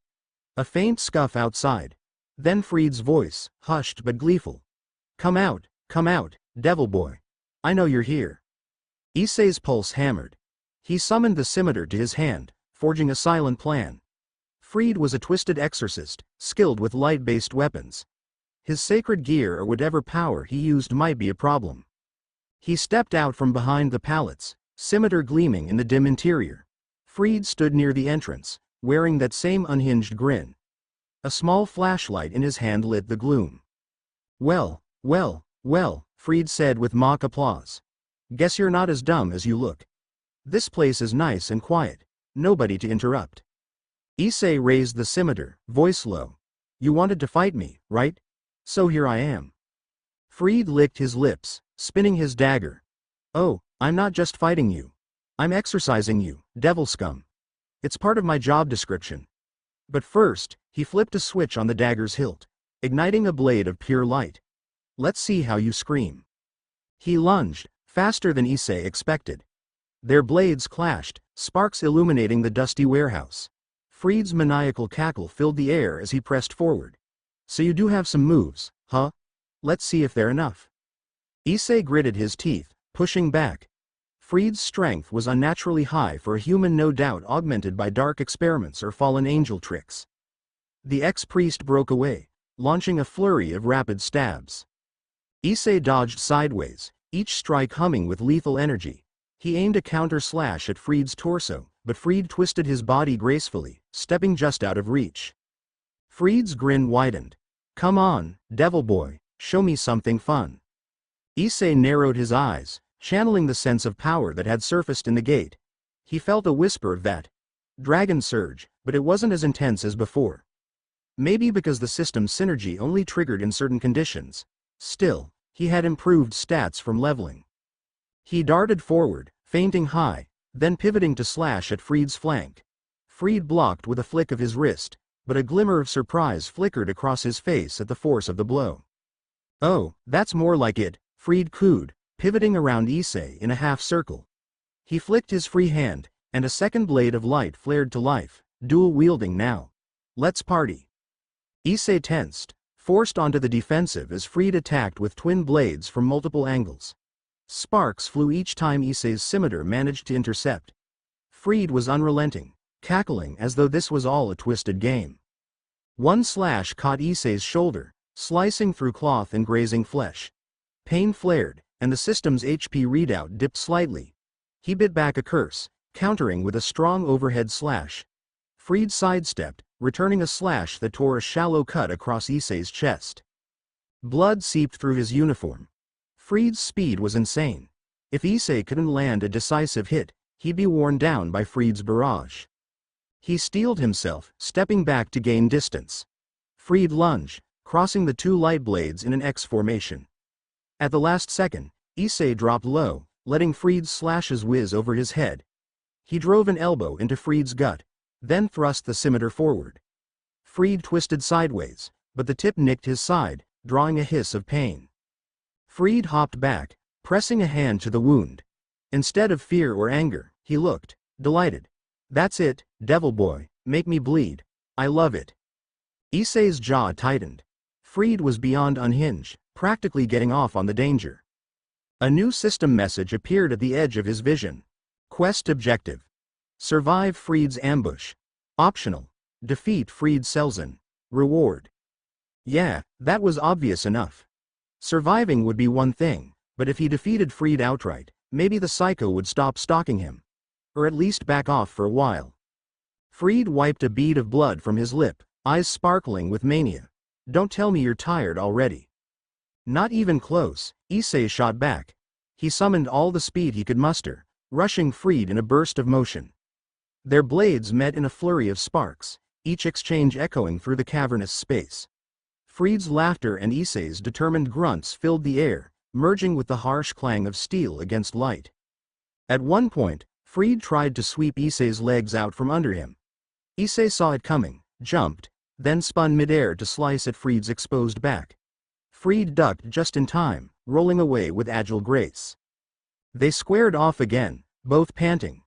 A faint scuff outside. Then Freed's voice, hushed but gleeful. Come out, devil boy. I know you're here." Issei's pulse hammered. He summoned the scimitar to his hand, forging a silent plan. Freed was a twisted exorcist, skilled with light-based weapons. His sacred gear or whatever power he used might be a problem. He stepped out from behind the pallets, scimitar gleaming in the dim interior. Freed stood near the entrance, wearing that same unhinged grin. A small flashlight in his hand lit the gloom. Well, Freed said with mock applause. "Guess you're not as dumb as you look. This place is nice and quiet, nobody to interrupt." Issei raised the scimitar, voice low. "You wanted to fight me, right? So here I am." Freed licked his lips, spinning his dagger. "Oh, I'm not just fighting you. I'm exorcising you, devil scum. It's part of my job description." But first, he flipped a switch on the dagger's hilt, igniting a blade of pure light. "Let's see how you scream." He lunged, faster than Issei expected. Their blades clashed, sparks illuminating the dusty warehouse. Freed's maniacal cackle filled the air as he pressed forward. "So you do have some moves, huh? Let's see if they're enough." Issei gritted his teeth, pushing back. Freed's strength was unnaturally high for a human, no doubt augmented by dark experiments or fallen angel tricks. The ex-priest broke away, launching a flurry of rapid stabs. Issei dodged sideways, each strike humming with lethal energy. He aimed a counter-slash at Freed's torso, but Freed twisted his body gracefully, stepping just out of reach. Freed's grin widened. "Come on, devil boy, show me something fun." Issei narrowed his eyes, channeling the sense of power that had surfaced in the gate. He felt a whisper of that dragon surge, but it wasn't as intense as before. Maybe because the system's synergy only triggered in certain conditions. Still, he had improved stats from leveling. He darted forward, feinting high, then pivoting to slash at Freed's flank. Freed blocked with a flick of his wrist, but a glimmer of surprise flickered across his face at the force of the blow. "Oh, that's more like it," Freed cooed, pivoting around Issei in a half-circle. He flicked his free hand, and a second blade of light flared to life, dual-wielding now. "Let's party." Issei tensed, forced onto the defensive as Freed attacked with twin blades from multiple angles. Sparks flew each time Issei's scimitar managed to intercept. Freed was unrelenting, cackling as though this was all a twisted game. One slash caught Issei's shoulder, slicing through cloth and grazing flesh. Pain flared, and the system's HP readout dipped slightly. He bit back a curse, countering with a strong overhead slash. Freed sidestepped, returning a slash that tore a shallow cut across Issei's chest. Blood seeped through his uniform. Freed's speed was insane. If Issei couldn't land a decisive hit, he'd be worn down by Freed's barrage. He steeled himself, stepping back to gain distance. Freed lunged, crossing the two light blades in an X formation. At the last second, Issei dropped low, letting Freed's slashes whiz over his head. He drove an elbow into Freed's gut, then thrust the scimitar forward. Freed twisted sideways, but the tip nicked his side, drawing a hiss of pain. Freed hopped back, pressing a hand to the wound. Instead of fear or anger, he looked delighted. "That's it, devil boy, make me bleed. I love it." Issei's jaw tightened. Freed was beyond unhinged, practically getting off on the danger. A new system message appeared at the edge of his vision. Quest objective: survive Freed's ambush. Optional: defeat Freed Selzen. Reward. Yeah, that was obvious enough. Surviving would be one thing, but if he defeated Freed outright, maybe the psycho would stop stalking him. Or at least back off for a while. Freed wiped a bead of blood from his lip, eyes sparkling with mania. "Don't tell me you're tired already." "Not even close," Issei shot back. He summoned all the speed he could muster, rushing Freed in a burst of motion. Their blades met in a flurry of sparks, each exchange echoing through the cavernous space. Fried's laughter and Issei's determined grunts filled the air, merging with the harsh clang of steel against light. At one point, Fried tried to sweep Issei's legs out from under him. Issei saw it coming, jumped, then spun midair to slice at Fried's exposed back. Fried ducked just in time, rolling away with agile grace. They squared off again, both panting.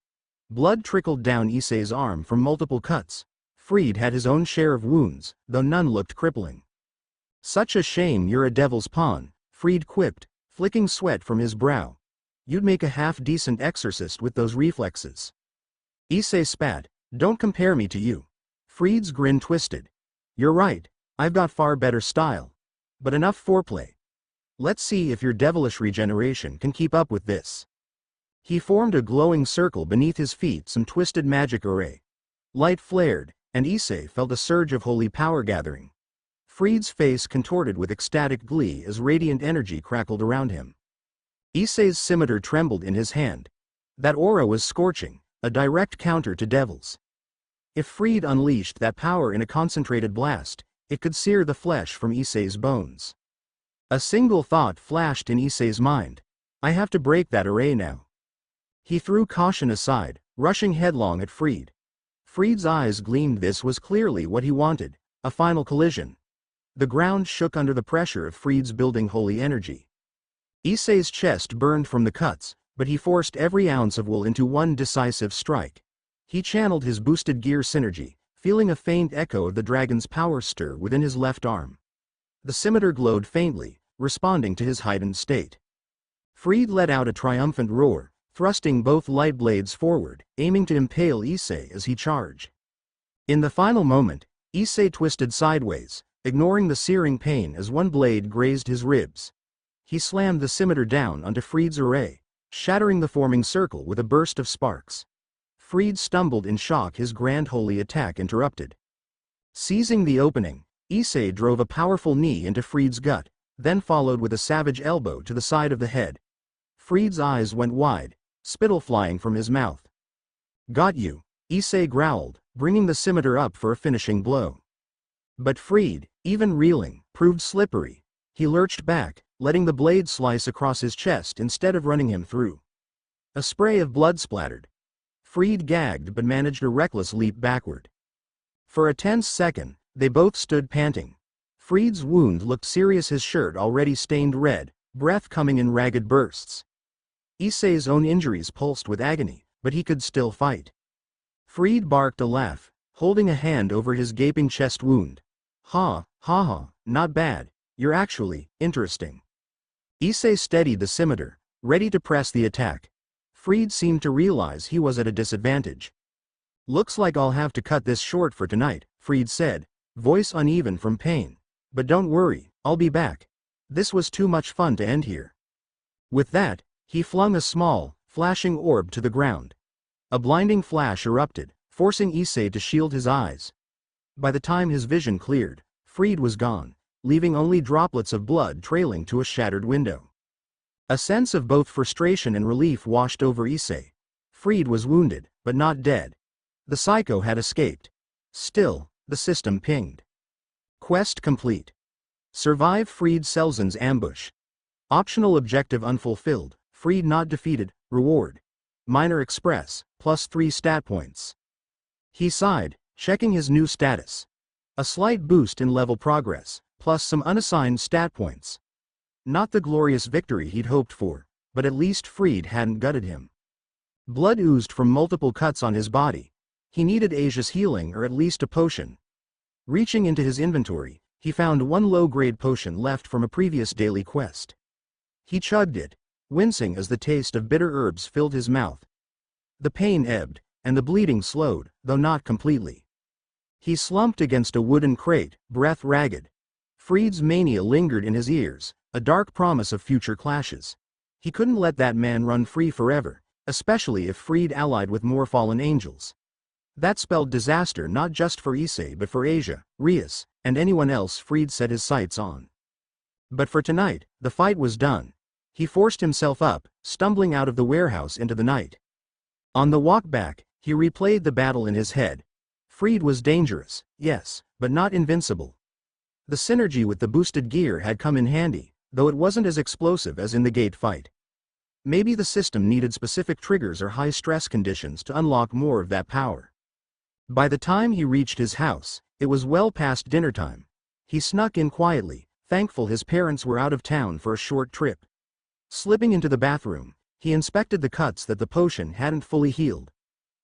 Blood trickled down Issei's arm from multiple cuts. Fried had his own share of wounds, though none looked crippling. "Such a shame you're a devil's pawn," Fried quipped, flicking sweat from his brow. "You'd make a half-decent exorcist with those reflexes." Issei spat. "Don't compare me to you." Fried's grin twisted. "You're right, I've got far better style. But enough foreplay. Let's see if your devilish regeneration can keep up with this." He formed a glowing circle beneath his feet, some twisted magic array. Light flared, and Issei felt a surge of holy power gathering. Fried's face contorted with ecstatic glee as radiant energy crackled around him. Issei's scimitar trembled in his hand. That aura was scorching, a direct counter to Devil's. If Fried unleashed that power in a concentrated blast, it could sear the flesh from Issei's bones. A single thought flashed in Issei's mind. "I have to break that array now." He threw caution aside, rushing headlong at Fried. Fried's eyes gleamed. This was clearly what he wanted, a final collision. The ground shook under the pressure of Fried's building holy energy. Issei's chest burned from the cuts, but he forced every ounce of will into one decisive strike. He channeled his boosted gear synergy, feeling a faint echo of the dragon's power stir within his left arm. The scimitar glowed faintly, responding to his heightened state. Fried let out a triumphant roar, thrusting both light blades forward, aiming to impale Issei as he charged. In the final moment, Issei twisted sideways, ignoring the searing pain as one blade grazed his ribs. He slammed the scimitar down onto Fried's array, shattering the forming circle with a burst of sparks. Fried stumbled in shock, his grand holy attack interrupted. Seizing the opening, Issei drove a powerful knee into Fried's gut, then followed with a savage elbow to the side of the head. Fried's eyes went wide, spittle flying from his mouth. "Got you," Issei growled, bringing the scimitar up for a finishing blow. But Fried, even reeling, proved slippery. He lurched back, letting the blade slice across his chest instead of running him through. A spray of blood splattered. Fried gagged but managed a reckless leap backward. For a tense second, they both stood panting. Fried's wound looked serious, his shirt already stained red, breath coming in ragged bursts. Issei's own injuries pulsed with agony, but he could still fight. Fried barked a laugh, holding a hand over his gaping chest wound. Ha, not bad, you're actually interesting." Issei steadied the scimitar, ready to press the attack. Fried seemed to realize he was at a disadvantage. "Looks like I'll have to cut this short for tonight," Fried said, voice uneven from pain. "But don't worry, I'll be back. This was too much fun to end here." With that, he flung a small, flashing orb to the ground. A blinding flash erupted, forcing Issei to shield his eyes. By the time his vision cleared, Fried was gone, leaving only droplets of blood trailing to a shattered window. A sense of both frustration and relief washed over Issei. Fried was wounded, but not dead. The psycho had escaped. Still, the system pinged. Quest complete. Survive Fried Selzen's ambush. Optional objective unfulfilled. Fried not defeated. Reward. Minor Express, +3 stat points. He sighed, checking his new status. A slight boost in level progress, plus some unassigned stat points. Not the glorious victory he'd hoped for, but at least Fried hadn't gutted him. Blood oozed from multiple cuts on his body. He needed Asia's healing or at least a potion. Reaching into his inventory, he found one low-grade potion left from a previous daily quest. He chugged it, wincing as the taste of bitter herbs filled his mouth. The pain ebbed, and the bleeding slowed, though not completely. He slumped against a wooden crate, breath ragged. Fried's mania lingered in his ears, a dark promise of future clashes. He couldn't let that man run free forever, especially if Fried allied with more fallen angels. That spelled disaster not just for Issei but for Asia, Rias, and anyone else Fried set his sights on. But for tonight, the fight was done. He forced himself up, stumbling out of the warehouse into the night. On the walk back, he replayed the battle in his head. Freed was dangerous, yes, but not invincible. The synergy with the boosted gear had come in handy, though it wasn't as explosive as in the gate fight. Maybe the system needed specific triggers or high-stress conditions to unlock more of that power. By the time he reached his house, it was well past dinner time. He snuck in quietly, thankful his parents were out of town for a short trip. Slipping into the bathroom, he inspected the cuts that the potion hadn't fully healed.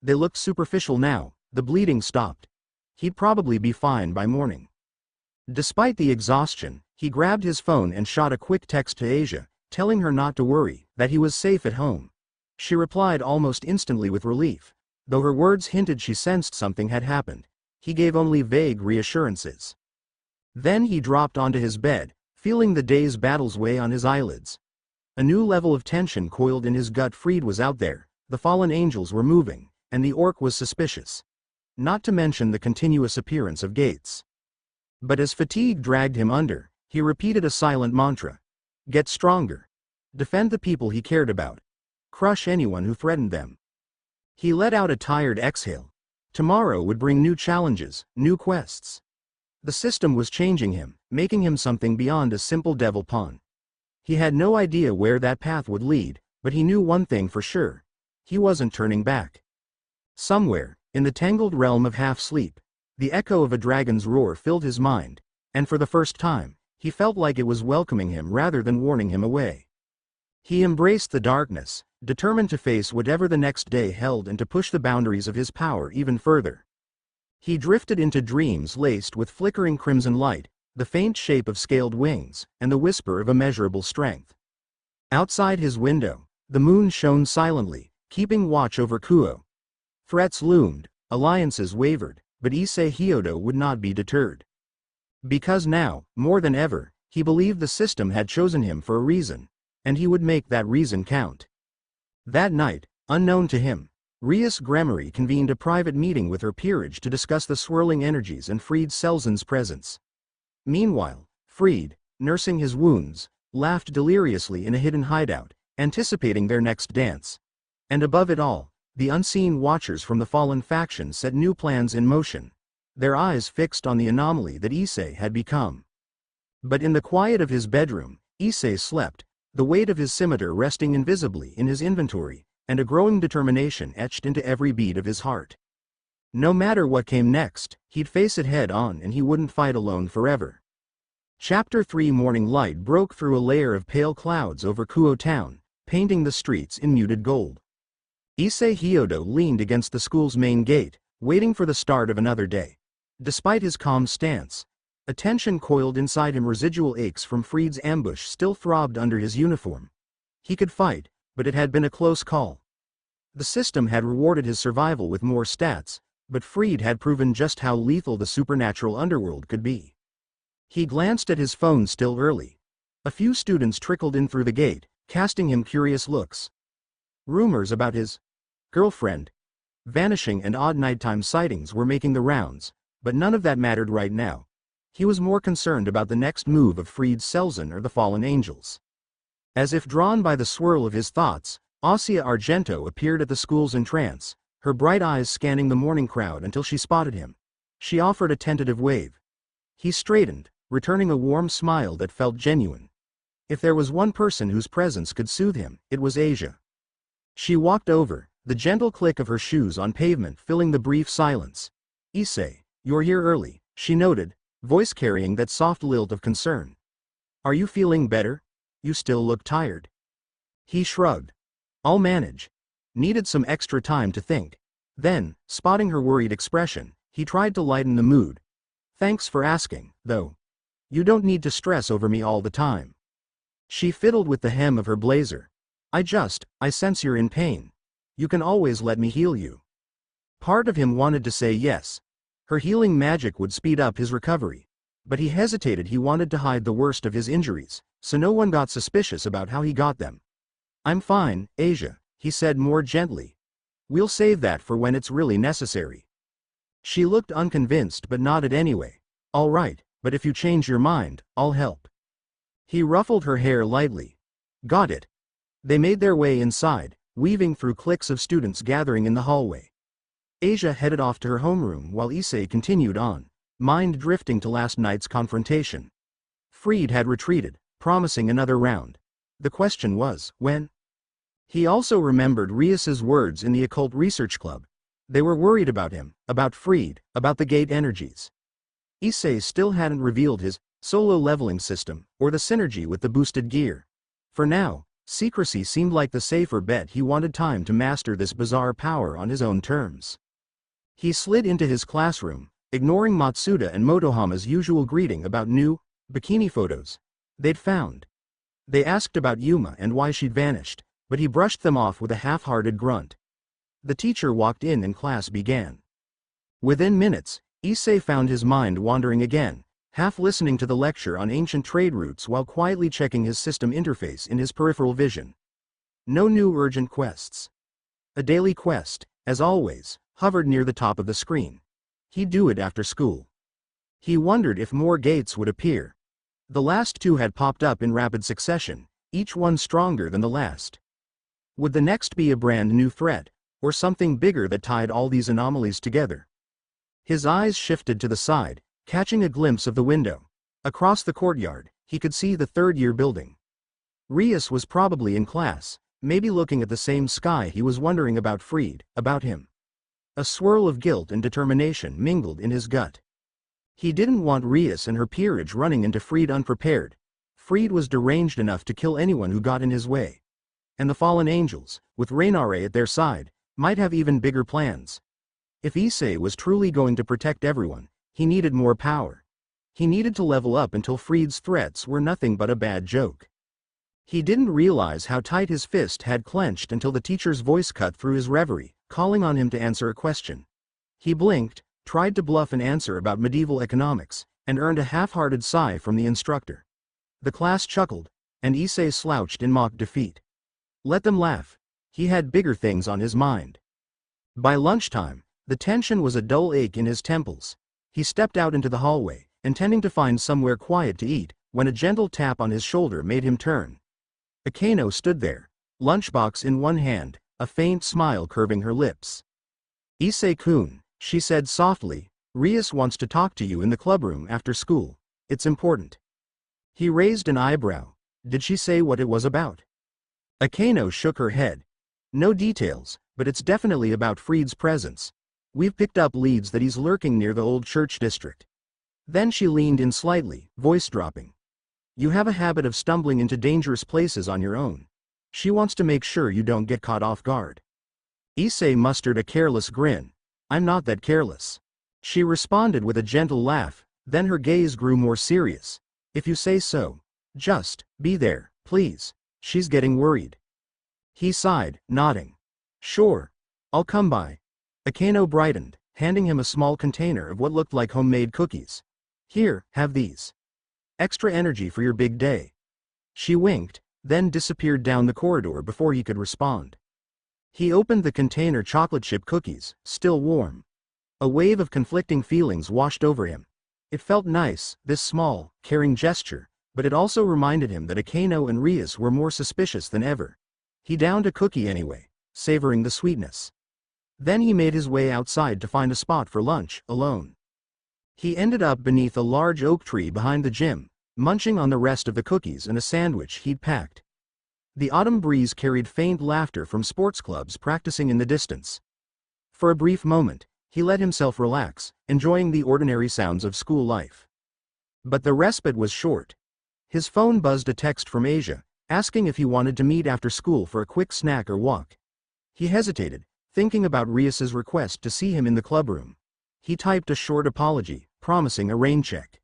They looked superficial now, the bleeding stopped. He'd probably be fine by morning. Despite the exhaustion, he grabbed his phone and shot a quick text to Asia, telling her not to worry, that he was safe at home. She replied almost instantly with relief. Though her words hinted she sensed something had happened, he gave only vague reassurances. Then he dropped onto his bed, feeling the day's battles weigh on his eyelids. A new level of tension coiled in his gut. Freed was out there, the fallen angels were moving, and the orc was suspicious. Not to mention the continuous appearance of gates. But as fatigue dragged him under, he repeated a silent mantra. Get stronger. Defend the people he cared about. Crush anyone who threatened them. He let out a tired exhale. Tomorrow would bring new challenges, new quests. The system was changing him, making him something beyond a simple devil pawn. He had no idea where that path would lead, but he knew one thing for sure. He wasn't turning back. Somewhere, in the tangled realm of half-sleep, the echo of a dragon's roar filled his mind, and for the first time, he felt like it was welcoming him rather than warning him away. He embraced the darkness, determined to face whatever the next day held and to push the boundaries of his power even further. He drifted into dreams laced with flickering crimson light, the faint shape of scaled wings, and the whisper of immeasurable strength. Outside his window, the moon shone silently, keeping watch over Kuo. Threats loomed, alliances wavered, but Issei Hyodo would not be deterred. Because now, more than ever, he believed the system had chosen him for a reason, and he would make that reason count. That night, unknown to him, Rias Gremory convened a private meeting with her peerage to discuss the swirling energies and Freed Selzen's presence. Meanwhile, Freed, nursing his wounds, laughed deliriously in a hidden hideout, anticipating their next dance. And above it all, the unseen watchers from the fallen faction set new plans in motion, their eyes fixed on the anomaly that Issei had become. But in the quiet of his bedroom, Issei slept, the weight of his scimitar resting invisibly in his inventory, and a growing determination etched into every beat of his heart. No matter what came next, he'd face it head on and he wouldn't fight alone forever. Chapter 3. Morning light broke through a layer of pale clouds over Kuo town, painting the streets in muted gold. Issei Hyodo leaned against the school's main gate, waiting for the start of another day. Despite his calm stance, a tension coiled inside him. Residual aches from Freed's ambush still throbbed under his uniform. He could fight, but it had been a close call. The system had rewarded his survival with more stats, but Freed had proven just how lethal the supernatural underworld could be. He glanced at his phone. Still early. A few students trickled in through the gate, casting him curious looks. Rumors about his girlfriend vanishing and odd nighttime sightings were making the rounds, but none of that mattered right now. He was more concerned about the next move of Freed Selzen or the fallen angels. As if drawn by the swirl of his thoughts, Ossia Argento appeared at the school's entrance, her bright eyes scanning the morning crowd until she spotted him. She offered a tentative wave. He straightened, returning a warm smile that felt genuine. If there was one person whose presence could soothe him, it was Asia. She walked over, the gentle click of her shoes on pavement filling the brief silence. Issei, you're here early, she noted, voice carrying that soft lilt of concern. Are you feeling better? You still look tired. He shrugged. I'll manage. Needed some extra time to think. Then, spotting her worried expression, he tried to lighten the mood. Thanks for asking, though. You don't need to stress over me all the time. She fiddled with the hem of her blazer. I sense you're in pain. You can always let me heal you. Part of him wanted to say yes. Her healing magic would speed up his recovery. But he hesitated. He wanted to hide the worst of his injuries, so no one got suspicious about how he got them. I'm fine, Asia, he said more gently. We'll save that for when it's really necessary. She looked unconvinced but nodded anyway. All right, but if you change your mind, I'll help. He ruffled her hair lightly. Got it. They made their way inside, weaving through cliques of students gathering in the hallway. Asia headed off to her homeroom while Issei continued on, mind drifting to last night's confrontation. Freed had retreated, promising another round. The question was, when? He also remembered Rias's words in the Occult Research Club. They were worried about him, about Freed, about the gate energies. Issei still hadn't revealed his solo leveling system, or the synergy with the boosted gear. For now, secrecy seemed like the safer bet. He wanted time to master this bizarre power on his own terms. He slid into his classroom, ignoring Matsuda and Motohama's usual greeting about new bikini photos they'd found. They asked about Yuma and why she'd vanished, but he brushed them off with a half-hearted grunt. The teacher walked in and class began. Within minutes, Issei found his mind wandering again, half listening to the lecture on ancient trade routes while quietly checking his system interface in his peripheral vision. No new urgent quests. A daily quest, as always, hovered near the top of the screen. He'd do it after school. He wondered if more gates would appear. The last two had popped up in rapid succession, each one stronger than the last. Would the next be a brand new threat, or something bigger that tied all these anomalies together? His eyes shifted to the side, catching a glimpse of the window. Across the courtyard, he could see the third-year building. Rias was probably in class, maybe looking at the same sky. He was wondering about Freed, about him. A swirl of guilt and determination mingled in his gut. He didn't want Rias and her peerage running into Freed unprepared. Freed was deranged enough to kill anyone who got in his way. And the fallen angels, with Rainare at their side, might have even bigger plans. If Issei was truly going to protect everyone, he needed more power. He needed to level up until Freed's threats were nothing but a bad joke. He didn't realize how tight his fist had clenched until the teacher's voice cut through his reverie, calling on him to answer a question. He blinked, tried to bluff an answer about medieval economics, and earned a half-hearted sigh from the instructor. The class chuckled, and Issei slouched in mock defeat. Let them laugh. He had bigger things on his mind. By lunchtime, the tension was a dull ache in his temples. He stepped out into the hallway, intending to find somewhere quiet to eat, when a gentle tap on his shoulder made him turn. Akeno stood there, lunchbox in one hand, a faint smile curving her lips. Issei-kun, she said softly, Rias wants to talk to you in the clubroom after school. It's important. He raised an eyebrow. Did she say what it was about? Akeno shook her head. No details, but it's definitely about Freed's presence. We've picked up leads that he's lurking near the old church district. Then she leaned in slightly, voice dropping. You have a habit of stumbling into dangerous places on your own. She wants to make sure you don't get caught off guard. Issei mustered a careless grin. I'm not that careless. She responded with a gentle laugh, then her gaze grew more serious. If you say so. Just be there, please. She's getting worried. He sighed, nodding. Sure. I'll come by. Akeno brightened, handing him a small container of what looked like homemade cookies. Here, have these. Extra energy for your big day. She winked, then disappeared down the corridor before he could respond. He opened the container. Chocolate chip cookies, still warm. A wave of conflicting feelings washed over him. It felt nice, this small, caring gesture, but it also reminded him that Akeno and Rias were more suspicious than ever. He downed a cookie anyway, savoring the sweetness. Then he made his way outside to find a spot for lunch, alone. He ended up beneath a large oak tree behind the gym, munching on the rest of the cookies and a sandwich he'd packed. The autumn breeze carried faint laughter from sports clubs practicing in the distance. For a brief moment, he let himself relax, enjoying the ordinary sounds of school life. But the respite was short. His phone buzzed a text from Asia, asking if he wanted to meet after school for a quick snack or walk. He hesitated, thinking about Rias's request to see him in the clubroom. He typed a short apology, promising a rain check.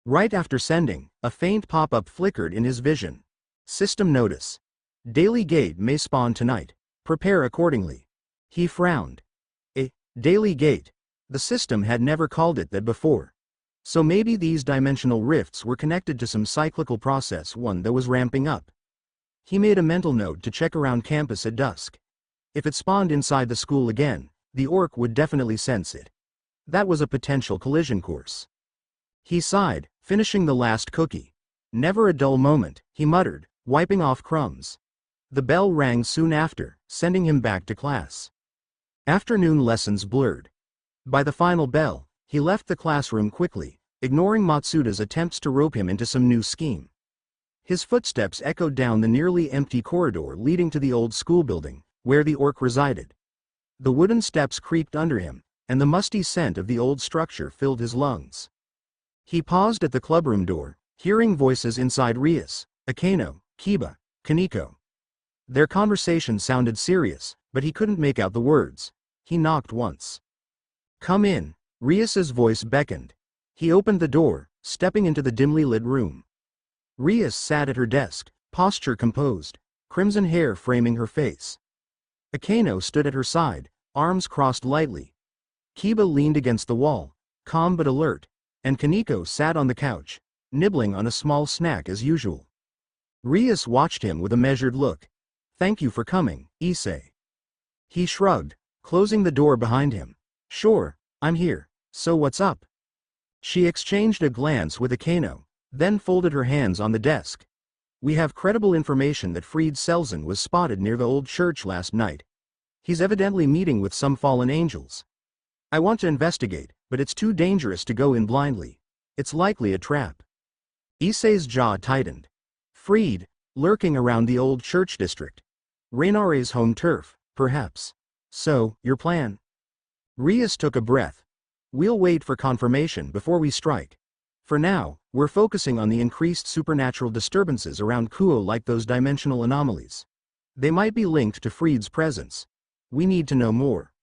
Right after sending, a faint pop-up flickered in his vision. System notice. Daily gate may spawn tonight. Prepare accordingly. He frowned. A daily gate. The system had never called it that before. So maybe these dimensional rifts were connected to some cyclical process, one that was ramping up. He made a mental note to check around campus at dusk. If it spawned inside the school again, the orc would definitely sense it. That was a potential collision course. He sighed, finishing the last cookie. Never a dull moment, he muttered, wiping off crumbs. The bell rang soon after, sending him back to class. Afternoon lessons blurred. By the final bell, he left the classroom quickly, ignoring Matsuda's attempts to rope him into some new scheme. His footsteps echoed down the nearly empty corridor leading to the old school building, where the orc resided. The wooden steps creaked under him, and the musty scent of the old structure filled his lungs. He paused at the clubroom door, hearing voices inside Rias, Akeno, Kiba, Kaneko. Their conversation sounded serious, but he couldn't make out the words. He knocked once. "Come in," Rias's voice beckoned. He opened the door, stepping into the dimly lit room. Rias sat at her desk, posture composed, crimson hair framing her face. Akeno stood at her side, arms crossed lightly. Kiba leaned against the wall, calm but alert, and Kaneko sat on the couch, nibbling on a small snack as usual. Rias watched him with a measured look. "Thank you for coming, Issei." He shrugged, closing the door behind him. "Sure, I'm here, so what's up?" She exchanged a glance with Akeno, then folded her hands on the desk. "We have credible information that Fried Selzen was spotted near the old church last night. He's evidently meeting with some fallen angels. I want to investigate, but it's too dangerous to go in blindly. It's likely a trap." Issei's jaw tightened. Fried, lurking around the old church district. Reinare's home turf, perhaps. "So, your plan?" Rias took a breath. "We'll wait for confirmation before we strike. For now, we're focusing on the increased supernatural disturbances around Kuo, like those dimensional anomalies. They might be linked to Fried's presence. We need to know more."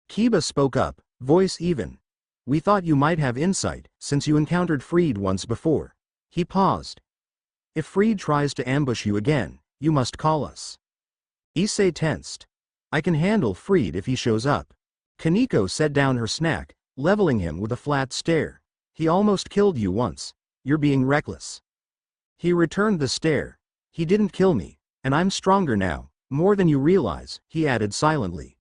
Kiba spoke up, voice even. "We thought you might have insight, since you encountered Fried once before." He paused. "If Fried tries to ambush you again, you must call us." Issei tensed. "I can handle Fried if he shows up." Kaneko set down her snack, leveling him with a flat stare. "He almost killed you once. You're being reckless." He returned the stare. "He didn't kill me, and I'm stronger now, more than you realize," he added silently.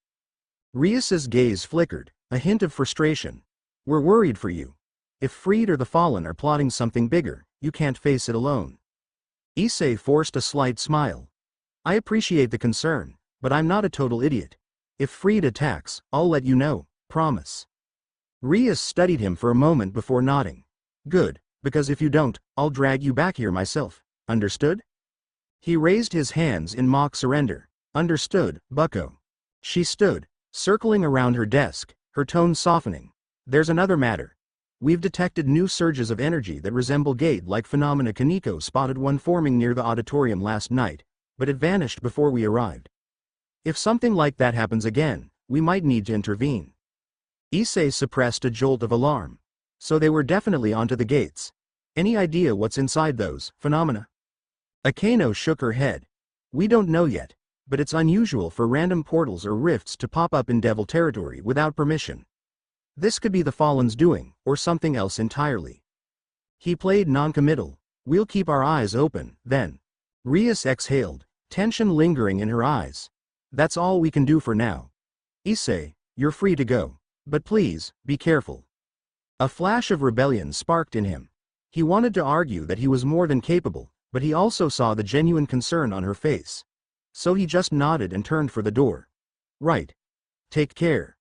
Rias's gaze flickered, a hint of frustration. "We're worried for you. If Fried or the Fallen are plotting something bigger, you can't face it alone." Issei forced a slight smile. "I appreciate the concern, but I'm not a total idiot. If Fried attacks, I'll let you know, promise." Rias studied him for a moment before nodding. "Good, because if you don't, I'll drag you back here myself, understood?" He raised his hands in mock surrender. "Understood, bucko." She stood, circling around her desk, her tone softening. "There's another matter. We've detected new surges of energy that resemble gate-like phenomena. Kaneko spotted one forming near the auditorium last night, but it vanished before we arrived. If something like that happens again, we might need to intervene." Issei suppressed a jolt of alarm. "So they were definitely onto the gates. Any idea what's inside those phenomena?" Akeno shook her head. "We don't know yet, but it's unusual for random portals or rifts to pop up in Devil territory without permission. This could be the Fallen's doing, or something else entirely." He played non-committal. "We'll keep our eyes open, then." Rias exhaled, tension lingering in her eyes. "That's all we can do for now. Issei, you're free to go. But please, be careful." A flash of rebellion sparked in him. He wanted to argue that he was more than capable, but he also saw the genuine concern on her face. So he just nodded and turned for the door. "Right. Take care."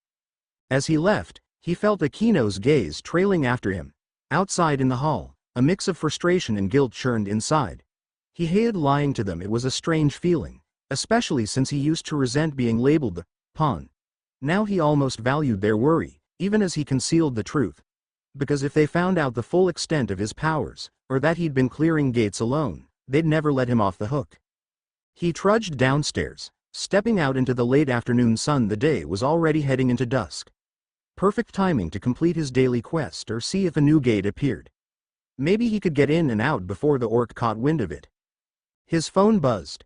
As he left, he felt Akeno's gaze trailing after him. Outside in the hall, a mix of frustration and guilt churned inside. He hated lying to them. It was a strange feeling, especially since he used to resent being labeled the pawn. Now he almost valued their worry, even as he concealed the truth. Because if they found out the full extent of his powers, or that he'd been clearing gates alone, they'd never let him off the hook. He trudged downstairs, stepping out into the late afternoon sun. The day was already heading into dusk. Perfect timing to complete his daily quest or see if a new gate appeared. Maybe he could get in and out before the orc caught wind of it. His phone buzzed.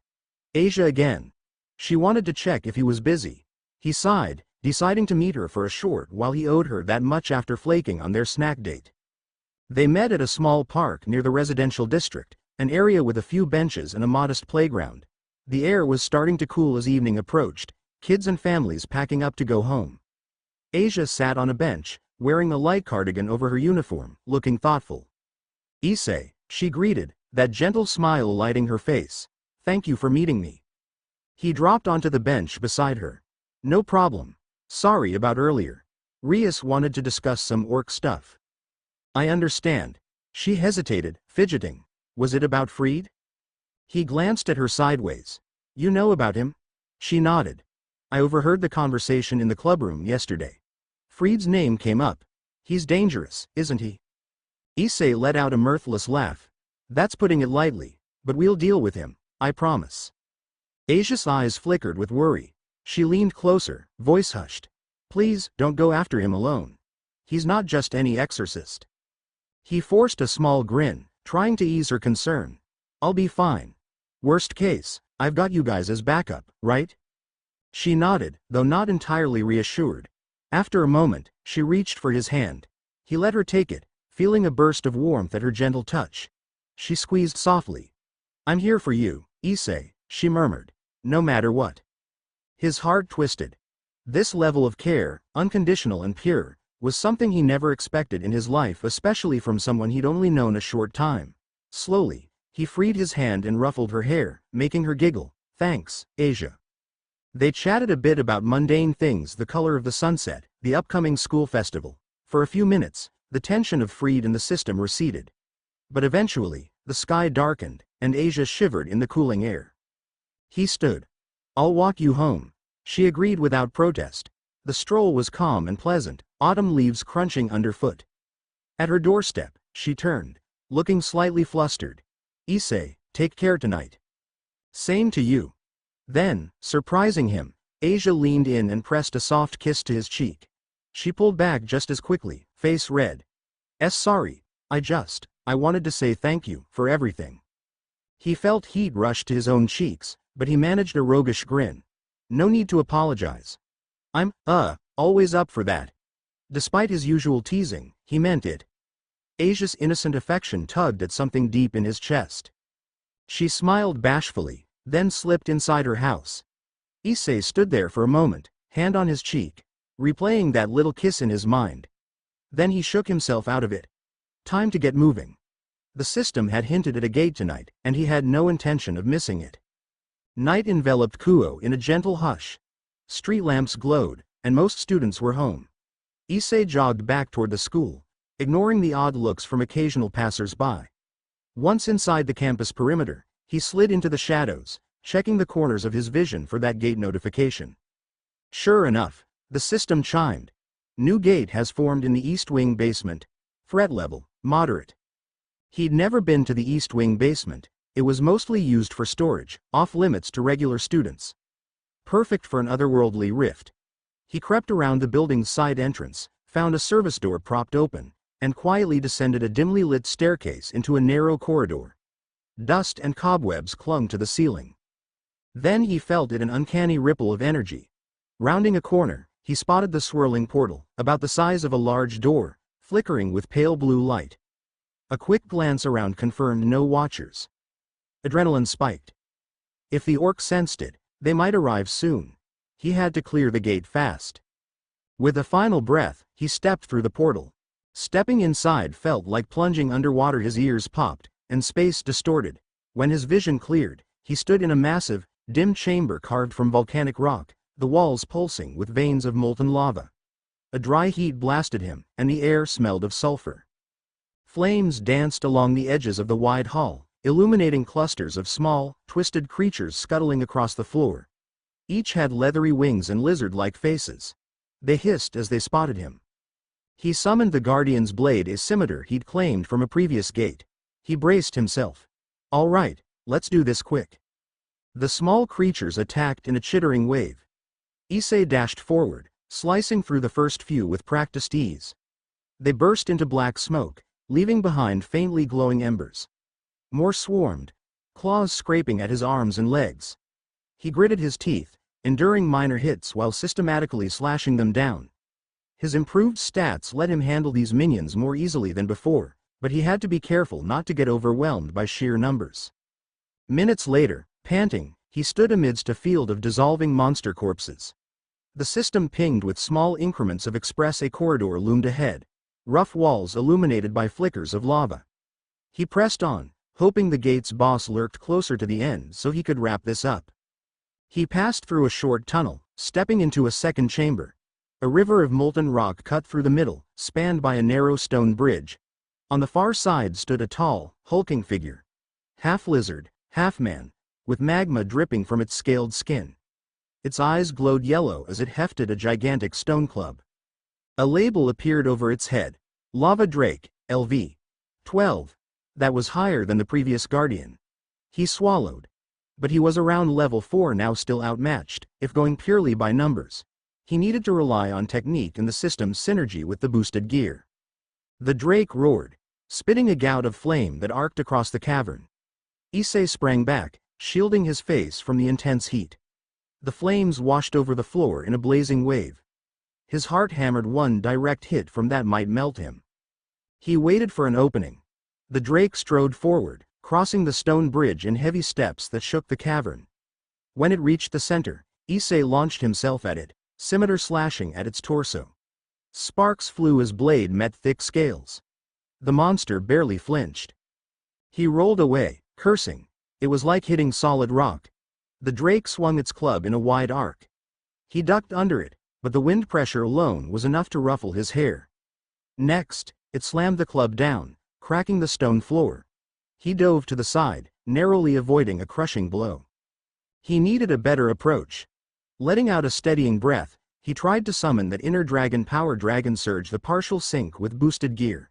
Asia again. She wanted to check if he was busy. He sighed, deciding to meet her for a short while he owed her that much after flaking on their snack date. They met at a small park near the residential district, an area with a few benches and a modest playground. The air was starting to cool as evening approached, kids and families packing up to go home. Asia sat on a bench, wearing a light cardigan over her uniform, looking thoughtful. "Issei," she greeted, that gentle smile lighting her face. "Thank you for meeting me." He dropped onto the bench beside her. "No problem. Sorry about earlier. Rias wanted to discuss some orc stuff. I understand. She hesitated, fidgeting. Was it about Freed? He glanced at her sideways. You know about him? She nodded. I overheard the conversation in the clubroom yesterday. Freed's name came up. He's dangerous, isn't he? Issei let out a mirthless laugh. That's putting it lightly, but we'll deal with him, I promise. Asia's eyes flickered with worry. She leaned closer, voice hushed. Please, don't go after him alone. He's not just any exorcist. He forced a small grin, trying to ease her concern. I'll be fine. Worst case, I've got you guys as backup, right? She nodded, though not entirely reassured. After a moment, she reached for his hand. He let her take it, feeling a burst of warmth at her gentle touch. She squeezed softly. I'm here for you, Issei, she murmured. No matter what. His heart twisted. This level of care, unconditional and pure, was something he never expected in his life, especially from someone he'd only known a short time. Slowly, he freed his hand and ruffled her hair, making her giggle. Thanks, Asia. They chatted a bit about mundane things, the color of the sunset, the upcoming school festival. For a few minutes, the tension of Freed in the system receded. But eventually, the sky darkened, and Asia shivered in the cooling air. He stood. I'll walk you home. She agreed without protest. The stroll was calm and pleasant, autumn leaves crunching underfoot. At her doorstep, she turned, looking slightly flustered. Issei, take care tonight. Same to you. Then, surprising him, Asia leaned in and pressed a soft kiss to his cheek. She pulled back just as quickly, face red. Sorry, I wanted to say thank you for everything. He felt heat rush to his own cheeks, but he managed a roguish grin. No need to apologize. I'm, always up for that. Despite his usual teasing, he meant it. Asia's innocent affection tugged at something deep in his chest. She smiled bashfully, then slipped inside her house. Issei stood there for a moment, hand on his cheek, replaying that little kiss in his mind. Then he shook himself out of it. Time to get moving. The system had hinted at a gate tonight, and he had no intention of missing it. Night enveloped Kuo in a gentle hush. Street lamps glowed, and most students were home. Issei jogged back toward the school, ignoring the odd looks from occasional passers-by. Once inside the campus perimeter, he slid into the shadows, checking the corners of his vision for that gate notification. Sure enough, the system chimed. New gate has formed in the East Wing basement. Threat level, moderate. He'd never been to the East Wing basement. It was mostly used for storage, off-limits to regular students. Perfect for an otherworldly rift. He crept around the building's side entrance, found a service door propped open, and quietly descended a dimly lit staircase into a narrow corridor. Dust and cobwebs clung to the ceiling. Then he felt an uncanny ripple of energy. Rounding a corner, he spotted the swirling portal, about the size of a large door, flickering with pale blue light. A quick glance around confirmed no watchers. Adrenaline spiked. If the orc sensed it, they might arrive soon. He had to clear the gate fast. With a final breath, he stepped through the portal. Stepping inside felt like plunging underwater. His ears popped, and space distorted. When his vision cleared, he stood in a massive, dim chamber carved from volcanic rock, the walls pulsing with veins of molten lava. A dry heat blasted him, and the air smelled of sulfur. Flames danced along the edges of the wide hall, illuminating clusters of small, twisted creatures scuttling across the floor. Each had leathery wings and lizard-like faces. They hissed as they spotted him. He summoned the Guardian's blade, a scimitar he'd claimed from a previous gate. He braced himself. All right, let's do this quick. The small creatures attacked in a chittering wave. Issei dashed forward, slicing through the first few with practiced ease. They burst into black smoke, leaving behind faintly glowing embers. More swarmed, claws scraping at his arms and legs. He gritted his teeth, enduring minor hits while systematically slashing them down. His improved stats let him handle these minions more easily than before, but he had to be careful not to get overwhelmed by sheer numbers. Minutes later, panting, he stood amidst a field of dissolving monster corpses. The system pinged with small increments of express. A corridor loomed ahead, rough walls illuminated by flickers of lava. He pressed on, hoping the gate's boss lurked closer to the end so he could wrap this up. He passed through a short tunnel, stepping into a second chamber. A river of molten rock cut through the middle, spanned by a narrow stone bridge. On the far side stood a tall, hulking figure. Half lizard, half man, with magma dripping from its scaled skin. Its eyes glowed yellow as it hefted a gigantic stone club. A label appeared over its head. Lava Drake, LV. 12. That was higher than the previous guardian. He swallowed. But he was around level 4 now, still outmatched, if going purely by numbers. He needed to rely on technique and the system's synergy with the boosted gear. The Drake roared, spitting a gout of flame that arced across the cavern. Issei sprang back, shielding his face from the intense heat. The flames washed over the floor in a blazing wave. His heart hammered. One direct hit from that might melt him. He waited for an opening. The Drake strode forward, crossing the stone bridge in heavy steps that shook the cavern. When it reached the center, Issei launched himself at it, scimitar slashing at its torso. Sparks flew as blade met thick scales. The monster barely flinched. He rolled away, cursing. It was like hitting solid rock. The Drake swung its club in a wide arc. He ducked under it, but the wind pressure alone was enough to ruffle his hair. Next, it slammed the club down, cracking the stone floor. He dove to the side, narrowly avoiding a crushing blow. He needed a better approach. Letting out a steadying breath, he tried to summon that inner dragon power. Dragon Surge, the partial sync with boosted gear.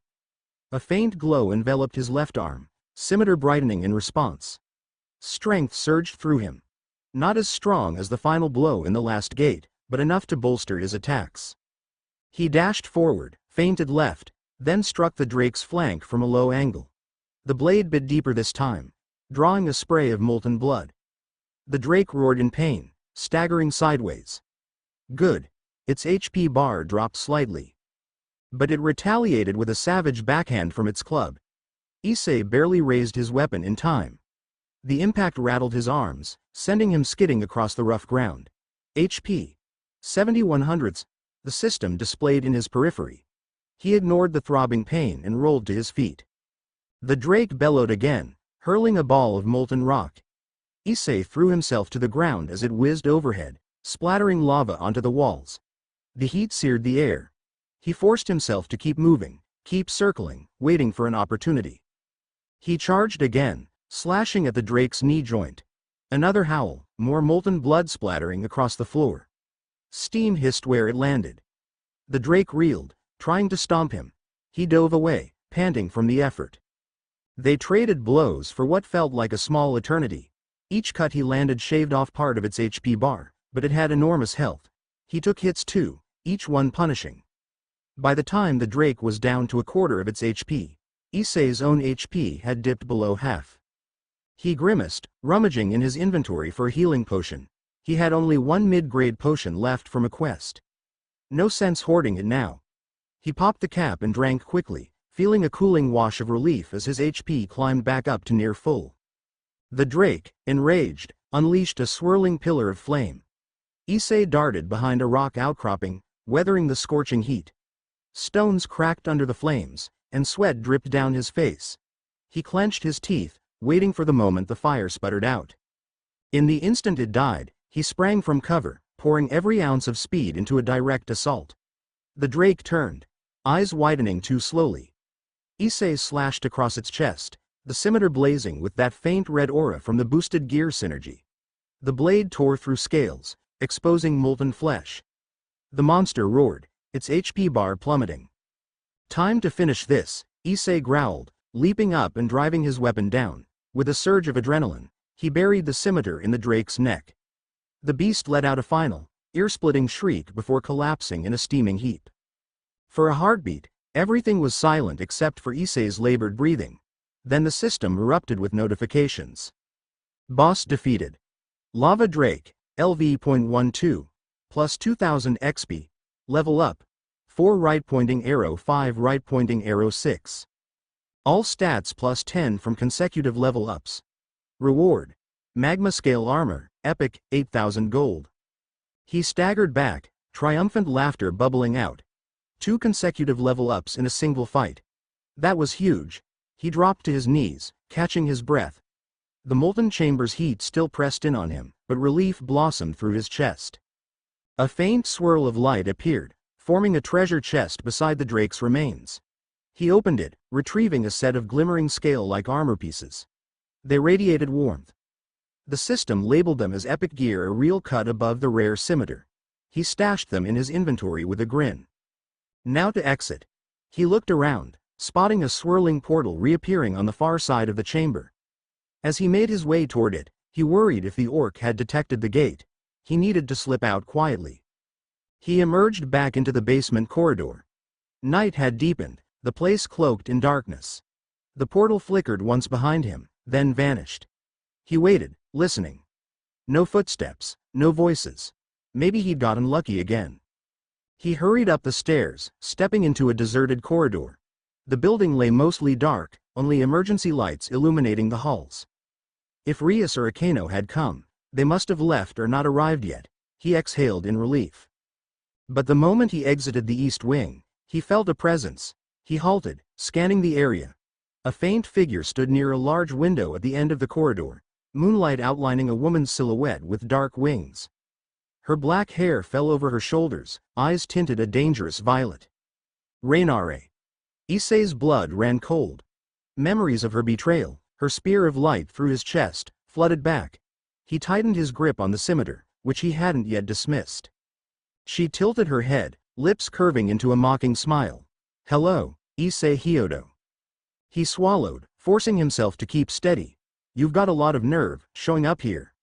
A faint glow enveloped his left arm, scimitar brightening in response. Strength surged through him. Not as strong as the final blow in the last gate, but enough to bolster his attacks. He dashed forward, feinted left, then struck the Drake's flank from a low angle. The blade bit deeper this time, drawing a spray of molten blood. The Drake roared in pain, staggering sideways. Good. Its HP bar dropped slightly. But it retaliated with a savage backhand from its club. Issei barely raised his weapon in time. The impact rattled his arms, sending him skidding across the rough ground. HP. 7100s, the system displayed in his periphery. He ignored the throbbing pain and rolled to his feet. The Drake bellowed again, hurling a ball of molten rock. Issei threw himself to the ground as it whizzed overhead, splattering lava onto the walls. The heat seared the air. He forced himself to keep moving, keep circling, waiting for an opportunity. He charged again, slashing at the Drake's knee joint. Another howl, more molten blood splattering across the floor. Steam hissed where it landed. The Drake reeled, trying to stomp him. He dove away, panting from the effort. They traded blows for what felt like a small eternity. Each cut he landed shaved off part of its HP bar, but it had enormous health. He took hits too, each one punishing. By the time the Drake was down to a quarter of its HP, Issei's own HP had dipped below half. He grimaced, rummaging in his inventory for a healing potion. He had only one mid-grade potion left from a quest. No sense hoarding it now. He popped the cap and drank quickly, feeling a cooling wash of relief as his HP climbed back up to near full. The Drake, enraged, unleashed a swirling pillar of flame. Issei darted behind a rock outcropping, weathering the scorching heat. Stones cracked under the flames, and sweat dripped down his face. He clenched his teeth, waiting for the moment the fire sputtered out. In the instant it died, he sprang from cover, pouring every ounce of speed into a direct assault. The Drake turned, eyes widening too slowly. Issei slashed across its chest, the scimitar blazing with that faint red aura from the boosted gear synergy. The blade tore through scales, exposing molten flesh. The monster roared, its HP bar plummeting. Time to finish this, Issei growled, leaping up and driving his weapon down. With a surge of adrenaline, he buried the scimitar in the Drake's neck. The beast let out a final, ear-splitting shriek before collapsing in a steaming heap. For a heartbeat, everything was silent except for Issei's labored breathing. Then the system erupted with notifications. Boss defeated. Lava Drake, LV.12, plus 2000 XP, level up, 4 right-pointing arrow 5 right-pointing arrow 6. All stats plus 10 from consecutive level ups. Reward, Magma Scale Armor, Epic, 8000 gold. He staggered back, triumphant laughter bubbling out. 2 consecutive level ups in a single fight. That was huge. He dropped to his knees, catching his breath. The molten chamber's heat still pressed in on him, but relief blossomed through his chest. A faint swirl of light appeared, forming a treasure chest beside the drake's remains. He opened it, retrieving a set of glimmering scale-like armor pieces. They radiated warmth. The system labeled them as epic gear, a real cut above the rare scimitar. He stashed them in his inventory with a grin. Now to exit. He looked around, spotting a swirling portal reappearing on the far side of the chamber. As he made his way toward it, he worried if the orc had detected the gate. He needed to slip out quietly. He emerged back into the basement corridor. Night had deepened, the place cloaked in darkness. The portal flickered once behind him, then vanished. He waited, listening. No footsteps, no voices. Maybe he'd gotten lucky again. He hurried up the stairs, stepping into a deserted corridor. The building lay mostly dark, only emergency lights illuminating the halls. If Rias or Akeno had come, they must have left or not arrived yet. He exhaled in relief. But the moment he exited the east wing, he felt a presence. He halted, scanning the area. A faint figure stood near a large window at the end of the corridor, moonlight outlining a woman's silhouette with dark wings. Her black hair fell over her shoulders, eyes tinted a dangerous violet. Rainare. Issei's blood ran cold. Memories of her betrayal, her spear of light through his chest, flooded back. He tightened his grip on the scimitar, which he hadn't yet dismissed. She tilted her head, lips curving into a mocking smile. "Hello, Issei Hyodo." He swallowed, forcing himself to keep steady. "You've got a lot of nerve, showing up here."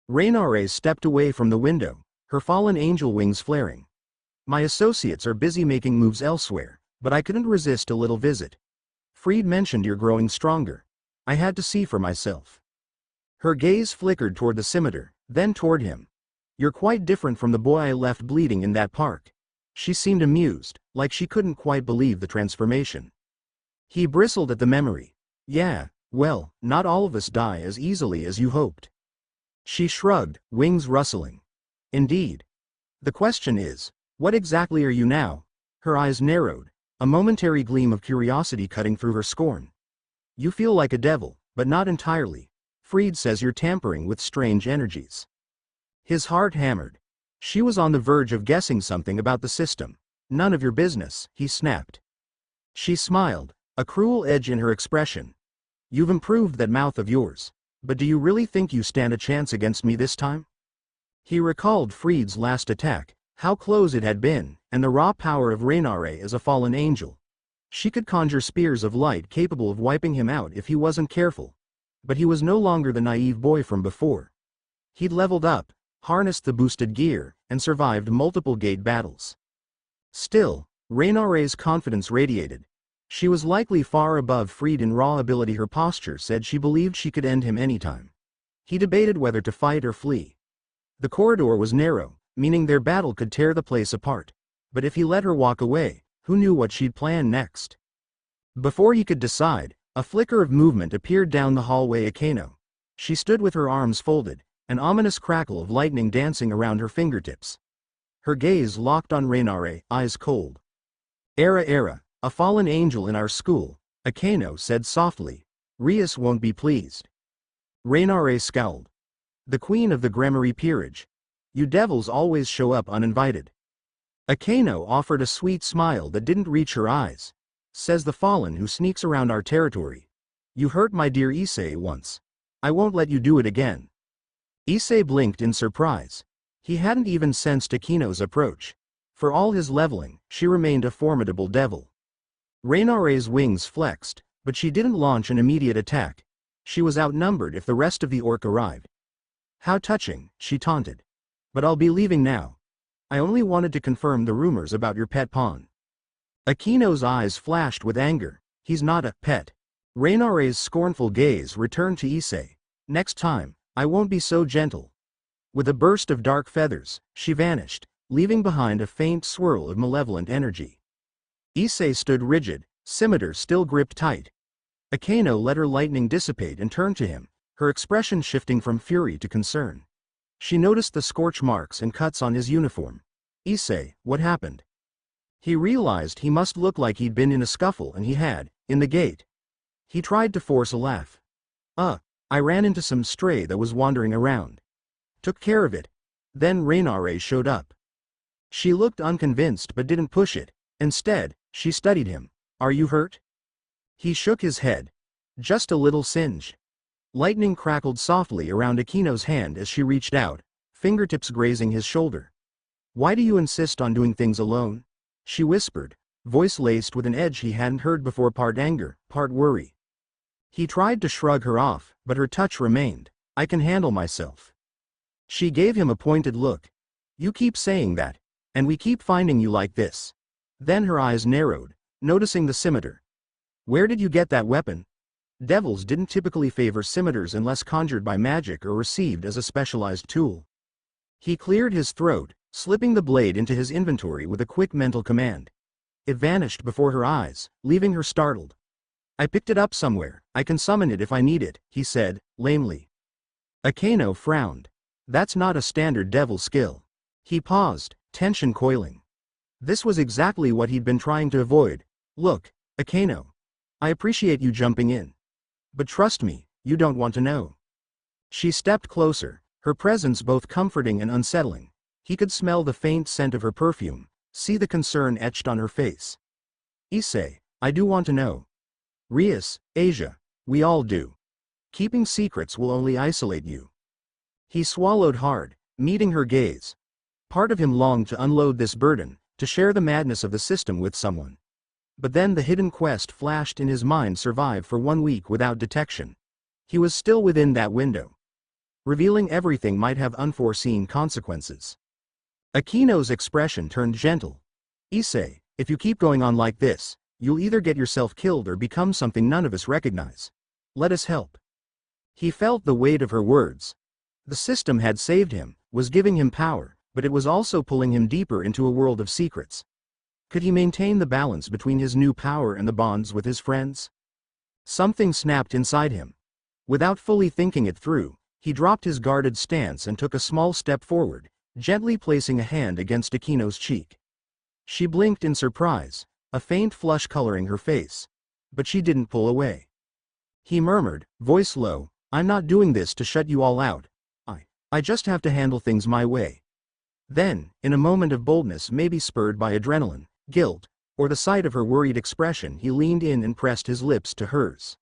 Rainare stepped away from the window, her fallen angel wings flaring. "My associates are busy making moves elsewhere, but I couldn't resist a little visit. Fried mentioned you're growing stronger. I had to see for myself." Her gaze flickered toward the scimitar, then toward him. "You're quite different from the boy I left bleeding in that park." She seemed amused, like she couldn't quite believe the transformation. He bristled at the memory. "Yeah, well, not all of us die as easily as you hoped." She shrugged, wings rustling. "Indeed. The question is, what exactly are you now?" Her eyes narrowed, a momentary gleam of curiosity cutting through her scorn. "You feel like a devil, but not entirely. Fried says you're tampering with strange energies." His heart hammered. She was on the verge of guessing something about the system. "None of your business," he snapped. She smiled, a cruel edge in her expression. "You've improved that mouth of yours. But do you really think you stand a chance against me this time?" He recalled Fried's last attack, how close it had been, and the raw power of Rainare as a fallen angel. She could conjure spears of light capable of wiping him out if he wasn't careful. But he was no longer the naive boy from before. He'd leveled up, harnessed the boosted gear, and survived multiple gate battles. Still, Rainare's confidence radiated. She was likely far above Fried in raw ability. Her posture said she believed she could end him anytime. He debated whether to fight or flee. The corridor was narrow, meaning their battle could tear the place apart. But if he let her walk away, who knew what she'd plan next? Before he could decide, a flicker of movement appeared down the hallway. Akeno. She stood with her arms folded, an ominous crackle of lightning dancing around her fingertips. Her gaze locked on Rainare, eyes cold. Era, a fallen angel in our school," Akeno said softly. "Rias won't be pleased." Rainare scowled. "The queen of the Grammary peerage. You devils always show up uninvited." Akeno offered a sweet smile that didn't reach her eyes. "Says the fallen who sneaks around our territory. You hurt my dear Issei once. I won't let you do it again." Issei blinked in surprise. He hadn't even sensed Akeno's approach. For all his leveling, she remained a formidable devil. Rainare's wings flexed, but she didn't launch an immediate attack. She was outnumbered if the rest of the orc arrived. "How touching," she taunted. "But I'll be leaving now. I only wanted to confirm the rumors about your pet pawn." Akeno's eyes flashed with anger. "He's not a pet." Rainare's scornful gaze returned to Issei. "Next time, I won't be so gentle." With a burst of dark feathers, she vanished, leaving behind a faint swirl of malevolent energy. Issei stood rigid, scimitar still gripped tight. Akeno let her lightning dissipate and turned to him, her expression shifting from fury to concern. She noticed the scorch marks and cuts on his uniform. "Issei, what happened?" He realized he must look like he'd been in a scuffle, and he had, in the gate. He tried to force a laugh. I ran into some stray that was wandering around. Took care of it. Then Rainare showed up." She looked unconvinced but didn't push it. Instead, she studied him. Are you hurt? He shook his head. Just a little singe. Lightning crackled softly around Akino's hand as she reached out, fingertips grazing his shoulder. Why do you insist on doing things alone? She whispered, voice laced with an edge he hadn't heard before, part anger, part worry. He tried to shrug her off, but her touch remained. I can handle myself. She gave him a pointed look. You keep saying that, and we keep finding you like this. Then her eyes narrowed, noticing the scimitar. Where did you get that weapon? Devils didn't typically favor scimitars unless conjured by magic or received as a specialized tool. He cleared his throat, slipping the blade into his inventory with a quick mental command. It vanished before her eyes, leaving her startled. I picked it up somewhere. I can summon it if I need it, he said, lamely. Akino frowned. That's not a standard devil skill. He paused, tension coiling. This was exactly what he'd been trying to avoid. Look, Akino. I appreciate you jumping in. But trust me, you don't want to know. She stepped closer, her presence both comforting and unsettling. He could smell the faint scent of her perfume, see the concern etched on her face. Issei, I do want to know. Rias, Asia, we all do. Keeping secrets will only isolate you. He swallowed hard, meeting her gaze. Part of him longed to unload this burden, to share the madness of the system with someone. But then the hidden quest flashed in his mind: survive for 1 week without detection. He was still within that window. Revealing everything might have unforeseen consequences. Akino's expression turned gentle. Issei, if you keep going on like this, you'll either get yourself killed or become something none of us recognize. Let us help. He felt the weight of her words. The system had saved him, was giving him power, but it was also pulling him deeper into a world of secrets. Could he maintain the balance between his new power and the bonds with his friends? Something snapped inside him. Without fully thinking it through, he dropped his guarded stance and took a small step forward, gently placing a hand against Akino's cheek. She blinked in surprise, a faint flush coloring her face. But she didn't pull away. He murmured, voice low, I'm not doing this to shut you all out. I just have to handle things my way. Then, in a moment of boldness, maybe spurred by adrenaline, guilt, or the sight of her worried expression, he leaned in and pressed his lips to hers.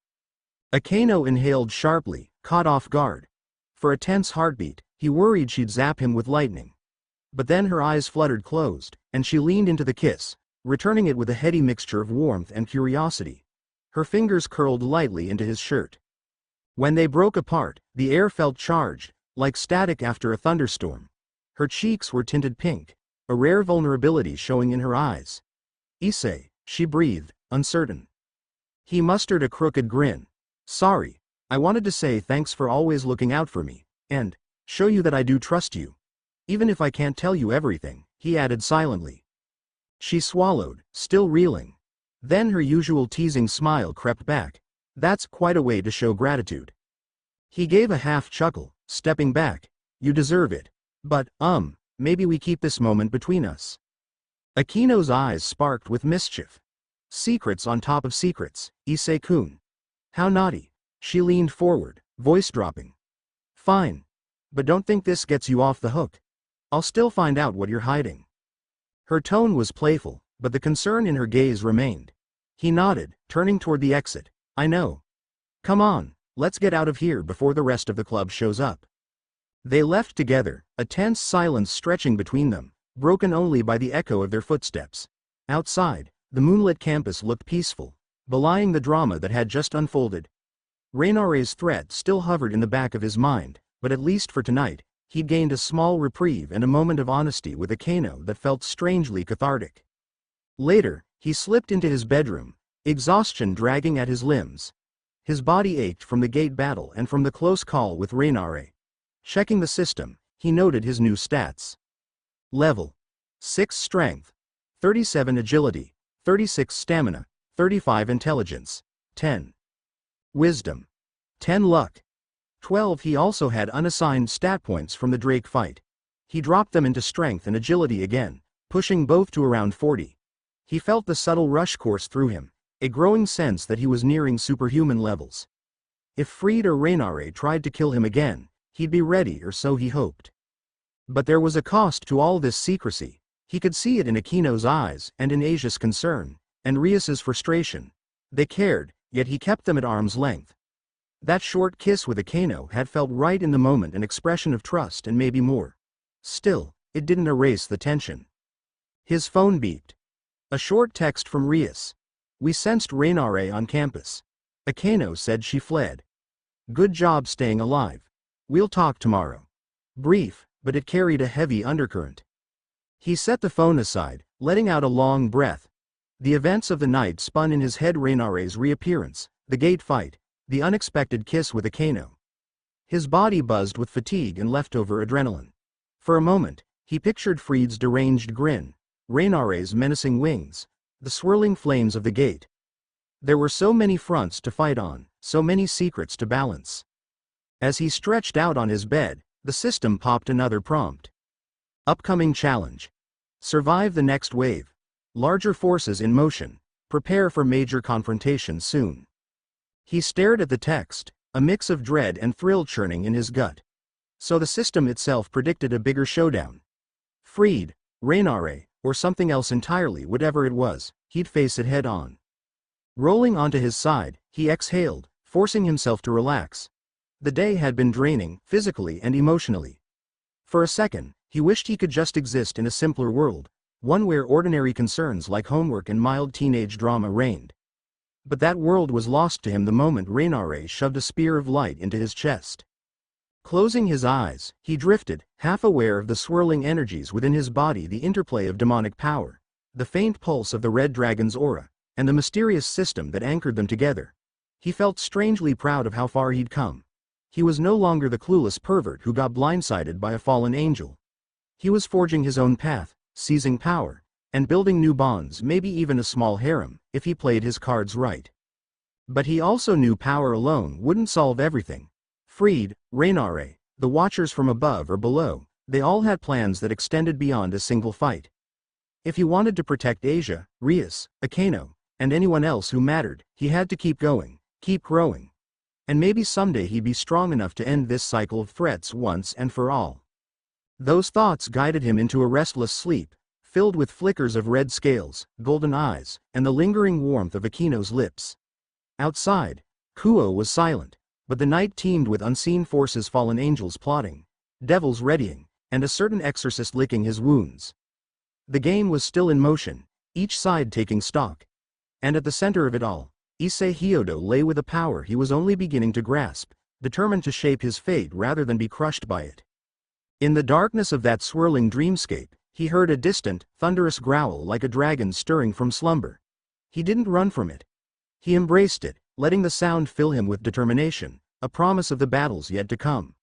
Akino inhaled sharply, caught off guard. For a tense heartbeat, he worried she'd zap him with lightning. But then her eyes fluttered closed, and she leaned into the kiss, returning it with a heady mixture of warmth and curiosity. Her fingers curled lightly into his shirt. When they broke apart, the air felt charged, like static after a thunderstorm. Her cheeks were tinted pink, a rare vulnerability showing in her eyes. Issei, she breathed, uncertain. He mustered a crooked grin. Sorry, I wanted to say thanks for always looking out for me, and show you that I do trust you. Even if I can't tell you everything, he added silently. She swallowed, still reeling. Then her usual teasing smile crept back. That's quite a way to show gratitude. He gave a half chuckle, stepping back. You deserve it. But, maybe we keep this moment between us. Akino's eyes sparked with mischief. Secrets on top of secrets, Issei-kun. How naughty. She leaned forward, voice dropping. Fine. But don't think this gets you off the hook. I'll still find out what you're hiding. Her tone was playful, but the concern in her gaze remained. He nodded, turning toward the exit. I know. Come on, let's get out of here before the rest of the club shows up. They left together, a tense silence stretching between them, broken only by the echo of their footsteps. Outside, the moonlit campus looked peaceful, belying the drama that had just unfolded. Reinare's threat still hovered in the back of his mind, but at least for tonight, he'd gained a small reprieve and a moment of honesty with Akino that felt strangely cathartic. Later, he slipped into his bedroom, exhaustion dragging at his limbs. His body ached from the gate battle and from the close call with Reinare. Checking the system, he noted his new stats. Level 6 Strength, 37 Agility, 36 Stamina, 35 Intelligence, 10 Wisdom, 10 Luck, 12. He also had unassigned stat points from the Drake fight. He dropped them into Strength and Agility again, pushing both to around 40. He felt the subtle rush course through him, a growing sense that he was nearing superhuman levels. If Fried or Reinare tried to kill him again, he'd be ready, or so he hoped. But there was a cost to all this secrecy. He could see it in Akino's eyes, and in Asia's concern, and Rias's frustration. They cared, yet he kept them at arm's length. That short kiss with Akino had felt right in the moment, an expression of trust and maybe more. Still, it didn't erase the tension. His phone beeped. A short text from Rias. We sensed Rainare on campus. Akino said she fled. Good job staying alive. We'll talk tomorrow. Brief, but it carried a heavy undercurrent. He set the phone aside, letting out a long breath. The events of the night spun in his head: Rainare's reappearance, the gate fight, the unexpected kiss with Akino. His body buzzed with fatigue and leftover adrenaline. For a moment, he pictured Fried's deranged grin, Rainare's menacing wings, the swirling flames of the gate. There were so many fronts to fight on, so many secrets to balance. As he stretched out on his bed, the system popped another prompt. Upcoming challenge. Survive the next wave. Larger forces in motion. Prepare for major confrontation soon. He stared at the text, a mix of dread and thrill churning in his gut. So the system itself predicted a bigger showdown. Fried, Rainare, or something else entirely, whatever it was, he'd face it head on. Rolling onto his side, he exhaled, forcing himself to relax. The day had been draining, physically and emotionally. For a second, he wished he could just exist in a simpler world, one where ordinary concerns like homework and mild teenage drama reigned. But that world was lost to him the moment Rainare shoved a spear of light into his chest. Closing his eyes, he drifted, half aware of the swirling energies within his body, the interplay of demonic power, the faint pulse of the red dragon's aura, and the mysterious system that anchored them together. He felt strangely proud of how far he'd come. He was no longer the clueless pervert who got blindsided by a fallen angel. He was forging his own path, seizing power, and building new bonds, maybe even a small harem, if he played his cards right. But he also knew power alone wouldn't solve everything. Fried, Rainare, the watchers from above or below, they all had plans that extended beyond a single fight. If he wanted to protect Asia, Rias, Akino, and anyone else who mattered, he had to keep going, keep growing. And maybe someday he'd be strong enough to end this cycle of threats once and for all. Those thoughts guided him into a restless sleep, filled with flickers of red scales, golden eyes, and the lingering warmth of Akino's lips. Outside, Kuo was silent, but the night teemed with unseen forces, fallen angels plotting, devils readying, and a certain exorcist licking his wounds. The game was still in motion, each side taking stock. And at the center of it all, Issei Hyodo lay with a power he was only beginning to grasp, determined to shape his fate rather than be crushed by it. In the darkness of that swirling dreamscape, he heard a distant, thunderous growl like a dragon stirring from slumber. He didn't run from it. He embraced it, letting the sound fill him with determination, a promise of the battles yet to come.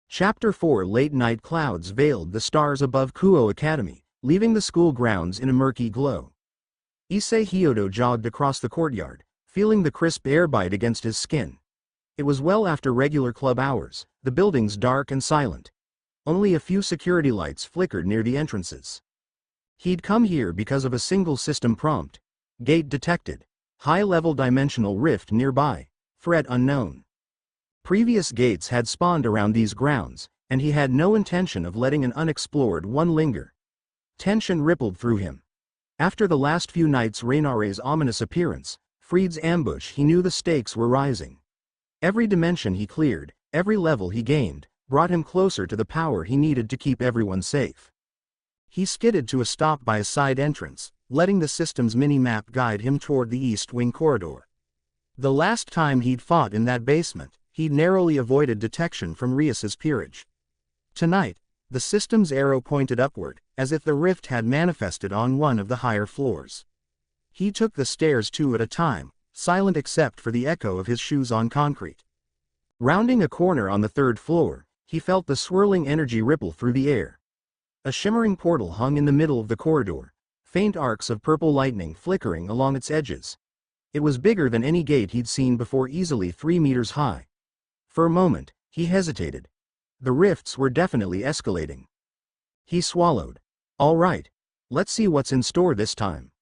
Chapter 4. Late night clouds veiled the stars above Kuo Academy, leaving the school grounds in a murky glow. Issei Hyodo jogged across the courtyard, feeling the crisp air bite against his skin. It was well after regular club hours, the buildings dark and silent. Only a few security lights flickered near the entrances. He'd come here because of a single system prompt. Gate detected. High-level dimensional rift nearby. Threat unknown. Previous gates had spawned around these grounds, and he had no intention of letting an unexplored one linger. Tension rippled through him. After the last few nights, Rainare's ominous appearance, Fried's ambush, he knew the stakes were rising. Every dimension he cleared, every level he gained, brought him closer to the power he needed to keep everyone safe. He skidded to a stop by a side entrance, letting the system's mini-map guide him toward the East Wing corridor. The last time he'd fought in that basement, he'd narrowly avoided detection from Rias's peerage. Tonight, the system's arrow pointed upward, as if the rift had manifested on one of the higher floors. He took the stairs two at a time, silent except for the echo of his shoes on concrete. Rounding a corner on the third floor, he felt the swirling energy ripple through the air. A shimmering portal hung in the middle of the corridor, faint arcs of purple lightning flickering along its edges. It was bigger than any gate he'd seen before, easily 3 meters high. For a moment, he hesitated. The rifts were definitely escalating. He swallowed. All right, let's see what's in store this time.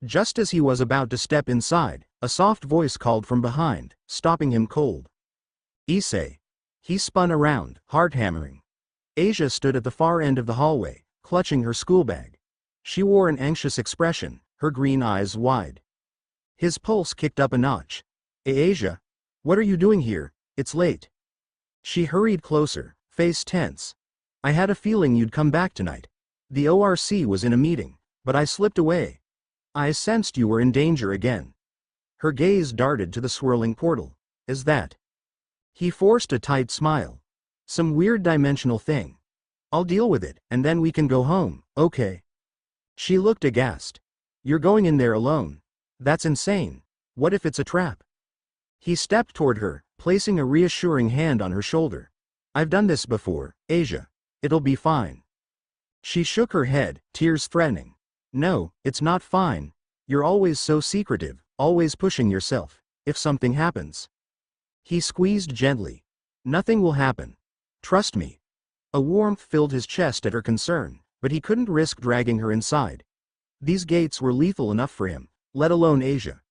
Just as he was about to step inside, a soft voice called from behind, stopping him cold. Issei. He spun around, heart hammering. Asia stood at the far end of the hallway, clutching her schoolbag. She wore an anxious expression, her green eyes wide. His pulse kicked up a notch. Asia, what are you doing here? It's late. She hurried closer, face tense. I had a feeling you'd come back tonight. The ORC was in a meeting, but I slipped away. I sensed you were in danger again. Her gaze darted to the swirling portal. Is that? He forced a tight smile. Some weird dimensional thing. I'll deal with it, and then we can go home, okay? She looked aghast. You're going in there alone. That's insane. What if it's a trap? He stepped toward her, placing a reassuring hand on her shoulder. I've done this before, Asia. It'll be fine. She shook her head, tears threatening. No, it's not fine. You're always so secretive, always pushing yourself. If something happens. He squeezed gently. Nothing will happen. Trust me. A warmth filled his chest at her concern, but he couldn't risk dragging her inside. These gates were lethal enough for him, let alone Asia.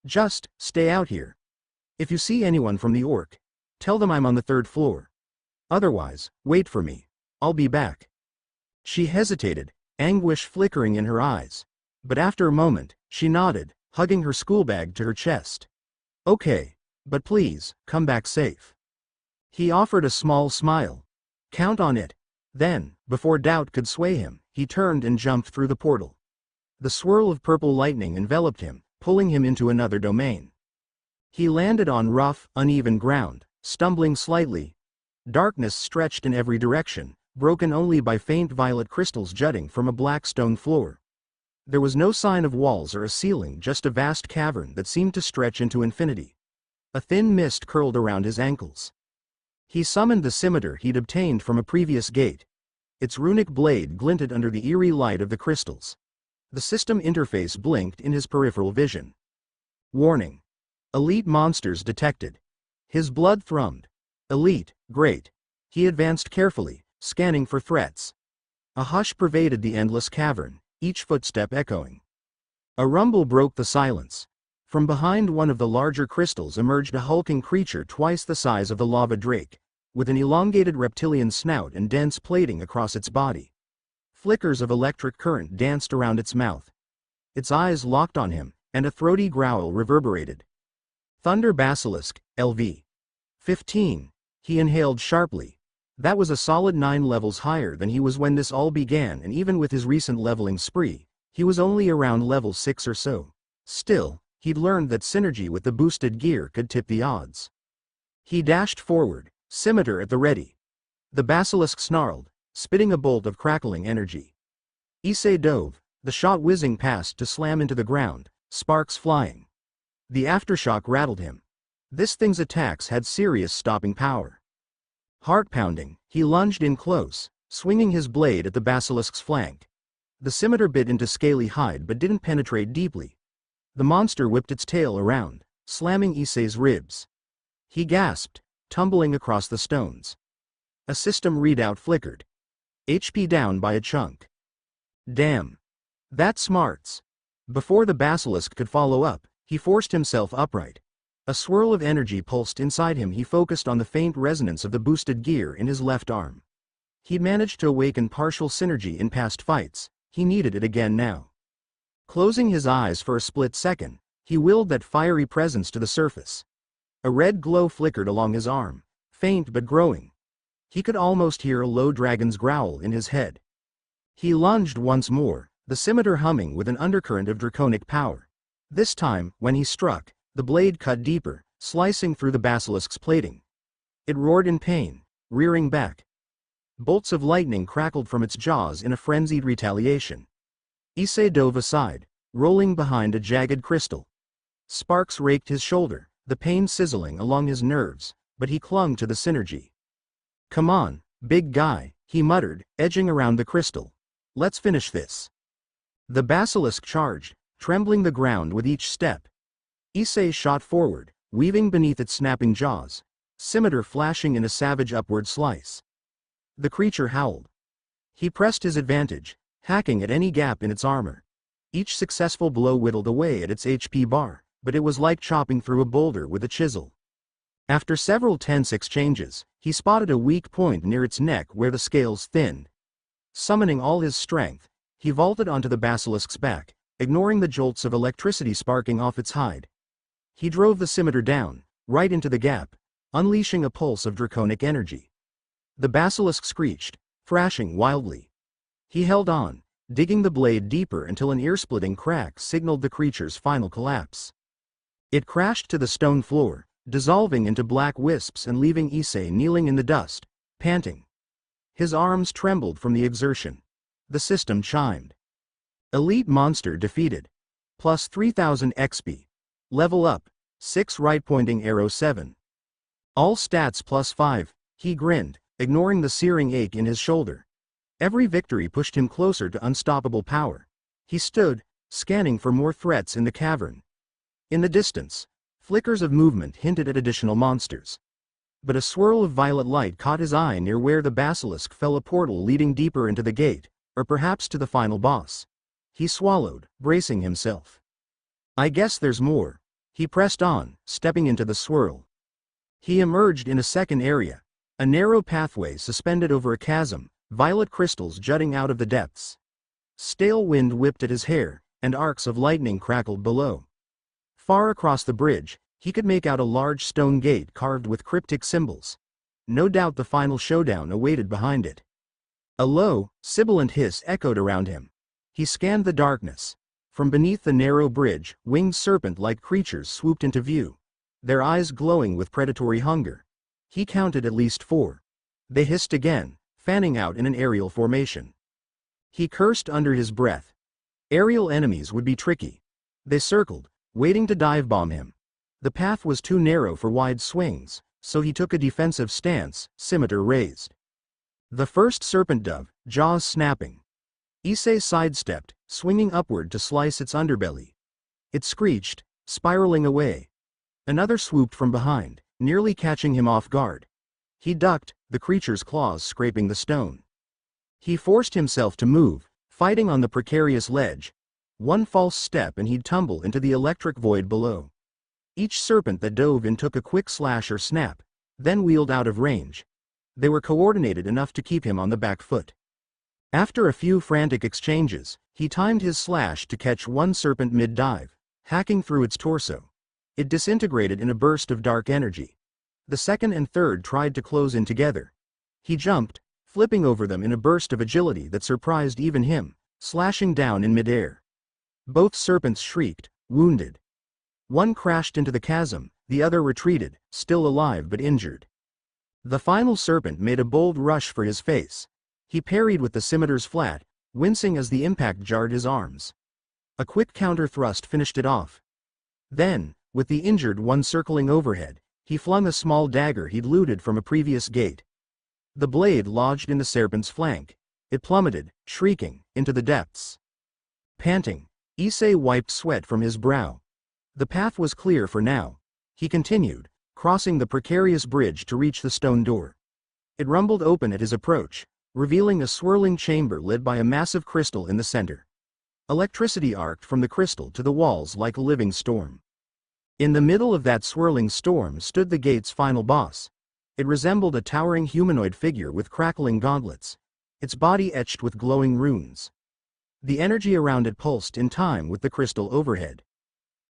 Just stay out here. If you see anyone from the Orc, tell them I'm on the 3rd floor. Otherwise, wait for me. I'll be back. She hesitated, anguish flickering in her eyes. But after a moment, she nodded, hugging her schoolbag to her chest. Okay, but please, come back safe. He offered a small smile. Count on it. Then, before doubt could sway him, he turned and jumped through the portal. The swirl of purple lightning enveloped him, pulling him into another domain. He landed on rough, uneven ground, stumbling slightly. Darkness stretched in every direction, broken only by faint violet crystals jutting from a black stone floor. There was no sign of walls or a ceiling, just a vast cavern that seemed to stretch into infinity. A thin mist curled around his ankles. He summoned the scimitar he'd obtained from a previous gate. Its runic blade glinted under the eerie light of the crystals. The system interface blinked in his peripheral vision. Warning. Elite monsters detected. His blood thrummed. Elite, great. He advanced carefully, scanning for threats. A hush pervaded the endless cavern, each footstep echoing. A rumble broke the silence. From behind one of the larger crystals emerged a hulking creature twice the size of the lava drake, with an elongated reptilian snout and dense plating across its body. Flickers of electric current danced around its mouth. Its eyes locked on him, and a throaty growl reverberated. Thunder Basilisk, LV. 15. He inhaled sharply. That was a solid 9 levels higher than he was when this all began, and even with his recent leveling spree, he was only around level 6 or so. Still, he'd learned that synergy with the boosted gear could tip the odds. He dashed forward, scimitar at the ready. The basilisk snarled, spitting a bolt of crackling energy. Issei dove, the shot whizzing past to slam into the ground, sparks flying. The aftershock rattled him. This thing's attacks had serious stopping power. Heart pounding, he lunged in close, swinging his blade at the basilisk's flank. The scimitar bit into scaly hide but didn't penetrate deeply. The monster whipped its tail around, slamming Issei's ribs. He gasped, tumbling across the stones. A system readout flickered. HP down by a chunk. Damn. That smarts. Before the basilisk could follow up, he forced himself upright. A swirl of energy pulsed inside him. He focused on the faint resonance of the boosted gear in his left arm. He'd managed to awaken partial synergy in past fights. He needed it again now. Closing his eyes for a split second, he willed that fiery presence to the surface. A red glow flickered along his arm, faint but growing. He could almost hear a low dragon's growl in his head. He lunged once more, the scimitar humming with an undercurrent of draconic power. This time, when he struck, the blade cut deeper, slicing through the basilisk's plating. It roared in pain, rearing back. Bolts of lightning crackled from its jaws in a frenzied retaliation. Issei dove aside, rolling behind a jagged crystal. Sparks raked his shoulder, the pain sizzling along his nerves, but he clung to the synergy. Come on, big guy, he muttered, edging around the crystal. Let's finish this. The basilisk charged, trembling the ground with each step. Issei shot forward, weaving beneath its snapping jaws, scimitar flashing in a savage upward slice. The creature howled. He pressed his advantage, hacking at any gap in its armor. Each successful blow whittled away at its HP bar, but it was like chopping through a boulder with a chisel. After several tense exchanges, he spotted a weak point near its neck where the scales thinned. Summoning all his strength, He vaulted onto the basilisk's back, ignoring the jolts of electricity sparking off its hide. He drove the scimitar down, right into the gap, unleashing a pulse of draconic energy. The basilisk screeched, thrashing wildly. He held on, digging the blade deeper until an ear-splitting crack signaled the creature's final collapse. It crashed to the stone floor, dissolving into black wisps and leaving Issei kneeling in the dust, panting. His arms trembled from the exertion. The system chimed. Elite monster defeated. Plus 3000 XP. Level up, 6 right-pointing arrow 7. All stats plus 5, he grinned, ignoring the searing ache in his shoulder. Every victory pushed him closer to unstoppable power. He stood, scanning for more threats in the cavern. In the distance, flickers of movement hinted at additional monsters. But a swirl of violet light caught his eye near where the basilisk fell, a portal leading deeper into the gate, or perhaps to the final boss. He swallowed, bracing himself. I guess there's more. He pressed on, stepping into the swirl. He emerged in a second area, a narrow pathway suspended over a chasm, violet crystals jutting out of the depths. Stale wind whipped at his hair, and arcs of lightning crackled below. Far across the bridge, he could make out a large stone gate carved with cryptic symbols. No doubt the final showdown awaited behind it. A low, sibilant hiss echoed around him. He scanned the darkness. From beneath the narrow bridge, winged serpent-like creatures swooped into view, their eyes glowing with predatory hunger. He counted at least 4. They hissed again, fanning out in an aerial formation. He cursed under his breath. Aerial enemies would be tricky. They circled, waiting to dive-bomb him. The path was too narrow for wide swings, so he took a defensive stance, scimitar raised. The first serpent dove, jaws snapping. Issei sidestepped, swinging upward to slice its underbelly. It screeched, spiraling away. Another swooped from behind, nearly catching him off guard. He ducked, the creature's claws scraping the stone. He forced himself to move, fighting on the precarious ledge. One false step and he'd tumble into the electric void below. Each serpent that dove in took a quick slash or snap, then wheeled out of range. They were coordinated enough to keep him on the back foot. After a few frantic exchanges, he timed his slash to catch one serpent mid-dive, hacking through its torso. It disintegrated in a burst of dark energy. The second and third tried to close in together. He jumped, flipping over them in a burst of agility that surprised even him, slashing down in midair. Both serpents shrieked, wounded. One crashed into the chasm, the other retreated, still alive but injured. The final serpent made a bold rush for his face. He parried with the scimitar's flat, wincing as the impact jarred his arms. A quick counter-thrust finished it off. Then, with the injured one circling overhead, he flung a small dagger he'd looted from a previous gate. The blade lodged in the serpent's flank. It plummeted, shrieking, into the depths. Panting, Issei wiped sweat from his brow. The path was clear for now. He continued, crossing the precarious bridge to reach the stone door. It rumbled open at his approach, revealing a swirling chamber lit by a massive crystal in the center. Electricity arced from the crystal to the walls like a living storm. In the middle of that swirling storm stood the gate's final boss. It resembled a towering humanoid figure with crackling gauntlets, its body etched with glowing runes. The energy around it pulsed in time with the crystal overhead.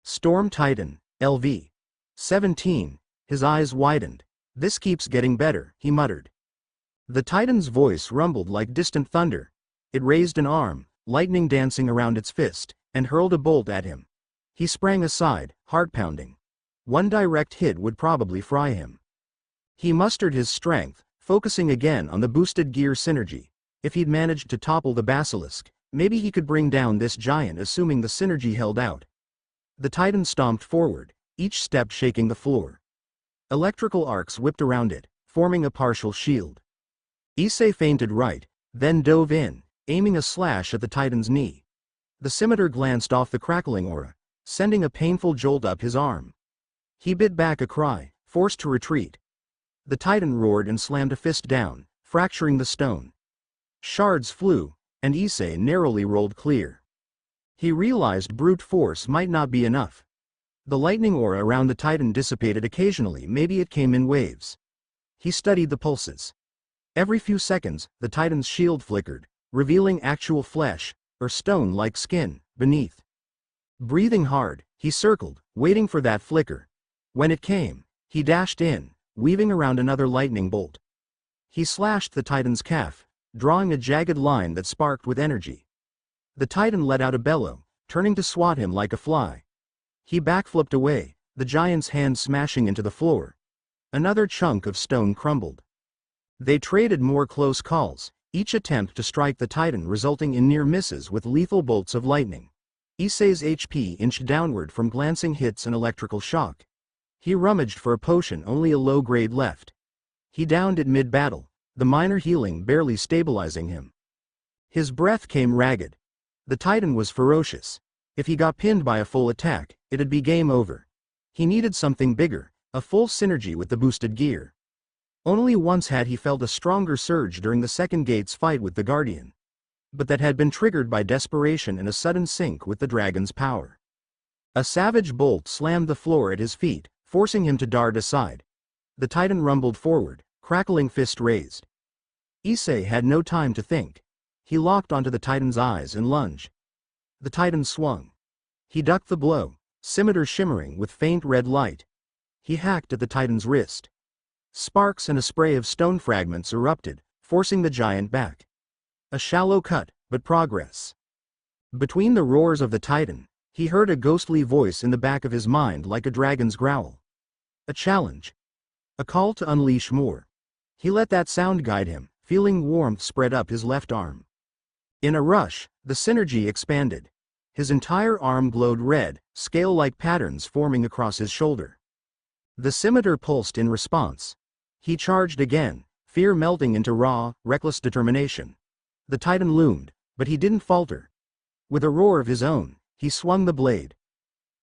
Storm Titan, LV. 17, his eyes widened. This keeps getting better, he muttered. The Titan's voice rumbled like distant thunder. It raised an arm, lightning dancing around its fist, and hurled a bolt at him. He sprang aside, heart pounding. One direct hit would probably fry him. He mustered his strength, focusing again on the boosted gear synergy. If he'd managed to topple the basilisk, maybe he could bring down this giant, assuming the synergy held out. The Titan stomped forward, each step shaking the floor. Electrical arcs whipped around it, forming a partial shield. Issei feinted right, then dove in, aiming a slash at the Titan's knee. The scimitar glanced off the crackling aura, sending a painful jolt up his arm. He bit back a cry, forced to retreat. The Titan roared and slammed a fist down, fracturing the stone. Shards flew, and Issei narrowly rolled clear. He realized brute force might not be enough. The lightning aura around the Titan dissipated occasionally, maybe it came in waves. He studied the pulses. Every few seconds, the Titan's shield flickered, revealing actual flesh, or stone like skin, beneath. Breathing hard, he circled, waiting for that flicker. When it came, he dashed in, weaving around another lightning bolt. He slashed the Titan's calf, drawing a jagged line that sparked with energy. The Titan let out a bellow, turning to swat him like a fly. He backflipped away, the giant's hand smashing into the floor. Another chunk of stone crumbled. They traded more close calls, each attempt to strike the Titan resulting in near misses with lethal bolts of lightning. Issei's HP inched downward from glancing hits and electrical shock. He rummaged for a potion, only a low grade left. He downed it mid-battle, the minor healing barely stabilizing him. His breath came ragged. The Titan was ferocious. If he got pinned by a full attack, it'd be game over. He needed something bigger, a full synergy with the boosted gear. Only once had he felt a stronger surge during the second gate's fight with the Guardian. But that had been triggered by desperation and a sudden sync with the dragon's power. A savage bolt slammed the floor at his feet, forcing him to dart aside. The Titan rumbled forward, crackling fist raised. Issei had no time to think. He locked onto the Titan's eyes and lunged. The Titan swung. He ducked the blow, scimitar shimmering with faint red light. He hacked at the Titan's wrist. Sparks and a spray of stone fragments erupted, forcing the giant back. A shallow cut, but progress. Between the roars of the Titan, he heard a ghostly voice in the back of his mind like a dragon's growl. A challenge. A call to unleash more. He let that sound guide him, feeling warmth spread up his left arm. In a rush, the synergy expanded. His entire arm glowed red, scale-like patterns forming across his shoulder. The scimitar pulsed in response. He charged again, fear melting into raw, reckless determination. The Titan loomed, but he didn't falter. With a roar of his own, he swung the blade.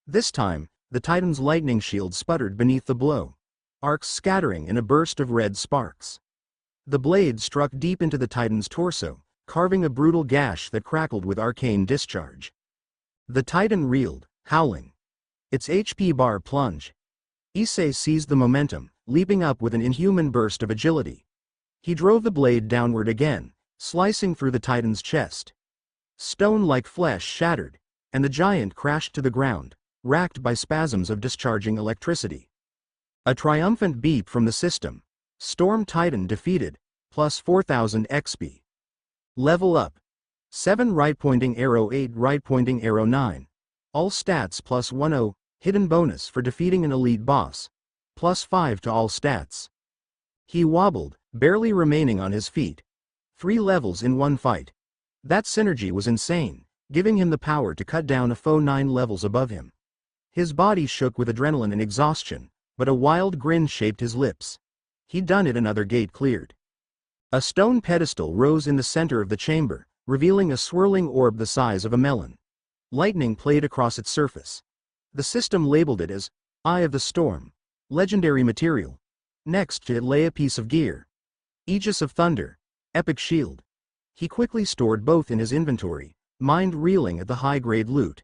This time, the Titan's lightning shield sputtered beneath the blow, arcs scattering in a burst of red sparks. The blade struck deep into the Titan's torso, carving a brutal gash that crackled with arcane discharge. The Titan reeled, howling. Its HP bar plunged. Issei seized the momentum, leaping up with an inhuman burst of agility. He drove the blade downward again, slicing through the Titan's chest. Stone-like flesh shattered, and the giant crashed to the ground, racked by spasms of discharging electricity. A triumphant beep from the system. Storm Titan defeated, plus 4000 XP. Level up. 7 right-pointing arrow, 8 right-pointing arrow, 9. All stats plus 10, hidden bonus for defeating an elite boss. Plus 5 to all stats. He wobbled, barely remaining on his feet. 3 levels in one fight. That synergy was insane, giving him the power to cut down a foe 9 levels above him. His body shook with adrenaline and exhaustion, but a wild grin shaped his lips. He'd done it. Another gate cleared. A stone pedestal rose in the center of the chamber, revealing a swirling orb the size of a melon. Lightning played across its surface. The system labeled it as Eye of the Storm, legendary material. Next to it lay a piece of gear. Aegis of Thunder, epic shield. He quickly stored both in his inventory, mind reeling at the high-grade loot.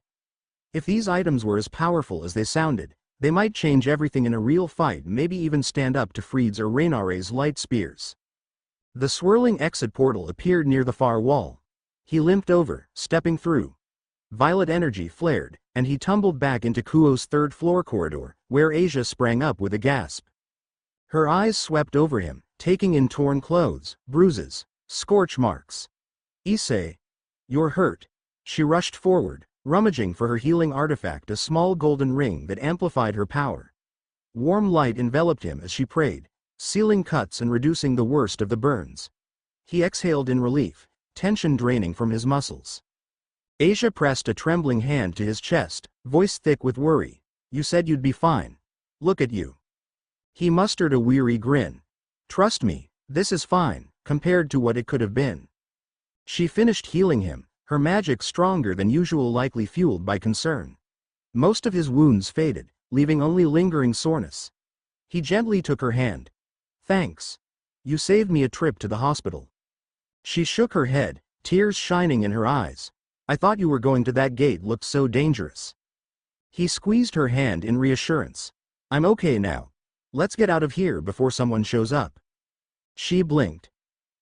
If these items were as powerful as they sounded, they might change everything in a real fight, maybe even stand up to Fried's or Reinare's light spears. The swirling exit portal appeared near the far wall. He limped over, stepping through. Violet energy flared, and he tumbled back into Kuo's third-floor corridor, where Asia sprang up with a gasp. Her eyes swept over him, taking in torn clothes, bruises, scorch marks. Issei, you're hurt. She rushed forward, rummaging for her healing artifact, a small golden ring that amplified her power. Warm light enveloped him as she prayed, sealing cuts and reducing the worst of the burns. He exhaled in relief, tension draining from his muscles. Asia pressed a trembling hand to his chest, voice thick with worry. You said you'd be fine. Look at you. He mustered a weary grin. Trust me, this is fine, compared to what it could have been. She finished healing him, her magic stronger than usual, likely fueled by concern. Most of his wounds faded, leaving only lingering soreness. He gently took her hand. Thanks. You saved me a trip to the hospital. She shook her head, tears shining in her eyes. I thought you were going to. That gate looked so dangerous. He squeezed her hand in reassurance. I'm okay now. Let's get out of here before someone shows up. She blinked.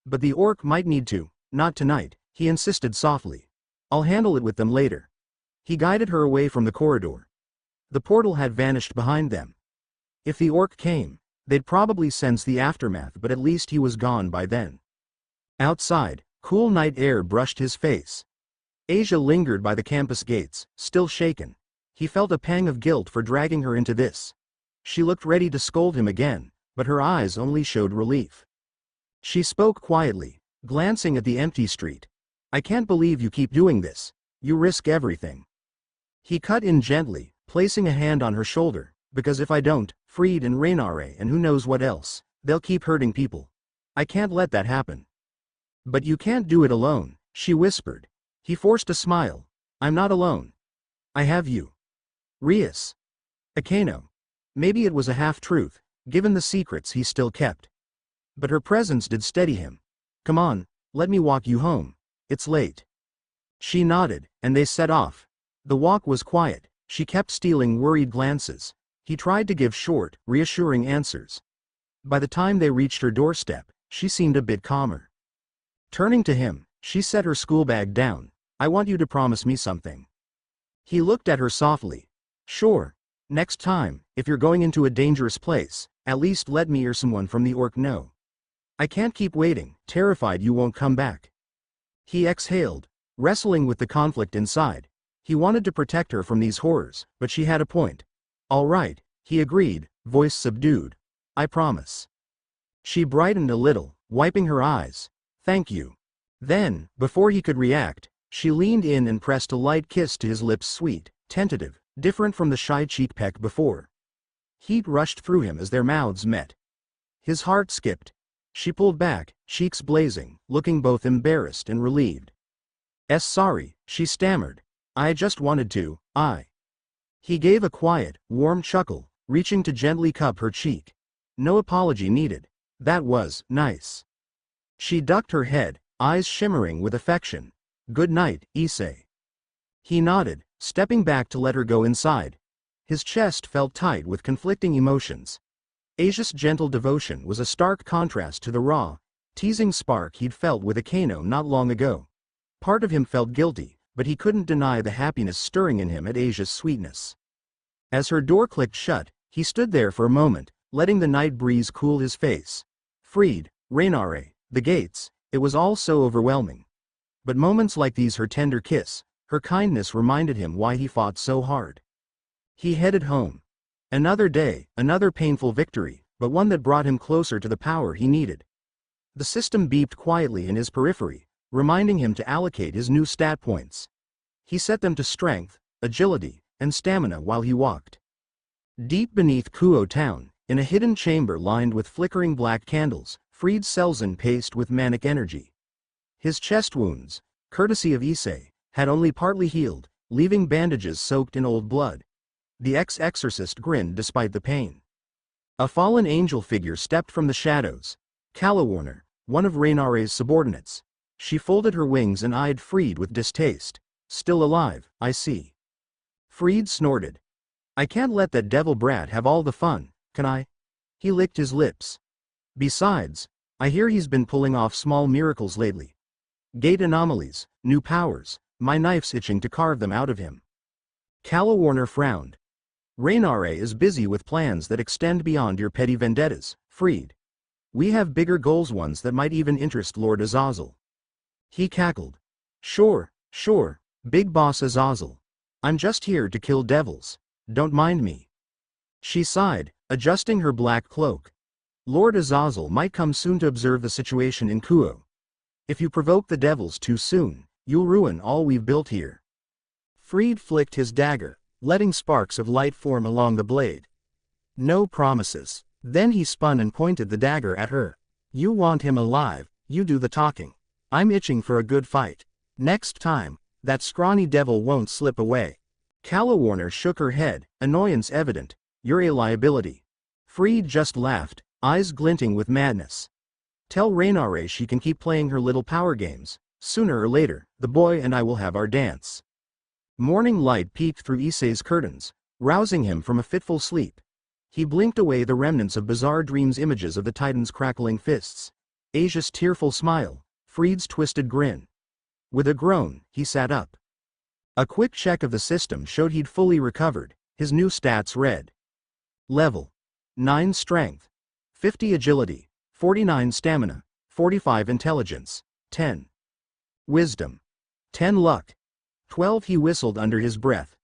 But the orc might need to, not tonight, he insisted softly. I'll handle it with them later. He guided her away from the corridor. The portal had vanished behind them. If the orc came, they'd probably sense the aftermath, but at least he was gone by then. Outside, cool night air brushed his face. Asia lingered by the campus gates, still shaken. He felt a pang of guilt for dragging her into this. She looked ready to scold him again, but her eyes only showed relief. She spoke quietly, glancing at the empty street. I can't believe you keep doing this. You risk everything. He cut in gently, placing a hand on her shoulder, because if I don't, Fried and Raynare and who knows what else, they'll keep hurting people. I can't let that happen. But you can't do it alone, she whispered. He forced a smile. I'm not alone. I have you. Rias. Akano. Maybe it was a half-truth, given the secrets he still kept. But her presence did steady him. Come on, let me walk you home. It's late. She nodded, and they set off. The walk was quiet. She kept stealing worried glances. He tried to give short, reassuring answers. By the time they reached her doorstep, she seemed a bit calmer. Turning to him, she set her school bag down. I want you to promise me something. He looked at her softly. Sure. Next time, if you're going into a dangerous place, at least let me or someone from the orc know. I can't keep waiting, terrified you won't come back. He exhaled, wrestling with the conflict inside. He wanted to protect her from these horrors, but she had a point. All right, he agreed, voice subdued. I promise. She brightened a little, wiping her eyes. Thank you. Then, before he could react, she leaned in and pressed a light kiss to his lips, sweet, tentative, different from the shy cheek peck before. Heat rushed through him as their mouths met. His heart skipped. She pulled back, cheeks blazing, looking both embarrassed and relieved. Sorry, she stammered. I just wanted to, He gave a quiet, warm chuckle, reaching to gently cup her cheek. No apology needed. That was nice. She ducked her head, eyes shimmering with affection. Good night, Issei. He nodded, stepping back to let her go inside. His chest felt tight with conflicting emotions. Asia's gentle devotion was a stark contrast to the raw, teasing spark he'd felt with Akano not long ago. Part of him felt guilty, but he couldn't deny the happiness stirring in him at Asia's sweetness. As her door clicked shut, he stood there for a moment, letting the night breeze cool his face. Fried, Raynare, the gates, it was all so overwhelming. But moments like these, her tender kiss, her kindness, reminded him why he fought so hard. He headed home. Another day, another painful victory, but one that brought him closer to the power he needed. The system beeped quietly in his periphery, reminding him to allocate his new stat points. He set them to strength, agility, and stamina while he walked. Deep beneath Kuo town, in a hidden chamber lined with flickering black candles, Fried Selzen paced with manic energy. His chest wounds, courtesy of Issei, had only partly healed, leaving bandages soaked in old blood. The ex-exorcist grinned despite the pain. A fallen angel figure stepped from the shadows. Calawarner, one of Raynare's subordinates. She folded her wings and eyed Fried with distaste. Still alive, I see. Fried snorted. I can't let that devil brat have all the fun, can I? He licked his lips. Besides, I hear he's been pulling off small miracles lately. Gate anomalies, new powers, my knife's itching to carve them out of him. Calawarner frowned. Raynare is busy with plans that extend beyond your petty vendettas, Fried. We have bigger goals, ones that might even interest Lord Azazel. He cackled. Sure, Big Boss Azazel. I'm just here to kill devils. Don't mind me. She sighed, adjusting her black cloak. Lord Azazel might come soon to observe the situation in Kuo. If you provoke the devils too soon, you'll ruin all we've built here. Fried flicked his dagger, letting sparks of light form along the blade. No promises. Then he spun and pointed the dagger at her. You want him alive, you do the talking. I'm itching for a good fight. Next time, that scrawny devil won't slip away. Calawarner shook her head, annoyance evident. You're a liability. Fried just laughed, eyes glinting with madness. Tell Raynare she can keep playing her little power games. Sooner or later, the boy and I will have our dance. Morning light peeked through Issei's curtains, rousing him from a fitful sleep. He blinked away the remnants of bizarre dreams, images of the Titan's crackling fists. Asia's tearful smile, Fried's twisted grin. With a groan, he sat up. A quick check of the system showed he'd fully recovered. His new stats read. Level 9 Strength, 50 Agility, 49 Stamina, 45 Intelligence, 10 Wisdom, 10 Luck, 12. He whistled under his breath.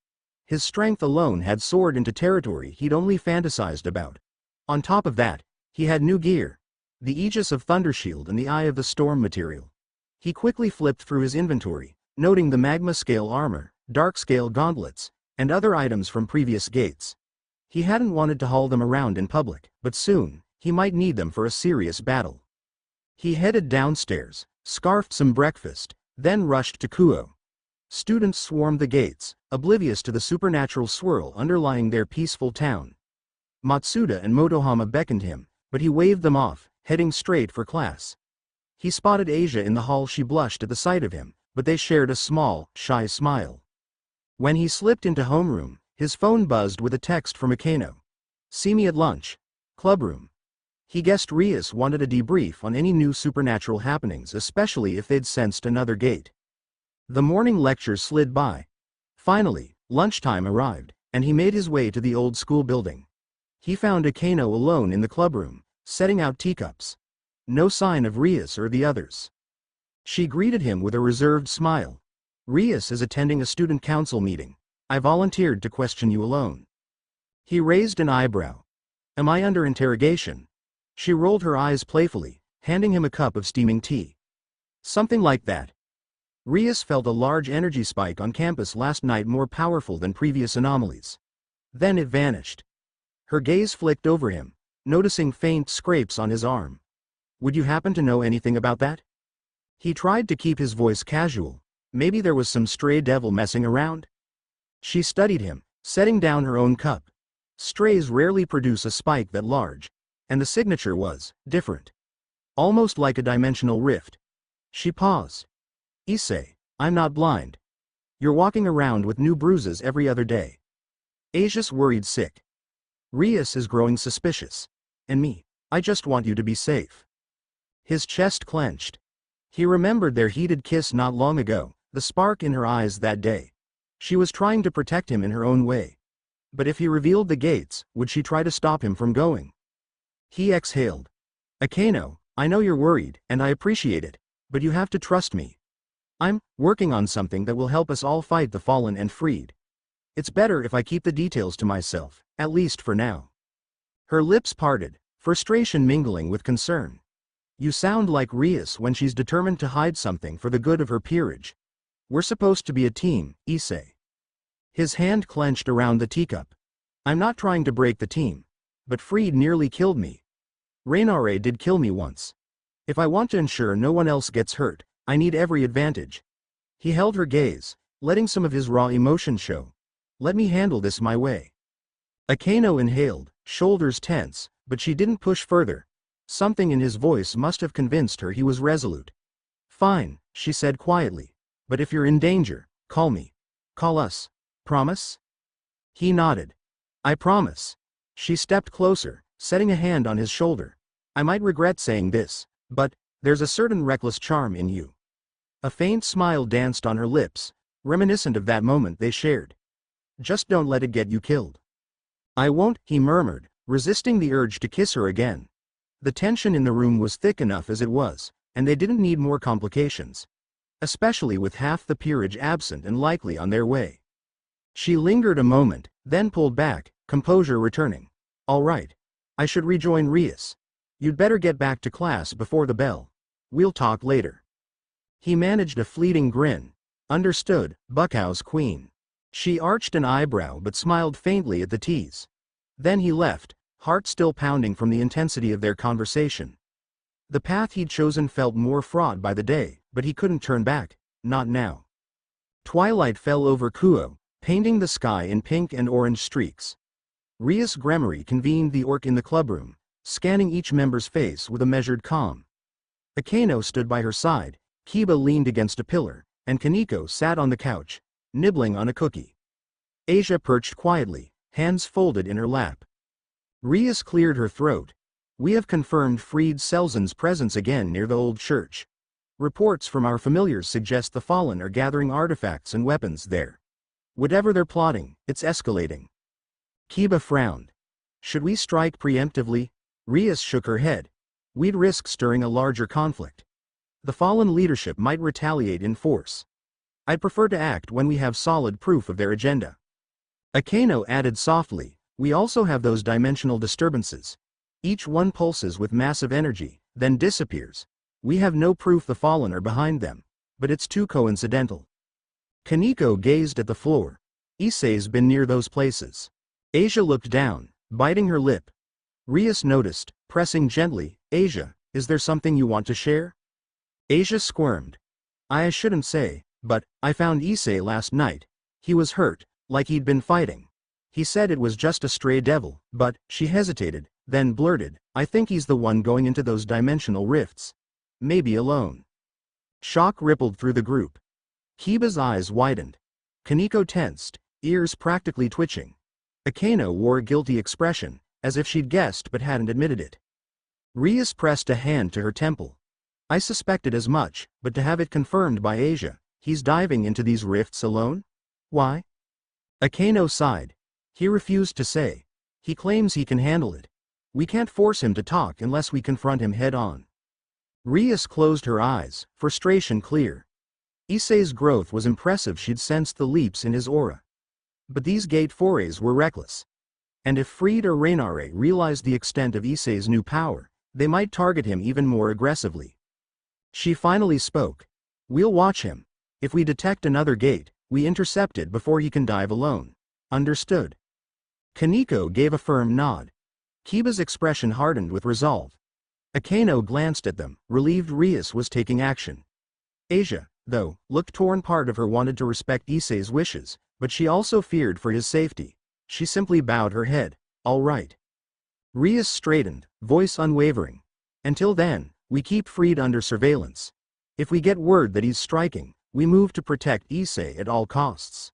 His strength alone had soared into territory he'd only fantasized about. On top of that, he had new gear, the Aegis of Thundershield and the Eye of the Storm material. He quickly flipped through his inventory, noting the magma scale armor, dark scale gauntlets, and other items from previous gates. He hadn't wanted to haul them around in public, but soon, he might need them for a serious battle. He headed downstairs, scarfed some breakfast, then rushed to Kuo. Students swarmed the gates, oblivious to the supernatural swirl underlying their peaceful town. Matsuda and Motohama beckoned him, but he waved them off, heading straight for class. He spotted Asia in the hall. She blushed at the sight of him, but they shared a small, shy smile. When he slipped into homeroom, his phone buzzed with a text from Akeno. See me at lunch. Clubroom. He guessed Rias wanted a debrief on any new supernatural happenings, especially if they'd sensed another gate. The morning lecture slid by. Finally, lunchtime arrived, and he made his way to the old school building. He found Akeno alone in the clubroom, setting out teacups. No sign of Rias or the others. She greeted him with a reserved smile. Rias is attending a student council meeting. I volunteered to question you alone. He raised an eyebrow. Am I under interrogation? She rolled her eyes playfully, handing him a cup of steaming tea. Something like that. Rias felt a large energy spike on campus last night, more powerful than previous anomalies. Then it vanished. Her gaze flicked over him, noticing faint scrapes on his arm. Would you happen to know anything about that? He tried to keep his voice casual. Maybe there was some stray devil messing around? She studied him, setting down her own cup. Strays rarely produce a spike that large, and the signature was different. Almost like a dimensional rift. She paused. Issei, I'm not blind. You're walking around with new bruises every other day. Asia's worried sick. Rias is growing suspicious. And me, I just want you to be safe. His chest clenched. He remembered their heated kiss not long ago, the spark in her eyes that day. She was trying to protect him in her own way. But if he revealed the gates, would she try to stop him from going? He exhaled. Akeno, I know you're worried, and I appreciate it, but you have to trust me. I'm working on something that will help us all fight the fallen and freed. It's better if I keep the details to myself, at least for now. Her lips parted, frustration mingling with concern. You sound like Rias when she's determined to hide something for the good of her peerage. We're supposed to be a team, Issei. His hand clenched around the teacup. I'm not trying to break the team. But Freed nearly killed me. Rainare did kill me once. If I want to ensure no one else gets hurt, I need every advantage. He held her gaze, letting some of his raw emotion show. Let me handle this my way. Akeno inhaled, shoulders tense, but she didn't push further. Something in his voice must have convinced her he was resolute. Fine, she said quietly. But if you're in danger, call me. Call us. Promise? He nodded. I promise. She stepped closer, setting a hand on his shoulder. I might regret saying this, but there's a certain reckless charm in you. A faint smile danced on her lips, reminiscent of that moment they shared. Just don't let it get you killed. I won't, he murmured, resisting the urge to kiss her again. The tension in the room was thick enough as it was, and they didn't need more complications. Especially with half the peerage absent and likely on their way. She lingered a moment, then pulled back, composure returning. All right. I should rejoin Rias. You'd better get back to class before the bell. We'll talk later. He managed a fleeting grin. Understood, Buckhouse Queen. She arched an eyebrow but smiled faintly at the tease. Then he left, heart still pounding from the intensity of their conversation. The path he'd chosen felt more fraught by the day, but he couldn't turn back, not now. Twilight fell over Kuo, painting the sky in pink and orange streaks. Rias Gremory convened the orc in the clubroom, scanning each member's face with a measured calm. Akeno stood by her side, Kiba leaned against a pillar, and Kaneko sat on the couch, nibbling on a cookie. Asia perched quietly, hands folded in her lap. Rias cleared her throat. We have confirmed Freed Selzen's presence again near the old church. Reports from our familiars suggest the Fallen are gathering artifacts and weapons there. Whatever they're plotting, it's escalating. Kiba frowned. Should we strike preemptively? Rias shook her head. We'd risk stirring a larger conflict. The Fallen leadership might retaliate in force. I'd prefer to act when we have solid proof of their agenda. Akeno added softly, we also have those dimensional disturbances. Each one pulses with massive energy, then disappears. We have no proof the Fallen are behind them, but it's too coincidental. Kaneko gazed at the floor. Issei's been near those places. Asia looked down, biting her lip. Rias noticed, pressing gently, Asia, is there something you want to share? Asia squirmed. I shouldn't say, but, I found Issei last night. He was hurt, like he'd been fighting. He said it was just a stray devil, but, she hesitated, then blurted, I think he's the one going into those dimensional rifts. Maybe alone. Shock rippled through the group. Kiba's eyes widened. Kaneko tensed, ears practically twitching. Akeno wore a guilty expression, as if she'd guessed but hadn't admitted it. Rias pressed a hand to her temple. I suspected as much, but to have it confirmed by Asia, he's diving into these rifts alone? Why? Akeno sighed. He refused to say. He claims he can handle it. We can't force him to talk unless we confront him head-on. Rias closed her eyes, frustration clear. Issei's growth was impressive, she'd sensed the leaps in his aura. But these gate forays were reckless. And if Fried or Rainare realized the extent of Issei's new power, they might target him even more aggressively. She finally spoke. We'll watch him. If we detect another gate, we intercept it before he can dive alone. Understood. Kaneko gave a firm nod. Kiba's expression hardened with resolve. Akeno glanced at them, relieved Rias was taking action. Asia, though, looked torn. Part of her wanted to respect Issei's wishes, but she also feared for his safety. She simply bowed her head. All right. Rias straightened, voice unwavering. Until then, we keep Fried under surveillance. If we get word that he's striking, we move to protect Issei at all costs.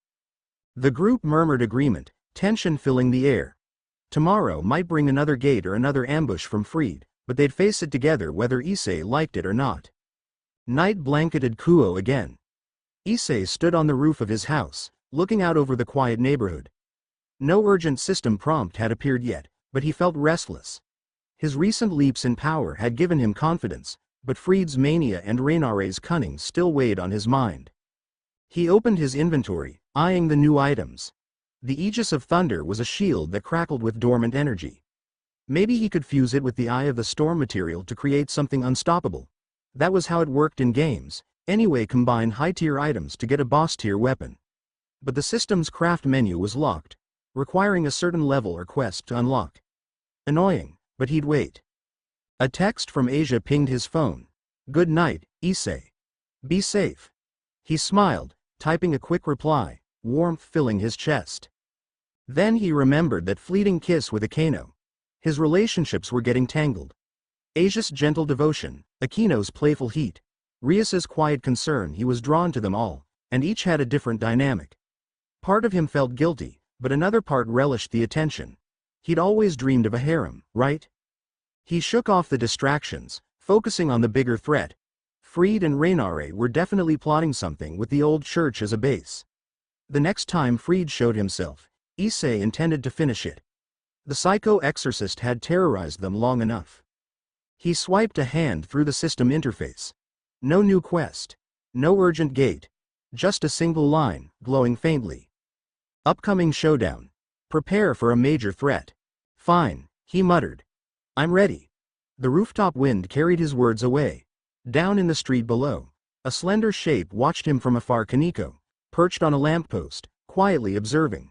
The group murmured agreement, tension filling the air. Tomorrow might bring another gate or another ambush from Fried, but they'd face it together whether Issei liked it or not. Night blanketed Kuo again. Issei stood on the roof of his house, looking out over the quiet neighborhood. No urgent system prompt had appeared yet, but he felt restless. His recent leaps in power had given him confidence, but Fried's mania and Rainare's cunning still weighed on his mind. He opened his inventory, eyeing the new items. The Aegis of Thunder was a shield that crackled with dormant energy. Maybe he could fuse it with the Eye of the Storm material to create something unstoppable. That was how it worked in games. Anyway, combine high-tier items to get a boss-tier weapon. But the system's craft menu was locked, requiring a certain level or quest to unlock. Annoying, but he'd wait. A text from Asia pinged his phone. Good night, Issei. Be safe. He smiled, typing a quick reply, warmth filling his chest. Then he remembered that fleeting kiss with Akeno. His relationships were getting tangled. Asia's gentle devotion, Akeno's playful heat, Rias's quiet concern. He was drawn to them all, and each had a different dynamic. Part of him felt guilty, but another part relished the attention. He'd always dreamed of a harem, right? He shook off the distractions, focusing on the bigger threat. Fried and Rainare were definitely plotting something with the old church as a base. The next time Fried showed himself, Issei intended to finish it. The psycho-exorcist had terrorized them long enough. He swiped a hand through the system interface. No new quest. No urgent gate. Just a single line, glowing faintly. Upcoming showdown. Prepare for a major threat. Fine, he muttered. I'm ready. The rooftop wind carried his words away. Down in the street below, a slender shape watched him from afar. Kaneko, perched on a lamppost, quietly observing.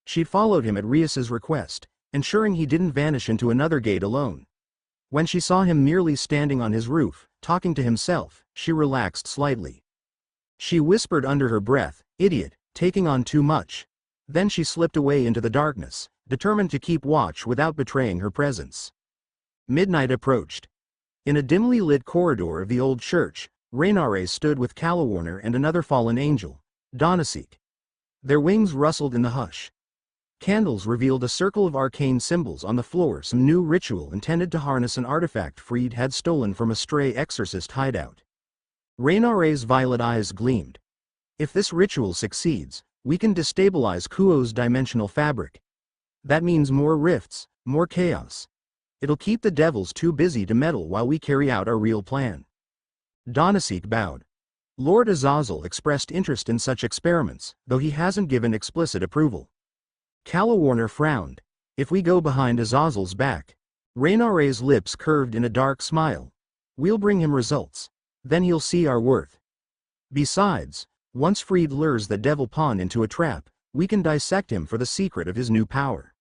She'd followed him at Rias's request, ensuring he didn't vanish into another gate alone. When she saw him merely standing on his roof, talking to himself, she relaxed slightly. She whispered under her breath, idiot, taking on too much. Then she slipped away into the darkness, determined to keep watch without betraying her presence. Midnight approached. In a dimly lit corridor of the old church, Rainare stood with Calawarner and another fallen angel, Donaseek. Their wings rustled in the hush. Candles revealed a circle of arcane symbols on the floor, some new ritual intended to harness an artifact Fried had stolen from a stray exorcist hideout. Reinare's violet eyes gleamed. If this ritual succeeds, we can destabilize Kuo's dimensional fabric. That means more rifts, more chaos. It'll keep the devils too busy to meddle while we carry out our real plan. Donasek bowed. Lord Azazel expressed interest in such experiments, though he hasn't given explicit approval. Calawarner frowned. If we go behind Azazel's back. Reinare's lips curved in a dark smile. We'll bring him results. Then he'll see our worth. Besides, once Freed lures the devil pawn into a trap, we can dissect him for the secret of his new power.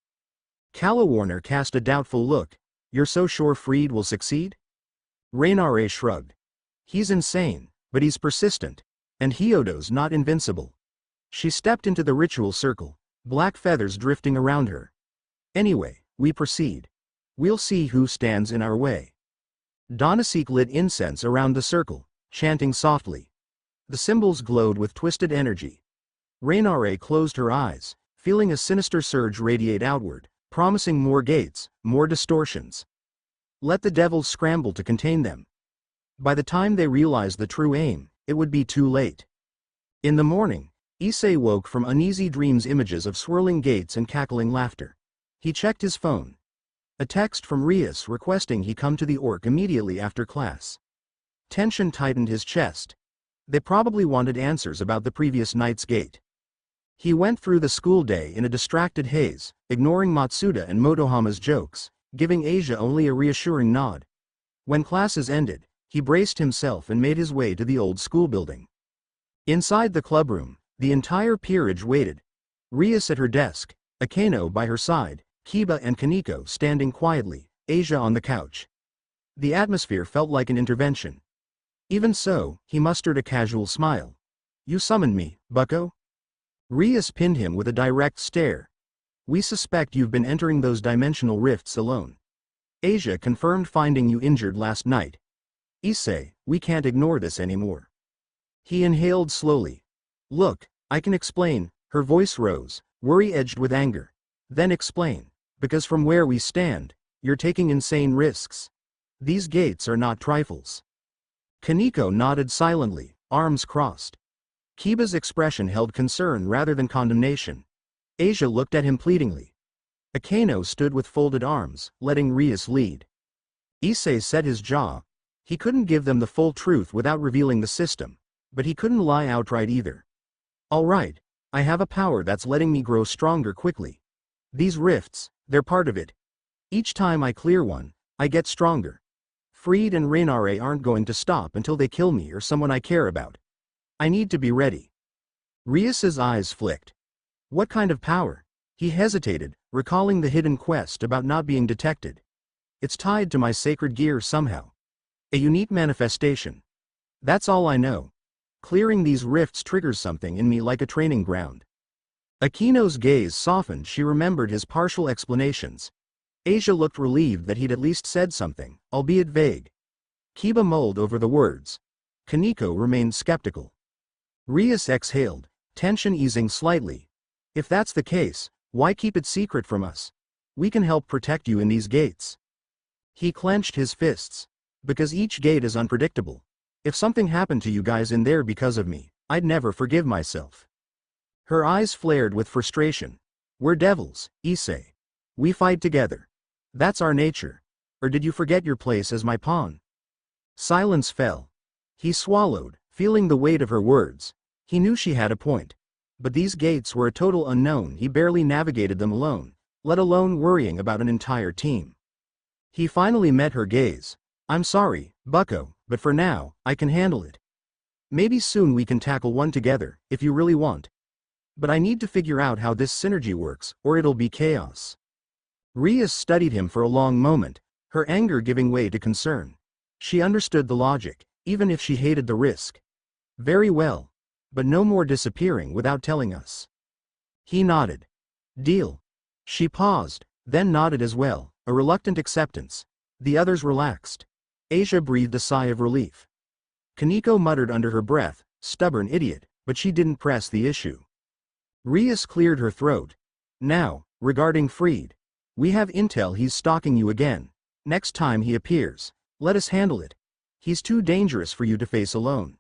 Calawarner cast a doubtful look. You're so sure Freed will succeed? Reinare shrugged. He's insane, but he's persistent. And Hyodo's not invincible. She stepped into the ritual circle, black feathers drifting around her. Anyway, we proceed. We'll see who stands in our way. Donasek lit incense around the circle, chanting softly. The symbols glowed with twisted energy. Reinare closed her eyes, feeling a sinister surge radiate outward, promising more gates, more distortions. Let the devils scramble to contain them. By the time they realized the true aim, it would be too late. In the morning, Issei woke from uneasy dreams, images of swirling gates and cackling laughter. He checked his phone. A text from Rias requesting he come to the Orc immediately after class. Tension tightened his chest. They probably wanted answers about the previous night's gate. He went through the school day in a distracted haze, ignoring Matsuda and Motohama's jokes, giving Asia only a reassuring nod. When classes ended, he braced himself and made his way to the old school building. Inside the clubroom, the entire peerage waited. Rias at her desk, Akeno by her side, Kiba and Kaneko standing quietly, Asia on the couch. The atmosphere felt like an intervention. Even so, he mustered a casual smile. You summoned me, bucko? Rias pinned him with a direct stare. We suspect you've been entering those dimensional rifts alone. Asia confirmed finding you injured last night. Issei, we can't ignore this anymore. He inhaled slowly. Look, I can explain. Her voice rose, worry edged with anger. Then explain. Because from where we stand, you're taking insane risks. These gates are not trifles. Kaneko nodded silently, arms crossed. Kiba's expression held concern rather than condemnation. Asia looked at him pleadingly. Akeno stood with folded arms, letting Rias lead. Issei set his jaw. He couldn't give them the full truth without revealing the system, but he couldn't lie outright either. All right, I have a power that's letting me grow stronger quickly. These rifts, they're part of it. Each time I clear one, I get stronger. Freed and Reinare aren't going to stop until they kill me or someone I care about. I need to be ready. Rias's eyes flicked. What kind of power? He hesitated, recalling the hidden quest about not being detected. It's tied to my sacred gear somehow. A unique manifestation. That's all I know. Clearing these rifts triggers something in me like a training ground. Akeno's gaze softened. She remembered his partial explanations. Asia looked relieved that he'd at least said something, albeit vague. Kiba mulled over the words. Kaneko remained skeptical. Rias exhaled, tension easing slightly. If that's the case, why keep it secret from us? We can help protect you in these gates. He clenched his fists. Because each gate is unpredictable. If something happened to you guys in there because of me, I'd never forgive myself. Her eyes flared with frustration. We're devils, Issei. We fight together. That's our nature. Or did you forget your place as my pawn? Silence fell. He swallowed, feeling the weight of her words. He knew she had a point. But these gates were a total unknown. He barely navigated them alone, let alone worrying about an entire team. He finally met her gaze. I'm sorry, bucko, but for now, I can handle it. Maybe soon we can tackle one together, if you really want. But I need to figure out how this synergy works, or it'll be chaos. Rias studied him for a long moment, her anger giving way to concern. She understood the logic, even if she hated the risk. Very well. But no more disappearing without telling us. He nodded. Deal. She paused, then nodded as well, a reluctant acceptance. The others relaxed. Asia breathed a sigh of relief. Kaneko muttered under her breath, stubborn idiot, but she didn't press the issue. Rias cleared her throat. Now, regarding Freed. We have intel he's stalking you again. Next time he appears, let us handle it. He's too dangerous for you to face alone.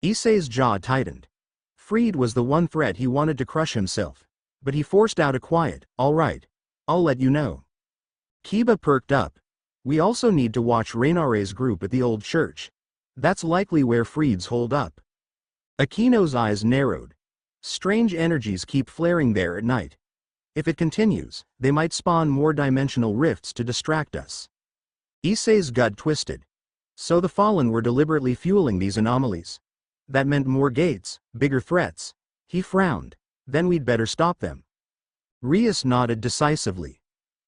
Issei's jaw tightened. Freed was the one threat he wanted to crush himself. But he forced out a quiet, "All right. I'll let you know." Kiba perked up. "We also need to watch Reinare's group at the old church. That's likely where Freed's holed up." Akino's eyes narrowed. Strange energies keep flaring there at night. If it continues, they might spawn more dimensional rifts to distract us. Issei's gut twisted. So the Fallen were deliberately fueling these anomalies. That meant more gates, bigger threats. He frowned. Then we'd better stop them. Rias nodded decisively.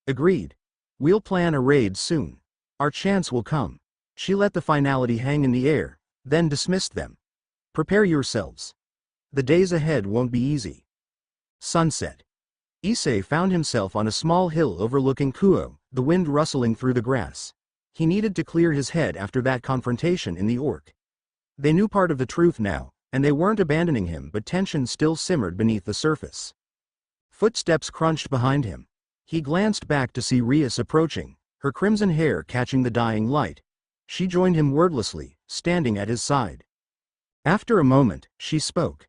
"Agreed. We'll plan a raid soon. Our chance will come." She let the finality hang in the air, then dismissed them. "Prepare yourselves. The days ahead won't be easy." Sunset. Issei found himself on a small hill overlooking Kuo, the wind rustling through the grass. He needed to clear his head after that confrontation in the Orc. They knew part of the truth now, and they weren't abandoning him, but tension still simmered beneath the surface. Footsteps crunched behind him. He glanced back to see Rias approaching, her crimson hair catching the dying light. She joined him wordlessly, standing at his side. After a moment, she spoke.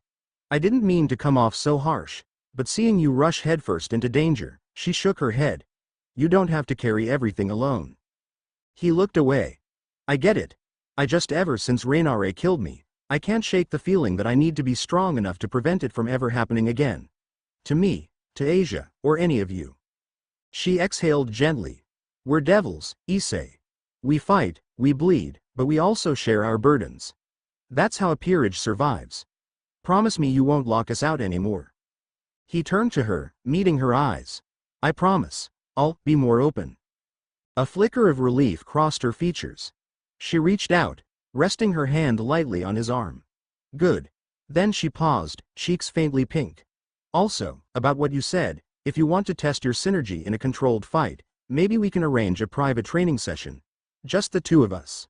"I didn't mean to come off so harsh, but seeing you rush headfirst into danger," she shook her head. "You don't have to carry everything alone." He looked away. "I get it. Ever since Reinare killed me, I can't shake the feeling that I need to be strong enough to prevent it from ever happening again. To me, to Asia, or any of you." She exhaled gently. "We're devils, Issei. We fight, we bleed, but we also share our burdens. That's how a peerage survives. Promise me you won't lock us out anymore." He turned to her, meeting her eyes. "I promise. I'll be more open." A flicker of relief crossed her features. She reached out, resting her hand lightly on his arm. "Good." Then she paused, cheeks faintly pink. "Also, about what you said, if you want to test your synergy in a controlled fight, maybe we can arrange a private training session. Just the two of us."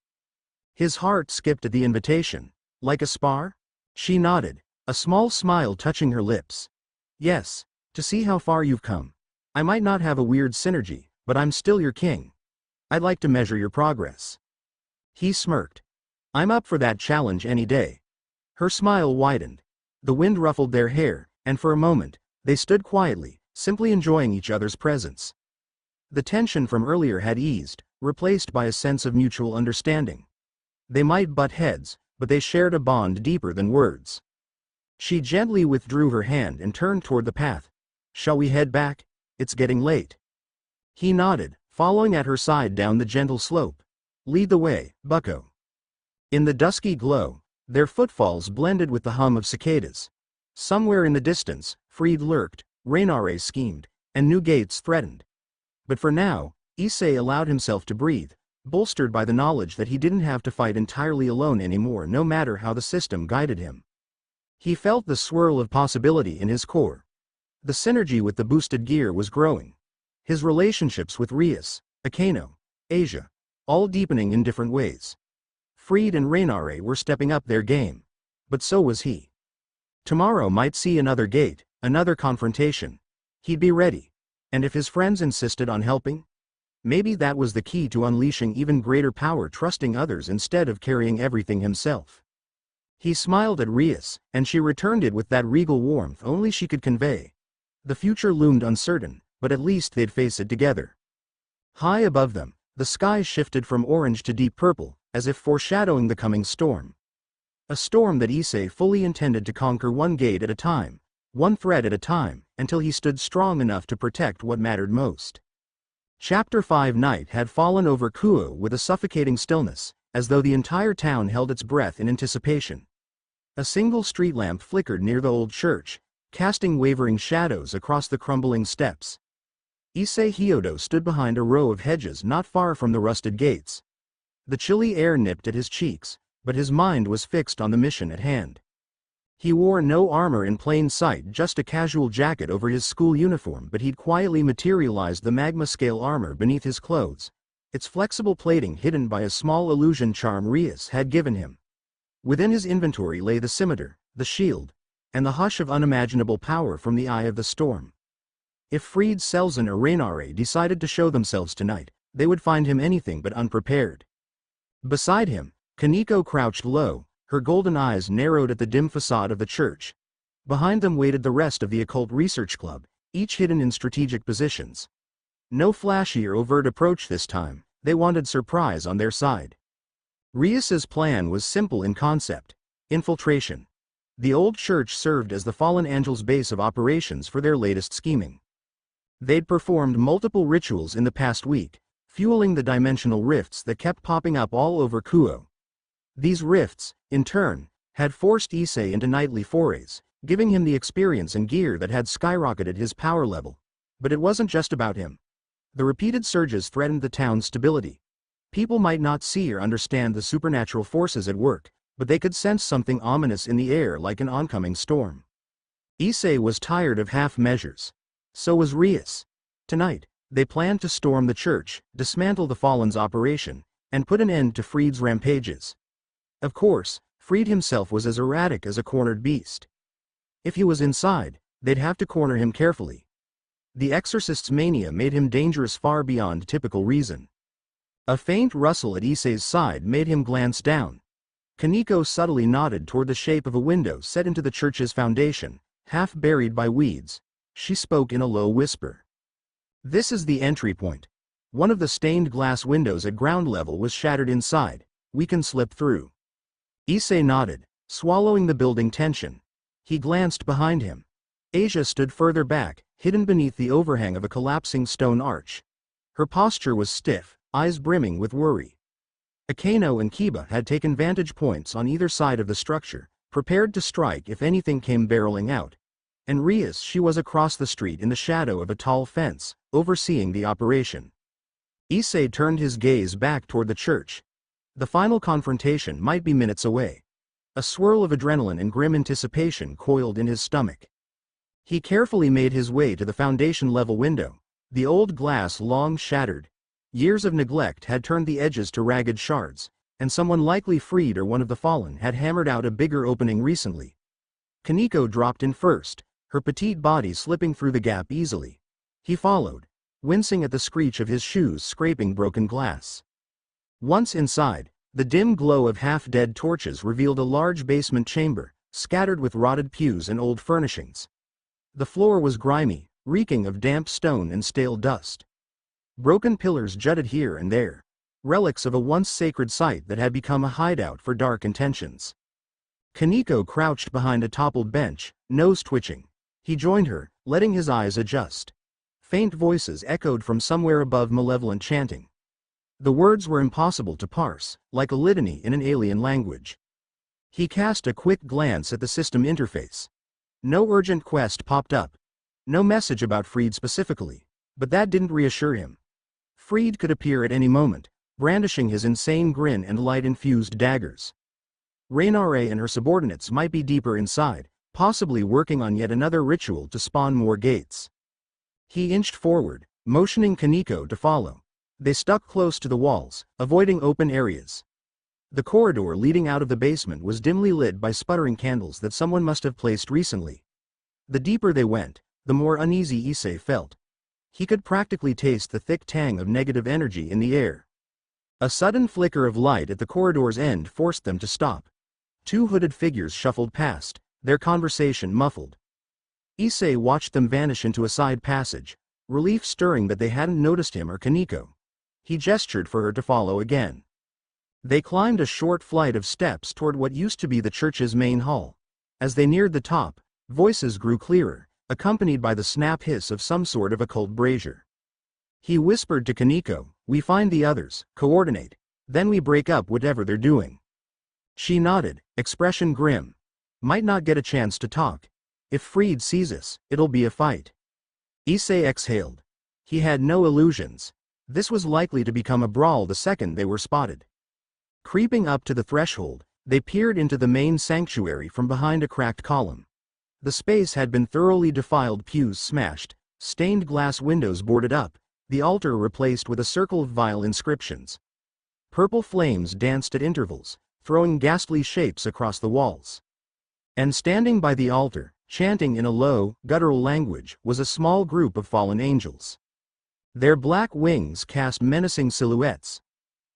His heart skipped at the invitation. "Like a spar?" She nodded, a small smile touching her lips. "Yes, to see how far you've come. I might not have a weird synergy, but I'm still your king. I'd like to measure your progress." He smirked. "I'm up for that challenge any day." Her smile widened. The wind ruffled their hair, and for a moment, they stood quietly, simply enjoying each other's presence. The tension from earlier had eased, replaced by a sense of mutual understanding. They might butt heads, but they shared a bond deeper than words. She gently withdrew her hand and turned toward the path. "Shall we head back? It's getting late." He nodded, following at her side down the gentle slope. "Lead the way, bucko." In the dusky glow, their footfalls blended with the hum of cicadas. Somewhere in the distance, Freed lurked, Reinare schemed, and new gates threatened. But for now, Issei allowed himself to breathe, bolstered by the knowledge that he didn't have to fight entirely alone anymore, no matter how the system guided him. He felt the swirl of possibility in his core. The synergy with the boosted gear was growing. His relationships with Rias, Akeno, Asia, all deepening in different ways. Freed and Reinare were stepping up their game. But so was he. Tomorrow might see another gate, another confrontation. He'd be ready. And if his friends insisted on helping? Maybe that was the key to unleashing even greater power, trusting others instead of carrying everything himself. He smiled at Rias, and she returned it with that regal warmth only she could convey. The future loomed uncertain, but at least they'd face it together. High above them, the sky shifted from orange to deep purple, as if foreshadowing the coming storm. A storm that Issei fully intended to conquer one gate at a time, one threat at a time, until he stood strong enough to protect what mattered most. Chapter 5. Night had fallen over Kuo with a suffocating stillness, as though the entire town held its breath in anticipation. A single street lamp flickered near the old church, casting wavering shadows across the crumbling steps. Issei Hyodo stood behind a row of hedges not far from the rusted gates. The chilly air nipped at his cheeks, but his mind was fixed on the mission at hand. He wore no armor in plain sight, just a casual jacket over his school uniform, but he'd quietly materialized the magma-scale armor beneath his clothes, its flexible plating hidden by a small illusion charm Rias had given him. Within his inventory lay the scimitar, the shield, and the hush of unimaginable power from the eye of the storm. If Freed, Selzen or Reinare decided to show themselves tonight, they would find him anything but unprepared. Beside him, Kaneko crouched low, Her golden eyes narrowed at the dim facade of the church. Behind them waited the rest of the occult research club, each hidden in strategic positions. No flashy or overt approach this time, they wanted surprise on their side. Rias's plan was simple in concept: infiltration. The old church served as the fallen angels' base of operations for their latest scheming. They'd performed multiple rituals in the past week, fueling the dimensional rifts that kept popping up all over Kuo. These rifts, in turn, had forced Issei into nightly forays, giving him the experience and gear that had skyrocketed his power level. But it wasn't just about him. The repeated surges threatened the town's stability. People might not see or understand the supernatural forces at work, but they could sense something ominous in the air, like an oncoming storm. Issei was tired of half measures. So was Rias. Tonight, they planned to storm the church, dismantle the Fallen's operation, and put an end to Freed's rampages. Of course, Freed himself was as erratic as a cornered beast. If he was inside, they'd have to corner him carefully. The exorcist's mania made him dangerous far beyond typical reason. A faint rustle at Issei's side made him glance down. Kaneko subtly nodded toward the shape of a window set into the church's foundation, half buried by weeds. She spoke in a low whisper. "This is the entry point. One of the stained glass windows at ground level was shattered inside. We can slip through." Issei nodded, swallowing the building tension. He glanced behind him. Asia stood further back, hidden beneath the overhang of a collapsing stone arch. Her posture was stiff, eyes brimming with worry. Akano and Kiba had taken vantage points on either side of the structure, prepared to strike if anything came barreling out. And Rias, she was across the street in the shadow of a tall fence, overseeing the operation. Issei turned his gaze back toward the church. The final confrontation might be minutes away. A swirl of adrenaline and grim anticipation coiled in his stomach. He carefully made his way to the foundation-level window, the old glass long shattered. Years of neglect had turned the edges to ragged shards, and someone likely Freed or one of the Fallen had hammered out a bigger opening recently. Kaneko dropped in first, her petite body slipping through the gap easily. He followed, wincing at the screech of his shoes scraping broken glass. Once inside, the dim glow of half-dead torches revealed a large basement chamber, scattered with rotted pews and old furnishings. The floor was grimy, reeking of damp stone and stale dust. Broken pillars jutted here and there, relics of a once sacred site that had become a hideout for dark intentions. Kaneko crouched behind a toppled bench, nose twitching. He joined her, letting his eyes adjust. Faint voices echoed from somewhere above, malevolent chanting. The words were impossible to parse, like a litany in an alien language. He cast a quick glance at the system interface. No urgent quest popped up. No message about Freed specifically, but that didn't reassure him. Freed could appear at any moment, brandishing his insane grin and light-infused daggers. Rainare and her subordinates might be deeper inside, possibly working on yet another ritual to spawn more gates. He inched forward, motioning Kaneko to follow. They stuck close to the walls, avoiding open areas. The corridor leading out of the basement was dimly lit by sputtering candles that someone must have placed recently. The deeper they went, the more uneasy Issei felt. He could practically taste the thick tang of negative energy in the air. A sudden flicker of light at the corridor's end forced them to stop. Two hooded figures shuffled past, their conversation muffled. Issei watched them vanish into a side passage, relief stirring that they hadn't noticed him or Kaneko. He gestured for her to follow again. They climbed a short flight of steps toward what used to be the church's main hall. As they neared the top, voices grew clearer, accompanied by the snap hiss of some sort of occult brazier. He whispered to Kaneko, "We find the others, coordinate, then we break up whatever they're doing." She nodded, expression grim. "Might not get a chance to talk. If Freed sees us, it'll be a fight." Issei exhaled. He had no illusions. This was likely to become a brawl the second they were spotted. Creeping up to the threshold, they peered into the main sanctuary from behind a cracked column. The space had been thoroughly defiled, pews smashed, stained glass windows boarded up, the altar replaced with a circle of vile inscriptions. Purple flames danced at intervals, throwing ghastly shapes across the walls. And standing by the altar, chanting in a low, guttural language, was a small group of fallen angels. Their black wings cast menacing silhouettes.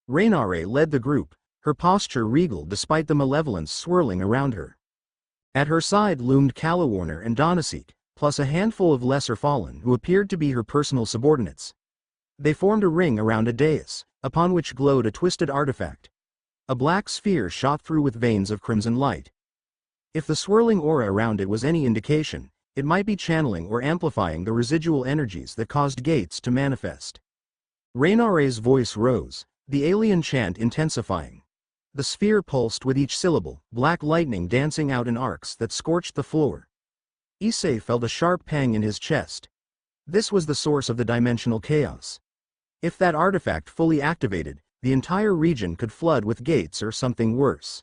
Rainare led the group, her posture regal despite the malevolence swirling around her. At her side loomed Calawarner and Donasek, plus a handful of lesser fallen who appeared to be her personal subordinates. They formed a ring around a dais, upon which glowed a twisted artifact. A black sphere shot through with veins of crimson light. If the swirling aura around it was any indication, it might be channeling or amplifying the residual energies that caused Gates to manifest. Reynare's voice rose, the alien chant intensifying. The sphere pulsed with each syllable, black lightning dancing out in arcs that scorched the floor. Issei felt a sharp pang in his chest. This was the source of the dimensional chaos. If that artifact fully activated, the entire region could flood with Gates or something worse.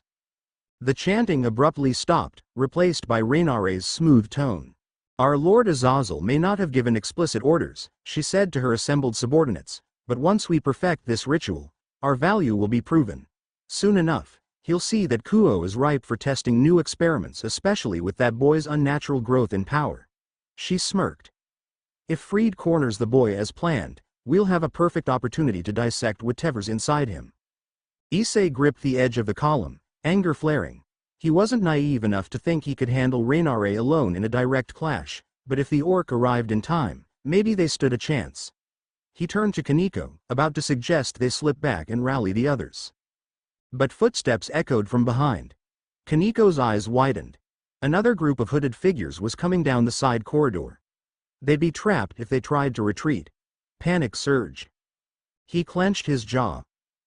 The chanting abruptly stopped, replaced by Reynare's smooth tone. "Our Lord Azazel may not have given explicit orders," she said to her assembled subordinates, "but once we perfect this ritual, our value will be proven. Soon enough, he'll see that Kuo is ripe for testing new experiments, especially with that boy's unnatural growth in power." She smirked. "If Freed corners the boy as planned, we'll have a perfect opportunity to dissect whatever's inside him." Issei gripped the edge of the column, anger flaring. He wasn't naive enough to think he could handle Reynare alone in a direct clash, but if the orc arrived in time, maybe they stood a chance. He turned to Kaneko, about to suggest they slip back and rally the others. But footsteps echoed from behind. Kaneko's eyes widened. Another group of hooded figures was coming down the side corridor. They'd be trapped if they tried to retreat. Panic surged. He clenched his jaw.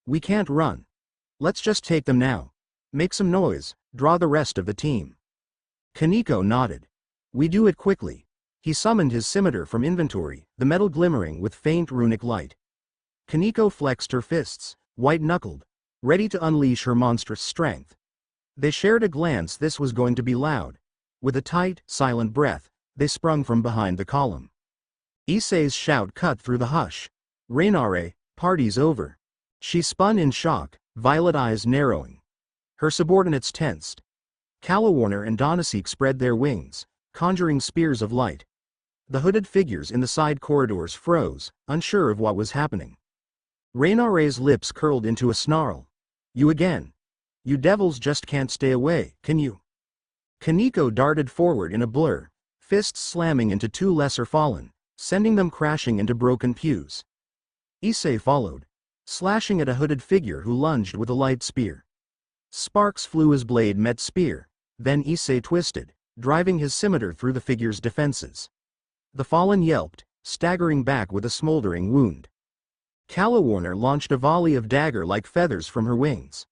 "We can't run. Let's just take them now. Make some noise, draw the rest of the team." Kaneko nodded. "We do it quickly." He summoned his scimitar from inventory, the metal glimmering with faint runic light. Kaneko flexed her fists, white-knuckled, ready to unleash her monstrous strength. They shared a glance. This was going to be loud. With a tight, silent breath, they sprung from behind the column. Issei's shout cut through the hush. "Reynare, party's over." She spun in shock, violet eyes narrowing. Her subordinates tensed. Calawarner and Donasek spread their wings, conjuring spears of light. The hooded figures in the side corridors froze, unsure of what was happening. Reynare's lips curled into a snarl. "You again. You devils just can't stay away, can you?" Kaneko darted forward in a blur, fists slamming into two lesser fallen, sending them crashing into broken pews. Issei followed, slashing at a hooded figure who lunged with a light spear. Sparks flew as blade met spear, then Issei twisted, driving his scimitar through the figure's defenses. The fallen yelped, staggering back with a smoldering wound. Calawarner launched a volley of dagger-like feathers from her wings.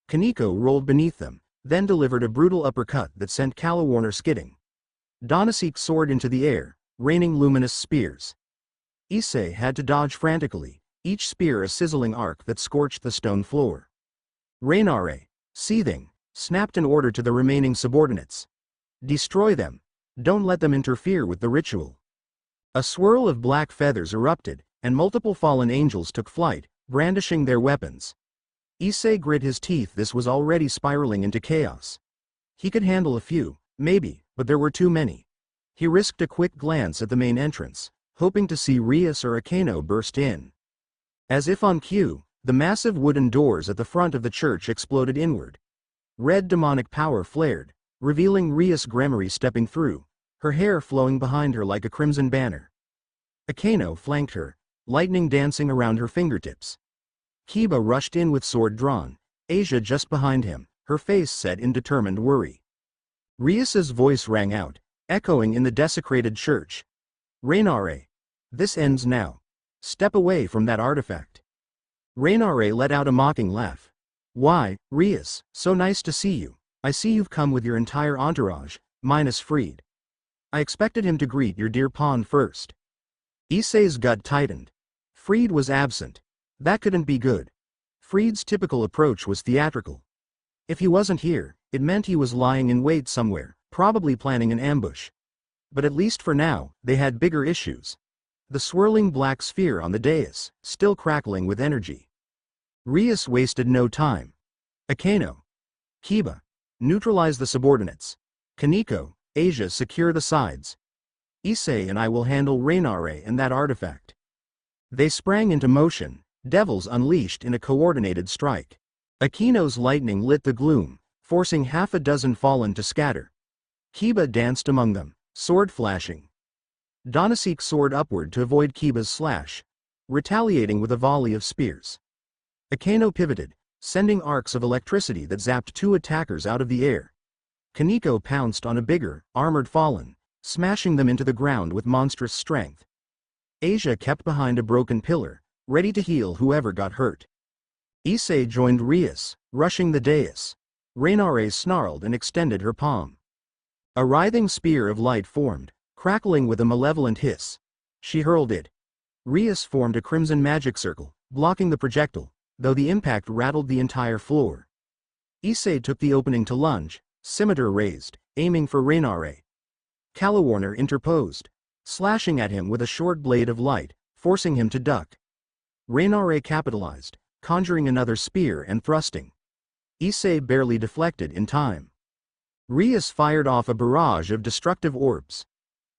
Kaneko rolled beneath them, then delivered a brutal uppercut that sent Calawarner skidding. Donasek soared into the air, raining luminous spears. Issei had to dodge frantically, each spear a sizzling arc that scorched the stone floor. Reynare, seething, snapped an order to the remaining subordinates. "Destroy them. Don't let them interfere with the ritual." A swirl of black feathers erupted, and multiple fallen angels took flight, brandishing their weapons. Issei grit his teeth. This was already spiraling into chaos. He could handle a few, maybe, but there were too many. He risked a quick glance at the main entrance, hoping to see Rias or Akeno burst in. As if on cue, the massive wooden doors at the front of the church exploded inward. Red demonic power flared, revealing Rias Gremory stepping through, her hair flowing behind her like a crimson banner. Akeno flanked her, lightning dancing around her fingertips. Kiba rushed in with sword drawn, Asia just behind him, her face set in determined worry. Rias's voice rang out, echoing in the desecrated church. "Reynare. This ends now. Step away from that artifact." Reynare let out a mocking laugh. "Why, Rias, so nice to see you. I see you've come with your entire entourage, minus Freed. I expected him to greet your dear pawn first." Issei's gut tightened. Freed was absent. That couldn't be good. Freed's typical approach was theatrical. If he wasn't here, it meant he was lying in wait somewhere, probably planning an ambush. But at least for now, they had bigger issues. The swirling black sphere on the dais, still crackling with energy. Rias wasted no time. "Akeno. Kiba. Neutralize the subordinates. Kaneko, Asia secure the sides. Issei and I will handle Reynare and that artifact." They sprang into motion, devils unleashed in a coordinated strike. Aquino's lightning lit the gloom, forcing half a dozen fallen to scatter. Kiba danced among them, sword flashing. Donasek soared upward to avoid Kiba's slash, retaliating with a volley of spears. Akeno pivoted, sending arcs of electricity that zapped two attackers out of the air. Kaneko pounced on a bigger, armored fallen, smashing them into the ground with monstrous strength. Asia kept behind a broken pillar, ready to heal whoever got hurt. Issei joined Rias, rushing the dais. Rainare snarled and extended her palm. A writhing spear of light formed, crackling with a malevolent hiss. She hurled it. Rias formed a crimson magic circle, blocking the projectile, though the impact rattled the entire floor. Issei took the opening to lunge, scimitar raised, aiming for Rainare. Calawarner interposed, slashing at him with a short blade of light, forcing him to duck. Rainare capitalized, conjuring another spear and thrusting. Issei barely deflected in time. Rias fired off a barrage of destructive orbs.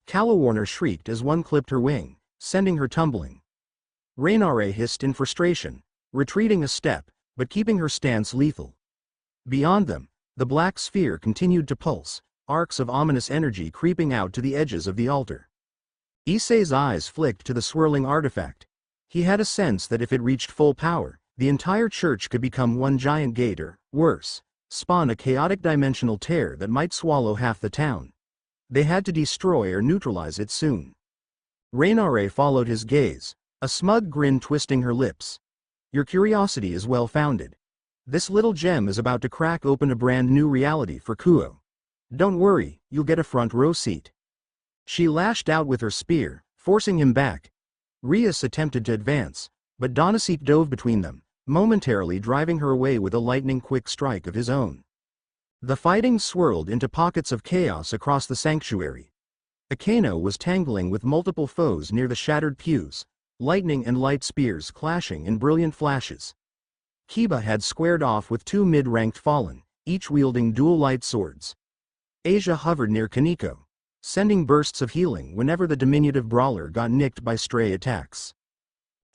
Calawarner shrieked as one clipped her wing, sending her tumbling. Rainare hissed in frustration, retreating a step, but keeping her stance lethal. Beyond them, the black sphere continued to pulse, arcs of ominous energy creeping out to the edges of the altar. Issei's eyes flicked to the swirling artifact. He had a sense that if it reached full power, the entire church could become one giant gate or, worse, spawn a chaotic dimensional tear that might swallow half the town. They had to destroy or neutralize it soon. Rainare followed his gaze, a smug grin twisting her lips. Your curiosity is well-founded. This little gem is about to crack open a brand new reality for Kuo. Don't worry, you'll get a front row seat. She lashed out with her spear, forcing him back. Rias attempted to advance, but Donasek dove between them, momentarily driving her away with a lightning-quick strike of his own. The fighting swirled into pockets of chaos across the sanctuary. Akeno was tangling with multiple foes near the shattered pews, lightning and light spears clashing in brilliant flashes. Kiba had squared off with two mid-ranked fallen, each wielding dual light swords. Asia hovered near Kaneko, sending bursts of healing whenever the diminutive brawler got nicked by stray attacks.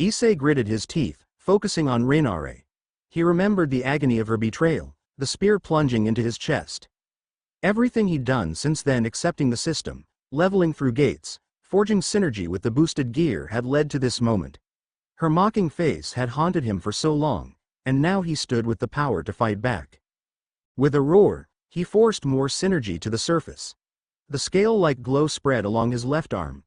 Issei gritted his teeth, focusing on Rainare. He remembered the agony of her betrayal, the spear plunging into his chest. Everything he'd done since then, accepting the system, leveling through gates, forging synergy with the boosted gear, had led to this moment. Her mocking face had haunted him for so long, and now he stood with the power to fight back. With a roar, he forced more synergy to the surface. The scale-like glow spread along his left arm.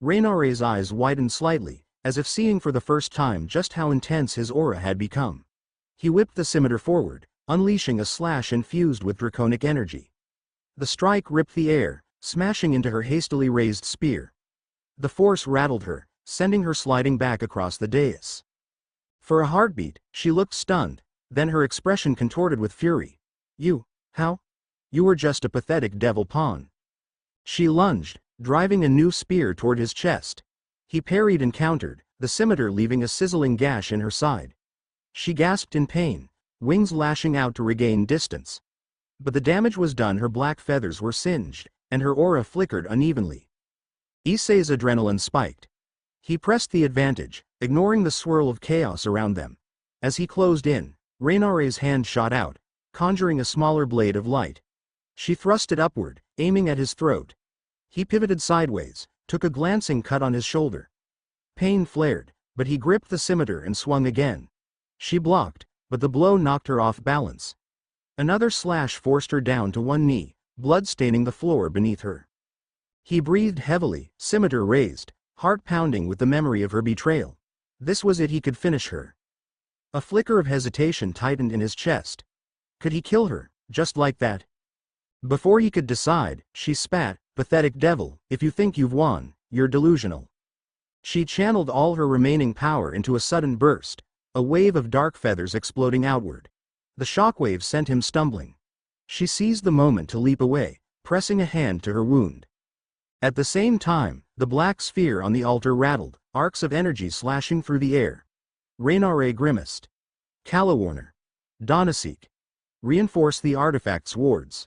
Rainare's eyes widened slightly, as if seeing for the first time just how intense his aura had become. He whipped the scimitar forward, unleashing a slash infused with draconic energy. The strike ripped the air, smashing into her hastily raised spear. The force rattled her, sending her sliding back across the dais. For a heartbeat, she looked stunned, then her expression contorted with fury. How? You were just a pathetic devil pawn. She lunged, driving a new spear toward his chest. He parried and countered, the scimitar leaving a sizzling gash in her side. She gasped in pain, wings lashing out to regain distance. But the damage was done. Her black feathers were singed, and her aura flickered unevenly. Issei's adrenaline spiked. He pressed the advantage, ignoring the swirl of chaos around them. As he closed in, Rainare's hand shot out, conjuring a smaller blade of light. She thrust it upward, aiming at his throat. He pivoted sideways, took a glancing cut on his shoulder. Pain flared, but he gripped the scimitar and swung again. She blocked, but the blow knocked her off balance. Another slash forced her down to one knee, blood staining the floor beneath her. He breathed heavily, scimitar raised, heart pounding with the memory of her betrayal. This was it, he could finish her. A flicker of hesitation tightened in his chest. Could he kill her, just like that? Before he could decide, she spat, "Pathetic devil, if you think you've won, you're delusional." She channeled all her remaining power into a sudden burst, a wave of dark feathers exploding outward. The shockwave sent him stumbling. She seized the moment to leap away, pressing a hand to her wound. At the same time, the black sphere on the altar rattled, arcs of energy slashing through the air. Rainare grimaced. Calawarner. Donasek. Reinforce the artifact's wards.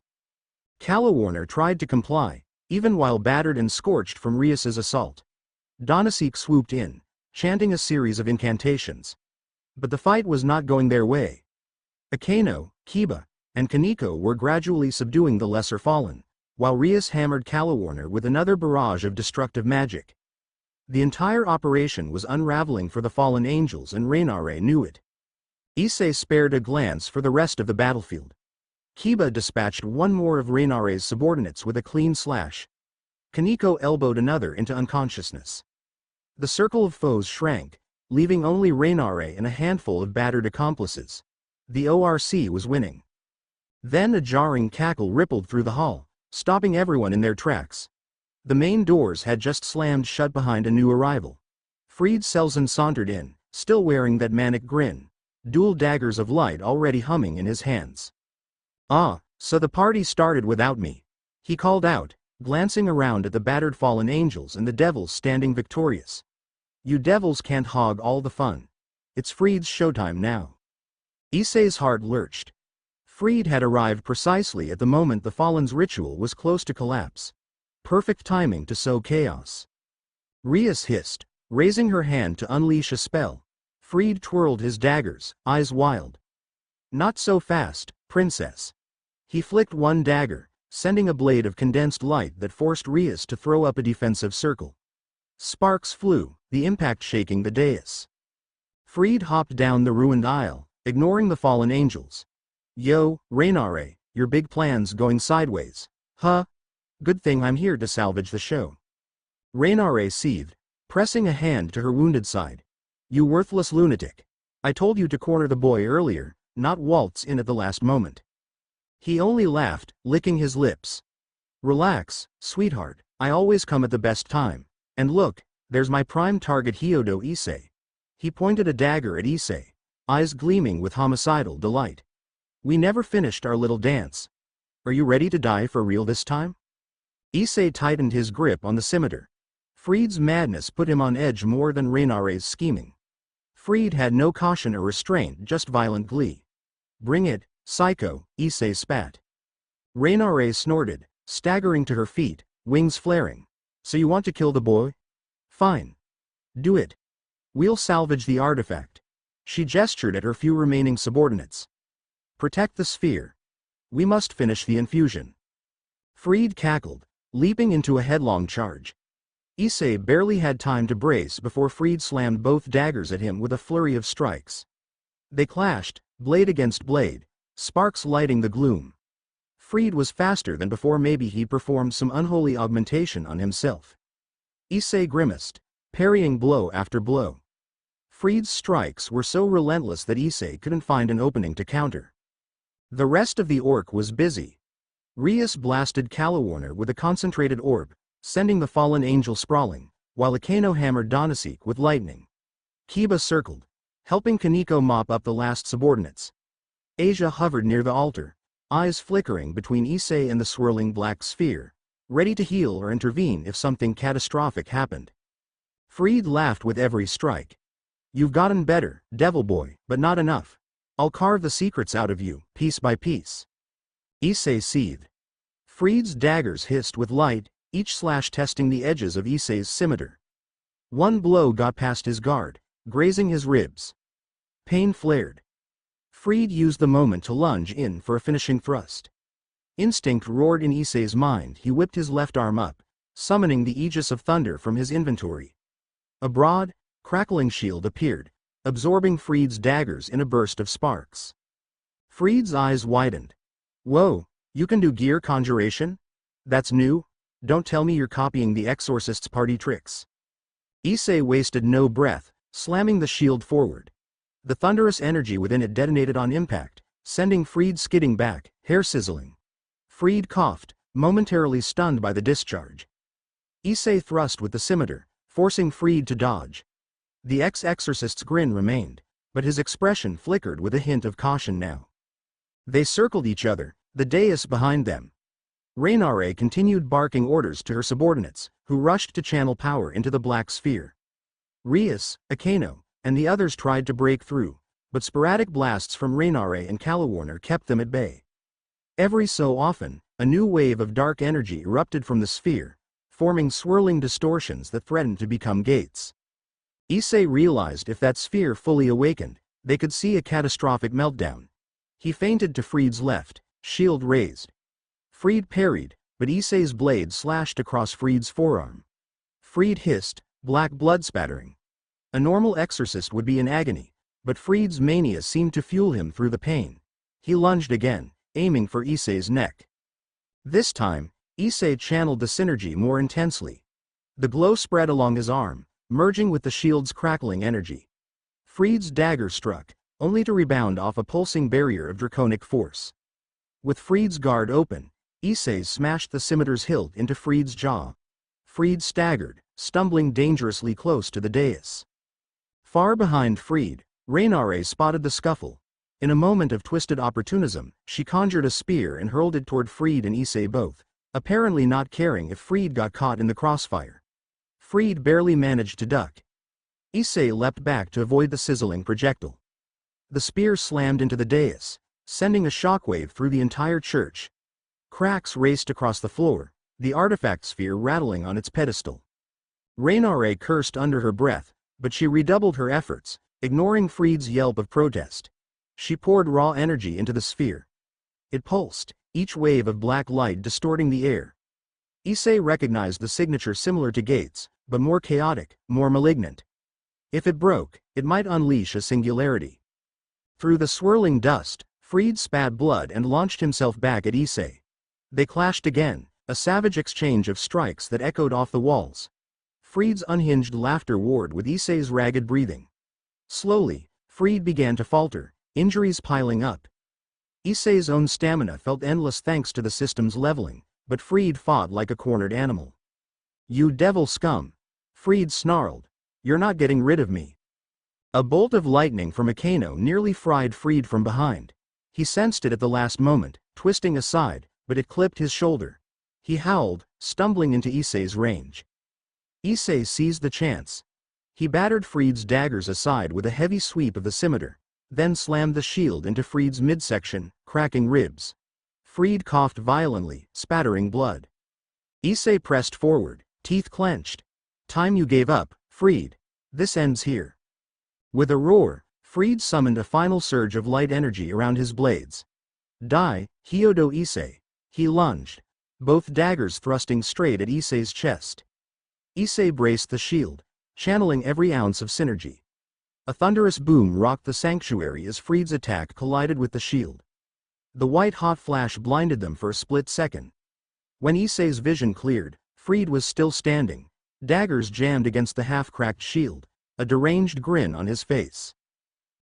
Calawarner tried to comply, even while battered and scorched from Rias's assault. Donasek swooped in, chanting a series of incantations. But the fight was not going their way. Akeno, Kiba, and Kaneko were gradually subduing the lesser fallen, while Rias hammered Calawarner with another barrage of destructive magic. The entire operation was unraveling for the fallen angels, and Reynare knew it. Issei spared a glance for the rest of the battlefield. Kiba dispatched one more of Reynare's subordinates with a clean slash. Kaneko elbowed another into unconsciousness. The circle of foes shrank, leaving only Reynare and a handful of battered accomplices. The ORC was winning. Then a jarring cackle rippled through the hall, stopping everyone in their tracks. The main doors had just slammed shut behind a new arrival. Fried Selzen sauntered in, still wearing that manic grin, dual daggers of light already humming in his hands. "Ah, so the party started without me," he called out, glancing around at the battered fallen angels and the devils standing victorious. "You devils can't hog all the fun. It's Fried's showtime now." Issei's heart lurched. Fried had arrived precisely at the moment the fallen's ritual was close to collapse. Perfect timing to sow chaos. Rias hissed, raising her hand to unleash a spell. Fried twirled his daggers, eyes wild. "Not so fast, princess." He flicked one dagger, sending a blade of condensed light that forced Rias to throw up a defensive circle. Sparks flew, the impact shaking the dais. Fried hopped down the ruined aisle, ignoring the fallen angels. "Yo, Reynare, your big plan's going sideways, huh? Good thing I'm here to salvage the show." Reynare seethed, pressing a hand to her wounded side. "You worthless lunatic. I told you to corner the boy earlier, not waltz in at the last moment." He only laughed, licking his lips. "Relax, sweetheart, I always come at the best time. And look, there's my prime target Hyodo Issei." He pointed a dagger at Issei, eyes gleaming with homicidal delight. "We never finished our little dance. Are you ready to die for real this time?" Issei tightened his grip on the scimitar. Fried's madness put him on edge more than Reynare's scheming. Fried had no caution or restraint, just violent glee. "Bring it, psycho," Issei spat. Reynare snorted, staggering to her feet, wings flaring. "So you want to kill the boy? Fine. Do it. We'll salvage the artifact." She gestured at her few remaining subordinates. "Protect the sphere. We must finish the infusion." Fried cackled, leaping into a headlong charge. Issei barely had time to brace before Fried slammed both daggers at him with a flurry of strikes. They clashed, blade against blade, sparks lighting the gloom. Fried was faster than before. Maybe he'd performed some unholy augmentation on himself. Issei grimaced, parrying blow after blow. Fried's strikes were so relentless that Issei couldn't find an opening to counter. The rest of the orc was busy. Rias blasted Calawarner with a concentrated orb, sending the fallen angel sprawling, while Akeno hammered Donasek with lightning. Kiba circled, helping Kaneko mop up the last subordinates. Asia hovered near the altar, eyes flickering between Issei and the swirling black sphere, ready to heal or intervene if something catastrophic happened. Fried laughed with every strike. "You've gotten better, devil boy, but not enough. I'll carve the secrets out of you, piece by piece." Issei seethed. Fried's daggers hissed with light, each slash testing the edges of Issei's scimitar. One blow got past his guard, grazing his ribs. Pain flared. Fried used the moment to lunge in for a finishing thrust. Instinct roared in Issei's mind. He whipped his left arm up, summoning the Aegis of Thunder from his inventory. A broad, crackling shield appeared, absorbing Fried's daggers in a burst of sparks. Fried's eyes widened. "Whoa, you can do gear conjuration? That's new? Don't tell me you're copying the Exorcist's party tricks." Issei wasted no breath, slamming the shield forward. The thunderous energy within it detonated on impact, sending Fried skidding back, hair sizzling. Fried coughed, momentarily stunned by the discharge. Issei thrust with the scimitar, forcing Fried to dodge. The ex-exorcist's grin remained, but his expression flickered with a hint of caution now. They circled each other, the dais behind them. Reynare continued barking orders to her subordinates, who rushed to channel power into the black sphere. Rias, Akeno, and the others tried to break through, but sporadic blasts from Reynare and Calawarner kept them at bay. Every so often, a new wave of dark energy erupted from the sphere, forming swirling distortions that threatened to become gates. Issei realized if that sphere fully awakened, they could see a catastrophic meltdown. He feinted to Fried's left, shield raised. Fried parried, but Issei's blade slashed across Fried's forearm. Fried hissed, black blood spattering. A normal exorcist would be in agony, but Fried's mania seemed to fuel him through the pain. He lunged again, aiming for Issei's neck. This time, Issei channeled the synergy more intensely. The glow spread along his arm, merging with the shield's crackling energy. Fried's dagger struck, only to rebound off a pulsing barrier of draconic force. With Fried's guard open, Issei smashed the scimitar's hilt into Fried's jaw. Fried staggered, stumbling dangerously close to the dais. Far behind Fried, Raynare spotted the scuffle. In a moment of twisted opportunism, she conjured a spear and hurled it toward Fried and Issei both, apparently not caring if Fried got caught in the crossfire. Fried barely managed to duck. Issei leapt back to avoid the sizzling projectile. The spear slammed into the dais, sending a shockwave through the entire church. Cracks raced across the floor, the artifact sphere rattling on its pedestal. Raynare cursed under her breath, but she redoubled her efforts, ignoring Fried's yelp of protest. She poured raw energy into the sphere. It pulsed, each wave of black light distorting the air. Issei recognized the signature similar to Gates, but more chaotic, more malignant. If it broke, it might unleash a singularity. Through the swirling dust, Fried spat blood and launched himself back at Issei. They clashed again, a savage exchange of strikes that echoed off the walls. Fried's unhinged laughter warred with Issei's ragged breathing. Slowly, Fried began to falter, injuries piling up. Issei's own stamina felt endless thanks to the system's leveling, but Fried fought like a cornered animal. "You devil scum!" Fried snarled. "You're not getting rid of me." A bolt of lightning from Akeno nearly fried Fried from behind. He sensed it at the last moment, twisting aside, but it clipped his shoulder. He howled, stumbling into Issei's range. Issei seized the chance. He battered Fried's daggers aside with a heavy sweep of the scimitar, then slammed the shield into Fried's midsection, cracking ribs. Fried coughed violently, spattering blood. Issei pressed forward, teeth clenched. "Time you gave up, Fried. This ends here." With a roar, Fried summoned a final surge of light energy around his blades. "Die, Hyodo Issei." He lunged, both daggers thrusting straight at Issei's chest. Issei braced the shield, channeling every ounce of synergy. A thunderous boom rocked the sanctuary as Fried's attack collided with the shield. The white-hot flash blinded them for a split second. When Issei's vision cleared, Fried was still standing, daggers jammed against the half-cracked shield, a deranged grin on his face.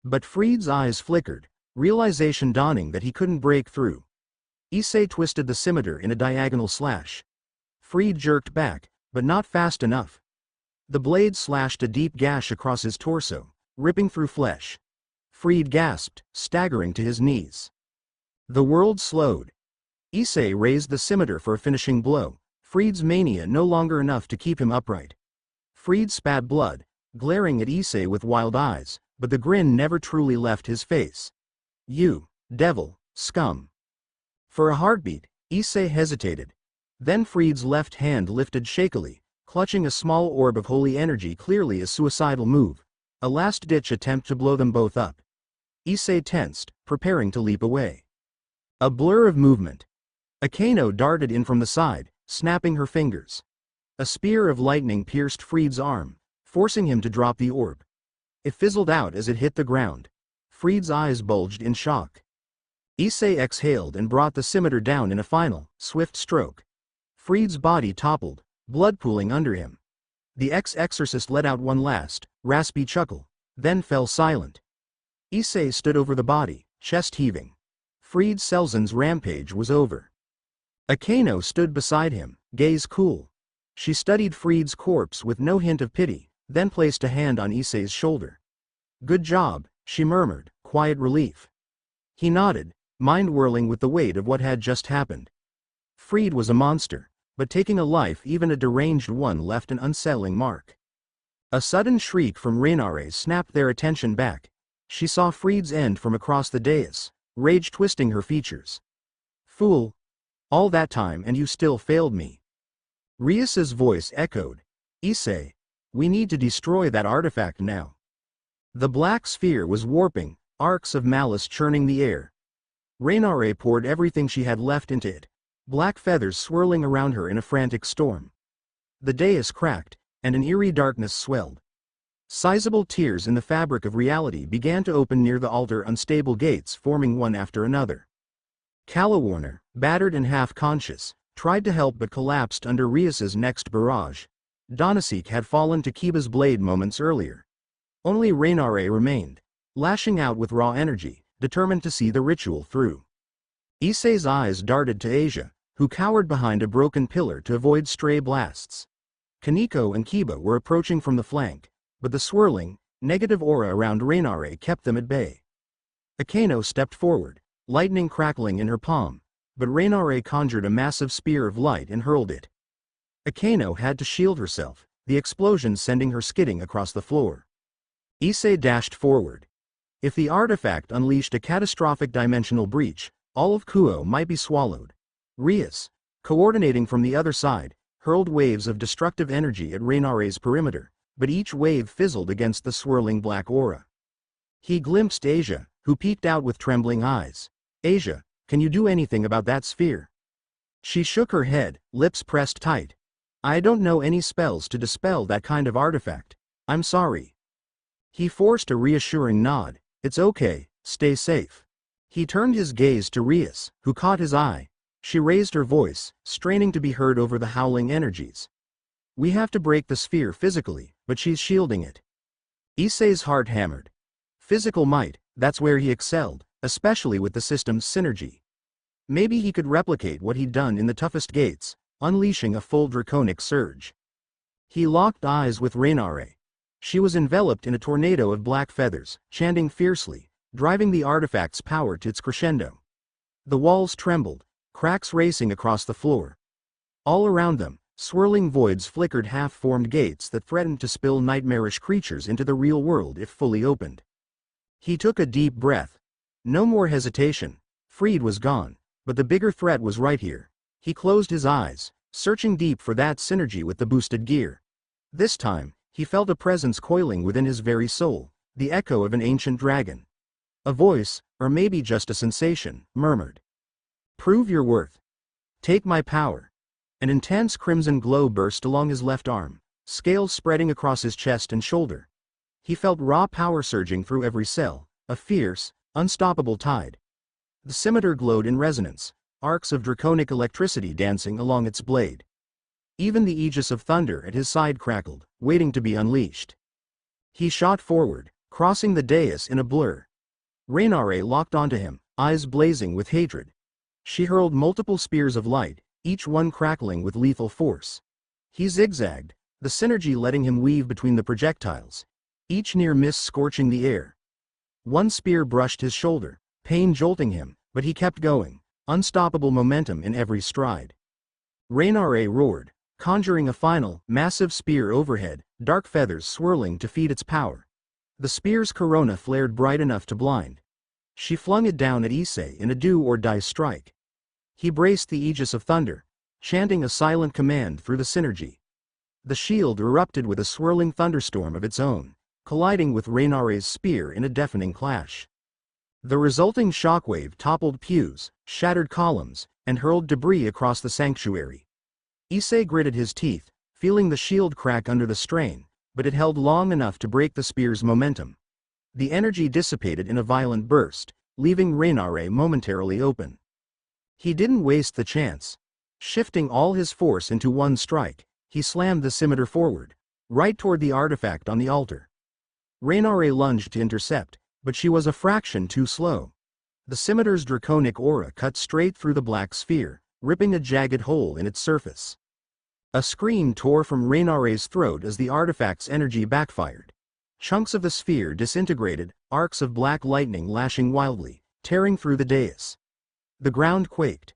But Fried's eyes flickered, realization dawning that he couldn't break through. Issei twisted the scimitar in a diagonal slash. Fried jerked back, but not fast enough. The blade slashed a deep gash across his torso, ripping through flesh. Fried gasped, staggering to his knees. The world slowed. Issei raised the scimitar for a finishing blow, Fried's mania no longer enough to keep him upright. Fried spat blood, glaring at Issei with wild eyes, but the grin never truly left his face. "You, devil, scum." For a heartbeat, Issei hesitated. Then Fried's left hand lifted shakily, clutching a small orb of holy energy, clearly a suicidal move. A last-ditch attempt to blow them both up. Issei tensed, preparing to leap away. A blur of movement. Akeno darted in from the side, snapping her fingers. A spear of lightning pierced Fried's arm, forcing him to drop the orb. It fizzled out as it hit the ground. Fried's eyes bulged in shock. Issei exhaled and brought the scimitar down in a final, swift stroke. Fried's body toppled, blood pooling under him. The ex-exorcist let out one last, raspy chuckle, then fell silent. Issei stood over the body, chest heaving. Fried Selzen's rampage was over. Akeno stood beside him, gaze cool. She studied Fried's corpse with no hint of pity, then placed a hand on Issei's shoulder. "Good job," she murmured, quiet relief. He nodded, mind whirling with the weight of what had just happened. Fried was a monster, but taking a life, even a deranged one, left an unsettling mark. A sudden shriek from Raynare snapped their attention back. She saw Fried's end from across the dais, rage twisting her features. "Fool! All that time and you still failed me." Rias's voice echoed. "Issei, we need to destroy that artifact now." The black sphere was warping, arcs of malice churning the air. Reynare poured everything she had left into it, black feathers swirling around her in a frantic storm. The dais cracked, and an eerie darkness swelled. Sizable tears in the fabric of reality began to open near the altar, unstable gates forming one after another. Calawarner, battered and half-conscious, tried to help but collapsed under Rias's next barrage. Donasek had fallen to Kiba's blade moments earlier. Only Reynare remained, lashing out with raw energy, determined to see the ritual through. Issei's eyes darted to Asia, who cowered behind a broken pillar to avoid stray blasts. Kaneko and Kiba were approaching from the flank, but the swirling, negative aura around Reynare kept them at bay. Akeno stepped forward, lightning crackling in her palm, but Reynare conjured a massive spear of light and hurled it. Akeno had to shield herself, the explosion sending her skidding across the floor. Issei dashed forward. If the artifact unleashed a catastrophic dimensional breach, all of Kuo might be swallowed. Rias, coordinating from the other side, hurled waves of destructive energy at Reynare's perimeter, but each wave fizzled against the swirling black aura. He glimpsed Asia, who peeked out with trembling eyes. "Asia, can you do anything about that sphere?" She shook her head, lips pressed tight. "I don't know any spells to dispel that kind of artifact. I'm sorry." He forced a reassuring nod. "It's okay, stay safe." He turned his gaze to Rias, who caught his eye. She raised her voice, straining to be heard over the howling energies. "We have to break the sphere physically, but she's shielding it." Issei's heart hammered. Physical might, that's where he excelled, especially with the system's synergy. Maybe he could replicate what he'd done in the toughest gates, unleashing a full draconic surge. He locked eyes with Reynare. She was enveloped in a tornado of black feathers, chanting fiercely, driving the artifact's power to its crescendo. The walls trembled, cracks racing across the floor. All around them, swirling voids flickered half-formed gates that threatened to spill nightmarish creatures into the real world if fully opened. He took a deep breath. No more hesitation. Freed was gone, but the bigger threat was right here. He closed his eyes, searching deep for that synergy with the boosted gear. This time, he felt a presence coiling within his very soul, the echo of an ancient dragon. A voice, or maybe just a sensation, murmured, "Prove your worth. Take my power." An intense crimson glow burst along his left arm, scales spreading across his chest and shoulder. He felt raw power surging through every cell, a fierce, unstoppable tide. The scimitar glowed in resonance, arcs of draconic electricity dancing along its blade. Even the Aegis of thunder at his side crackled, waiting to be unleashed. He shot forward, crossing the dais in a blur. Reynare locked onto him, eyes blazing with hatred. She hurled multiple spears of light, each one crackling with lethal force. He zigzagged, the synergy letting him weave between the projectiles, each near miss scorching the air. One spear brushed his shoulder, pain jolting him, but he kept going, unstoppable momentum in every stride. Reynare roared, conjuring a final, massive spear overhead, dark feathers swirling to feed its power. The spear's corona flared bright enough to blind. She flung it down at Issei in a do-or-die strike. He braced the Aegis of thunder, chanting a silent command through the synergy. The shield erupted with a swirling thunderstorm of its own, colliding with Reynare's spear in a deafening clash. The resulting shockwave toppled pews, shattered columns, and hurled debris across the sanctuary. Issei gritted his teeth, feeling the shield crack under the strain, but it held long enough to break the spear's momentum. The energy dissipated in a violent burst, leaving Reynare momentarily open. He didn't waste the chance. Shifting all his force into one strike, he slammed the scimitar forward, right toward the artifact on the altar. Reynare lunged to intercept, but she was a fraction too slow. The scimitar's draconic aura cut straight through the black sphere, ripping a jagged hole in its surface. A scream tore from Reynare's throat as the artifact's energy backfired. Chunks of the sphere disintegrated, arcs of black lightning lashing wildly, tearing through the dais. The ground quaked.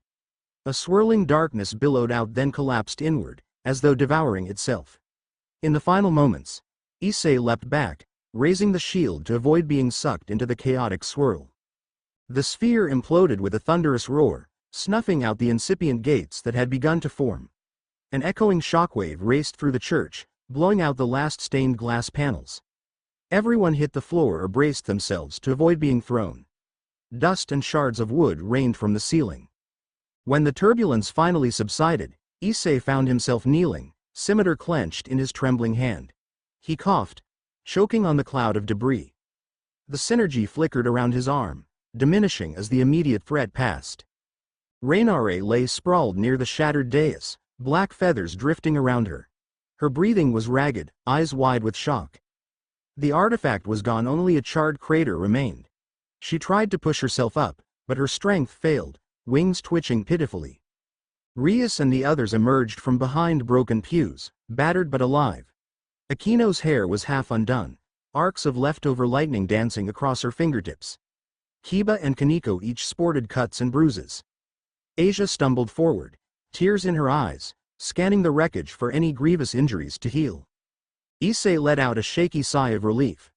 A swirling darkness billowed out, then collapsed inward, as though devouring itself. In the final moments, Issei leapt back, raising the shield to avoid being sucked into the chaotic swirl. The sphere imploded with a thunderous roar, snuffing out the incipient gates that had begun to form. An echoing shockwave raced through the church, blowing out the last stained glass panels. Everyone hit the floor or braced themselves to avoid being thrown. Dust and shards of wood rained from the ceiling. When the turbulence finally subsided, Issei found himself kneeling, scimitar clenched in his trembling hand. He coughed, choking on the cloud of debris. The synergy flickered around his arm, diminishing as the immediate threat passed. Rainare lay sprawled near the shattered dais, black feathers drifting around her. Her breathing was ragged, eyes wide with shock. The artifact was gone, only a charred crater remained. She tried to push herself up, but her strength failed, wings twitching pitifully. Rias and the others emerged from behind broken pews, battered but alive. Akino's hair was half undone, arcs of leftover lightning dancing across her fingertips. Kiba and Kaneko each sported cuts and bruises. Asia stumbled forward, tears in her eyes, scanning the wreckage for any grievous injuries to heal. Issei let out a shaky sigh of relief.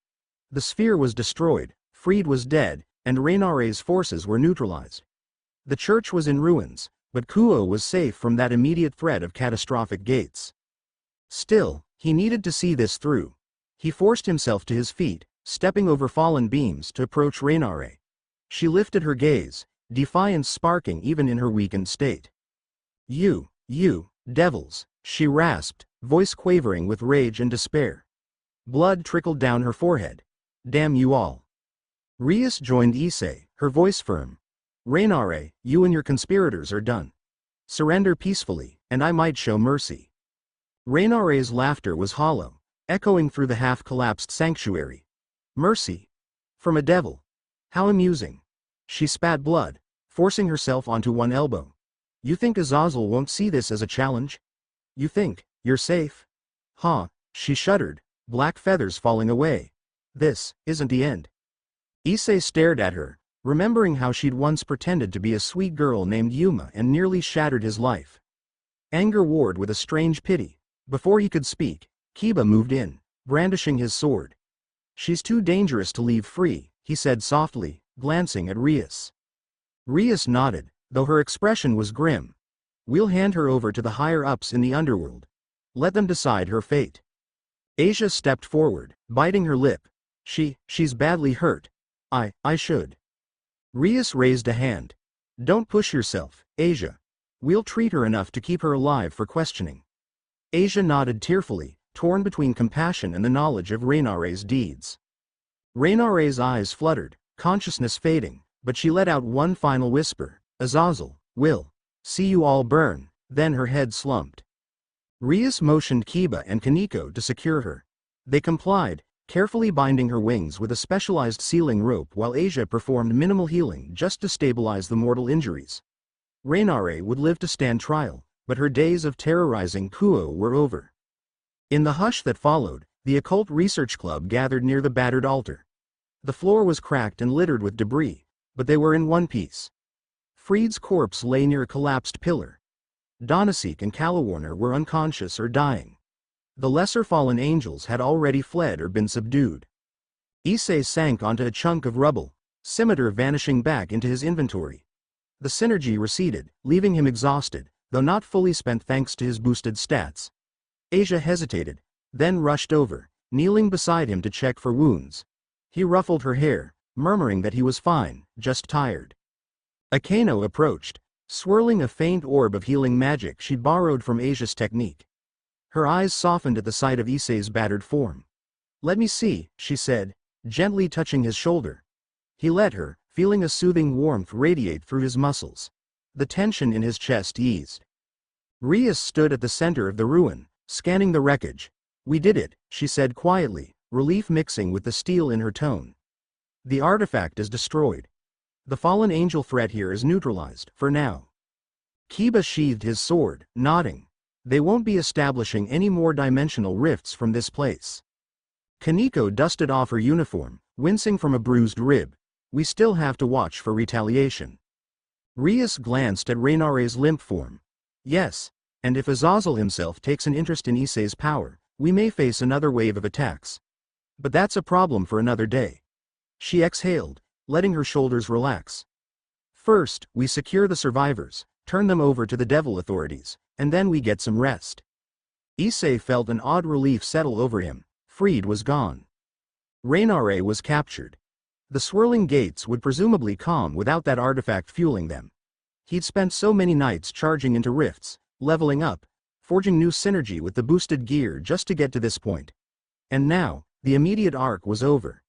The sphere was destroyed, Fried was dead, and Rainare's forces were neutralized. The church was in ruins, but Kuo was safe from that immediate threat of catastrophic gates. Still, he needed to see this through. He forced himself to his feet, stepping over fallen beams to approach Rainare. She lifted her gaze, defiance sparking even in her weakened state. You, devils, she rasped, voice quavering with rage and despair. Blood trickled down her forehead. Damn you all. Rias joined Issei, her voice firm. Rainare, you and your conspirators are done. Surrender peacefully, and I might show mercy. Rainare's laughter was hollow, echoing through the half-collapsed sanctuary. Mercy? From a devil? How amusing. She spat blood, forcing herself onto one elbow. You think Azazel won't see this as a challenge? You think you're safe? Huh, she shuddered, black feathers falling away. This isn't the end. Issei stared at her, remembering how she'd once pretended to be a sweet girl named Yuma and nearly shattered his life. Anger warred with a strange pity. Before he could speak, Kiba moved in, brandishing his sword. She's too dangerous to leave free, he said softly, glancing at Rias. Rias nodded, though her expression was grim. We'll hand her over to the higher-ups in the underworld. Let them decide her fate. Asia stepped forward, biting her lip. She's badly hurt. I should. Rias raised a hand. Don't push yourself, Asia. We'll treat her enough to keep her alive for questioning. Asia nodded tearfully, torn between compassion and the knowledge of Rainare's deeds. Rainare's eyes fluttered, consciousness fading, but she let out one final whisper, Azazel, will see you all burn, then her head slumped. Rias motioned Kiba and Kaneko to secure her. They complied, carefully binding her wings with a specialized sealing rope while Asia performed minimal healing just to stabilize the mortal injuries. Rainare would live to stand trial, but her days of terrorizing Kuo were over. In the hush that followed, the Occult Research Club gathered near the battered altar. The floor was cracked and littered with debris, but they were in one piece. Fried's corpse lay near a collapsed pillar. Donasek and Calawarner were unconscious or dying. The lesser fallen angels had already fled or been subdued. Issei sank onto a chunk of rubble, scimitar vanishing back into his inventory. The synergy receded, leaving him exhausted, though not fully spent thanks to his boosted stats. Asia hesitated, then rushed over, kneeling beside him to check for wounds. He ruffled her hair, murmuring that he was fine, just tired. Akeno approached, swirling a faint orb of healing magic she'd borrowed from Asia's technique. Her eyes softened at the sight of Issei's battered form. Let me see, she said, gently touching his shoulder. He let her, feeling a soothing warmth radiate through his muscles. The tension in his chest eased. Rias stood at the center of the ruin, scanning the wreckage. We did it, she said quietly, relief mixing with the steel in her tone. The artifact is destroyed. The fallen angel threat here is neutralized, for now. Kiba sheathed his sword, nodding. They won't be establishing any more dimensional rifts from this place. Kaneko dusted off her uniform, wincing from a bruised rib. We still have to watch for retaliation. Rias glanced at Rainare's limp form. Yes, and if Azazel himself takes an interest in Issei's power, we may face another wave of attacks. But that's a problem for another day. She exhaled, letting her shoulders relax. First, we secure the survivors, turn them over to the devil authorities, and then we get some rest. Issei felt an odd relief settle over him. Fried was gone. Rainare was captured. The swirling gates would presumably calm without that artifact fueling them. He'd spent so many nights charging into rifts, leveling up, forging new synergy with the boosted gear just to get to this point. And now, the immediate arc was over.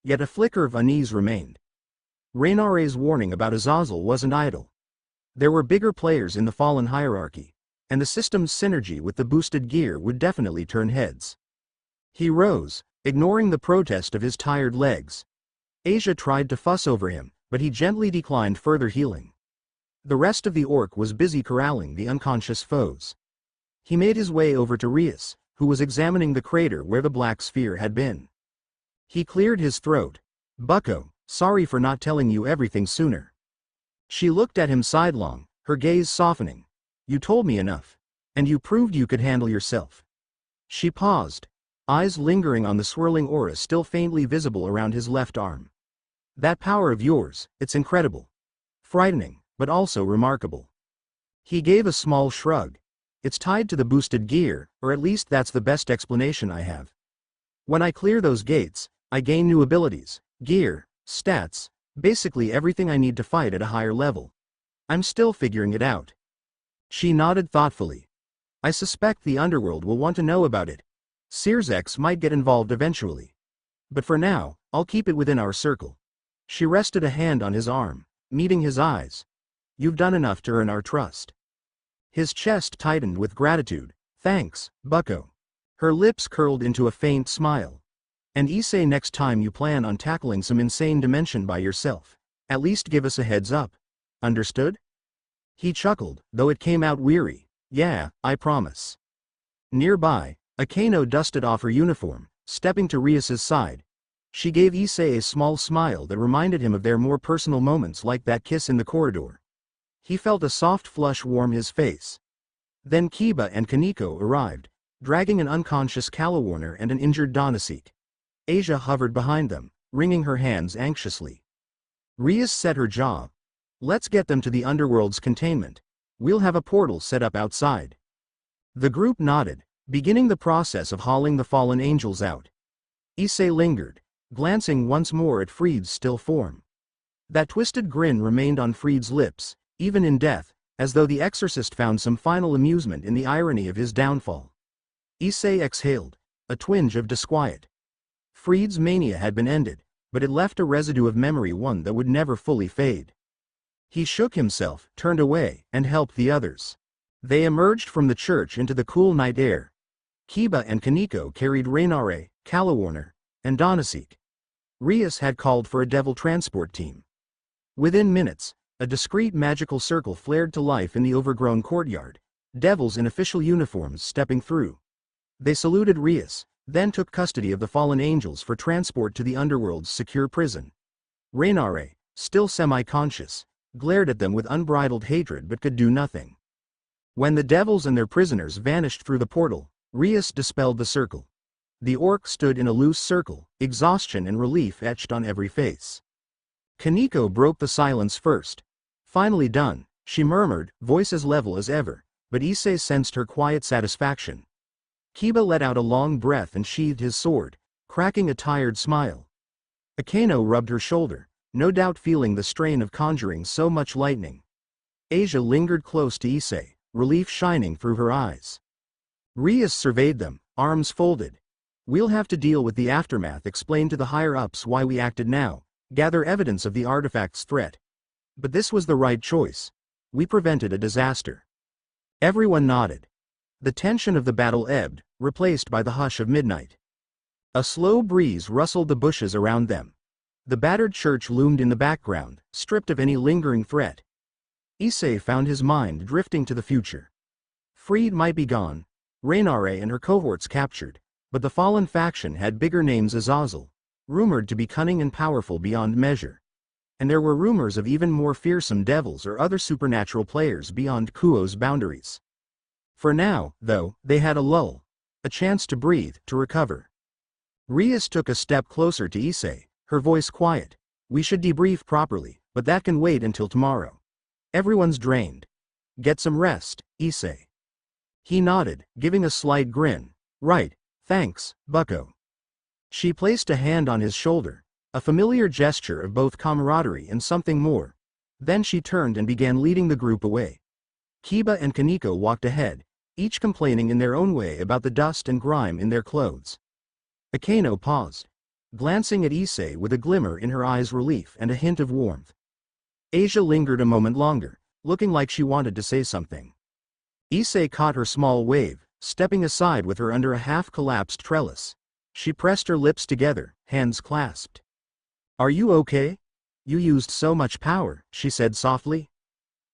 Yet a flicker of unease remained. Raynare's warning about Azazel wasn't idle. There were bigger players in the Fallen hierarchy, and the system's synergy with the boosted gear would definitely turn heads. He rose, ignoring the protest of his tired legs. Asia tried to fuss over him, but he gently declined further healing. The rest of the orc was busy corralling the unconscious foes. He made his way over to Rias, who was examining the crater where the black sphere had been. He cleared his throat. "Bucko, sorry for not telling you everything sooner." She looked at him sidelong, her gaze softening. "You told me enough. And you proved you could handle yourself." She paused, eyes lingering on the swirling aura still faintly visible around his left arm. "That power of yours, it's incredible. Frightening, but also remarkable." He gave a small shrug. "It's tied to the boosted gear, or at least that's the best explanation I have. When I clear those gates, I gain new abilities, gear, stats, basically everything I need to fight at a higher level. I'm still figuring it out." She nodded thoughtfully. "I suspect the underworld will want to know about it. Searsex might get involved eventually. But for now, I'll keep it within our circle." She rested a hand on his arm, meeting his eyes. "You've done enough to earn our trust." His chest tightened with gratitude. "Thanks, Bucko." Her lips curled into a faint smile. "And Issei, next time you plan on tackling some insane dimension by yourself, at least give us a heads up. Understood?" He chuckled, though it came out weary. "Yeah, I promise." Nearby, Akano dusted off her uniform, stepping to Rias's side. She gave Issei a small smile that reminded him of their more personal moments, like that kiss in the corridor. He felt a soft flush warm his face. Then Kiba and Kaneko arrived, dragging an unconscious Calawarner and an injured Donasek. Asia hovered behind them, wringing her hands anxiously. Rias set her jaw. "Let's get them to the underworld's containment. We'll have a portal set up outside." The group nodded, beginning the process of hauling the fallen angels out. Issei lingered, glancing once more at Freed's still form. That twisted grin remained on Freed's lips, even in death, as though the exorcist found some final amusement in the irony of his downfall. Issei exhaled, a twinge of disquiet. Freed's mania had been ended, but it left a residue of memory, one that would never fully fade. He shook himself, turned away, and helped the others. They emerged from the church into the cool night air. Kiba and Kaneko carried Raynare, Calawarner, and Donasek. Rias had called for a devil transport team. Within minutes, a discreet magical circle flared to life in the overgrown courtyard, devils in official uniforms stepping through. They saluted Rias, then took custody of the fallen angels for transport to the underworld's secure prison. Raynare, still semi-conscious, glared at them with unbridled hatred but could do nothing. When the devils and their prisoners vanished through the portal, Rias dispelled the circle. The orc stood in a loose circle, exhaustion and relief etched on every face. Kaneko broke the silence first. "Finally done," she murmured, voice as level as ever, but Issei sensed her quiet satisfaction. Kiba let out a long breath and sheathed his sword, cracking a tired smile. Akano rubbed her shoulder, no doubt feeling the strain of conjuring so much lightning. Asia lingered close to Issei, relief shining through her eyes. Rias surveyed them, arms folded. "We'll have to deal with the aftermath, explain to the higher-ups why we acted now, gather evidence of the artifact's threat. But this was the right choice. We prevented a disaster." Everyone nodded. The tension of the battle ebbed, replaced by the hush of midnight. A slow breeze rustled the bushes around them. The battered church loomed in the background, stripped of any lingering threat. Issei found his mind drifting to the future. Freed might be gone, Raynare and her cohorts captured, but the fallen faction had bigger names: Azazel, rumored to be cunning and powerful beyond measure. And there were rumors of even more fearsome devils or other supernatural players beyond Kuo's boundaries. For now, though, they had a lull, a chance to breathe, to recover. Rias took a step closer to Issei, her voice quiet. "We should debrief properly, but that can wait until tomorrow. Everyone's drained. Get some rest, Issei." He nodded, giving a slight grin. "Right, thanks, Bucko." She placed a hand on his shoulder. A familiar gesture of both camaraderie and something more. Then she turned and began leading the group away. Kiba and Kaneko walked ahead, each complaining in their own way about the dust and grime in their clothes. Akeno paused, glancing at Issei with a glimmer in her eyes, relief and a hint of warmth. Asia lingered a moment longer, looking like she wanted to say something. Issei caught her small wave, stepping aside with her under a half-collapsed trellis. She pressed her lips together, hands clasped. "Are you okay? You used so much power," she said softly.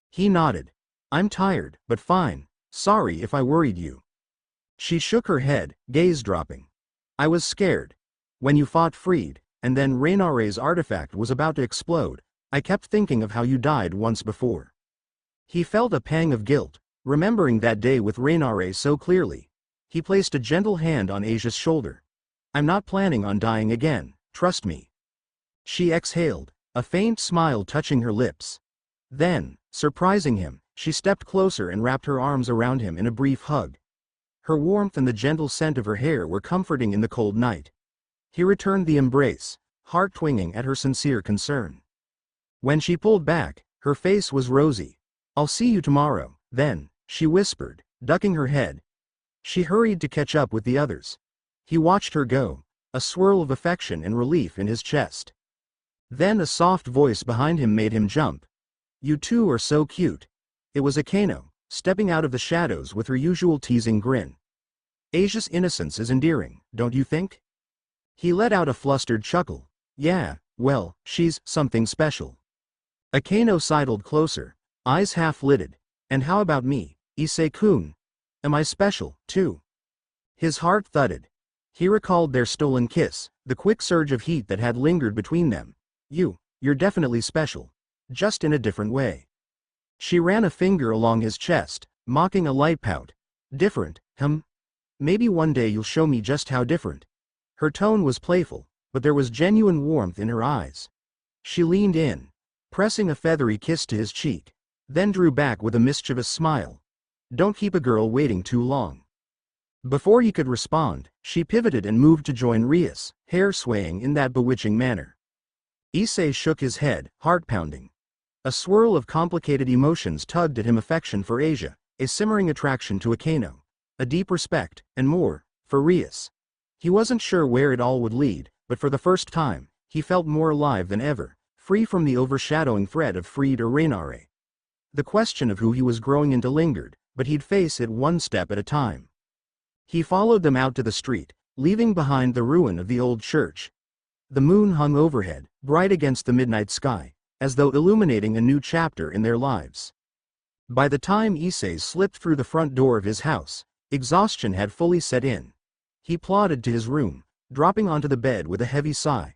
He nodded. "I'm tired, but fine. Sorry if I worried you." She shook her head, gaze dropping. "I was scared. When you fought Freed, and then Reinare's artifact was about to explode, I kept thinking of how you died once before." He felt a pang of guilt, remembering that day with Reinare so clearly. He placed a gentle hand on Asia's shoulder. "I'm not planning on dying again, trust me." She exhaled, a faint smile touching her lips. Then, surprising him, she stepped closer and wrapped her arms around him in a brief hug. Her warmth and the gentle scent of her hair were comforting in the cold night. He returned the embrace, heart twinging at her sincere concern. When she pulled back, her face was rosy. "I'll see you tomorrow, then," she whispered, ducking her head. She hurried to catch up with the others. He watched her go, a swirl of affection and relief in his chest. Then a soft voice behind him made him jump. "You two are so cute." It was Akeno, stepping out of the shadows with her usual teasing grin. "Asia's innocence is endearing, don't you think?" He let out a flustered chuckle. "Yeah, well, she's something special." Akeno sidled closer, eyes half-lidded. "And how about me, Issei-kun? Am I special, too?" His heart thudded. He recalled their stolen kiss, the quick surge of heat that had lingered between them. You're definitely special. Just in a different way." She ran a finger along his chest, mocking a light pout. "Different, Maybe one day you'll show me just how different." Her tone was playful, but there was genuine warmth in her eyes. She leaned in, pressing a feathery kiss to his cheek, then drew back with a mischievous smile. "Don't keep a girl waiting too long." Before he could respond, she pivoted and moved to join Rias, hair swaying in that bewitching manner. Issei shook his head, heart pounding. A swirl of complicated emotions tugged at him: affection for Asia, a simmering attraction to Akeno, a deep respect, and more, for Rias. He wasn't sure where it all would lead, but for the first time, he felt more alive than ever, free from the overshadowing threat of Freed or Reinare. The question of who he was growing into lingered, but he'd face it one step at a time. He followed them out to the street, leaving behind the ruin of the old church. The moon hung overhead, bright against the midnight sky, as though illuminating a new chapter in their lives. By the time Issei slipped through the front door of his house, exhaustion had fully set in. He plodded to his room, dropping onto the bed with a heavy sigh.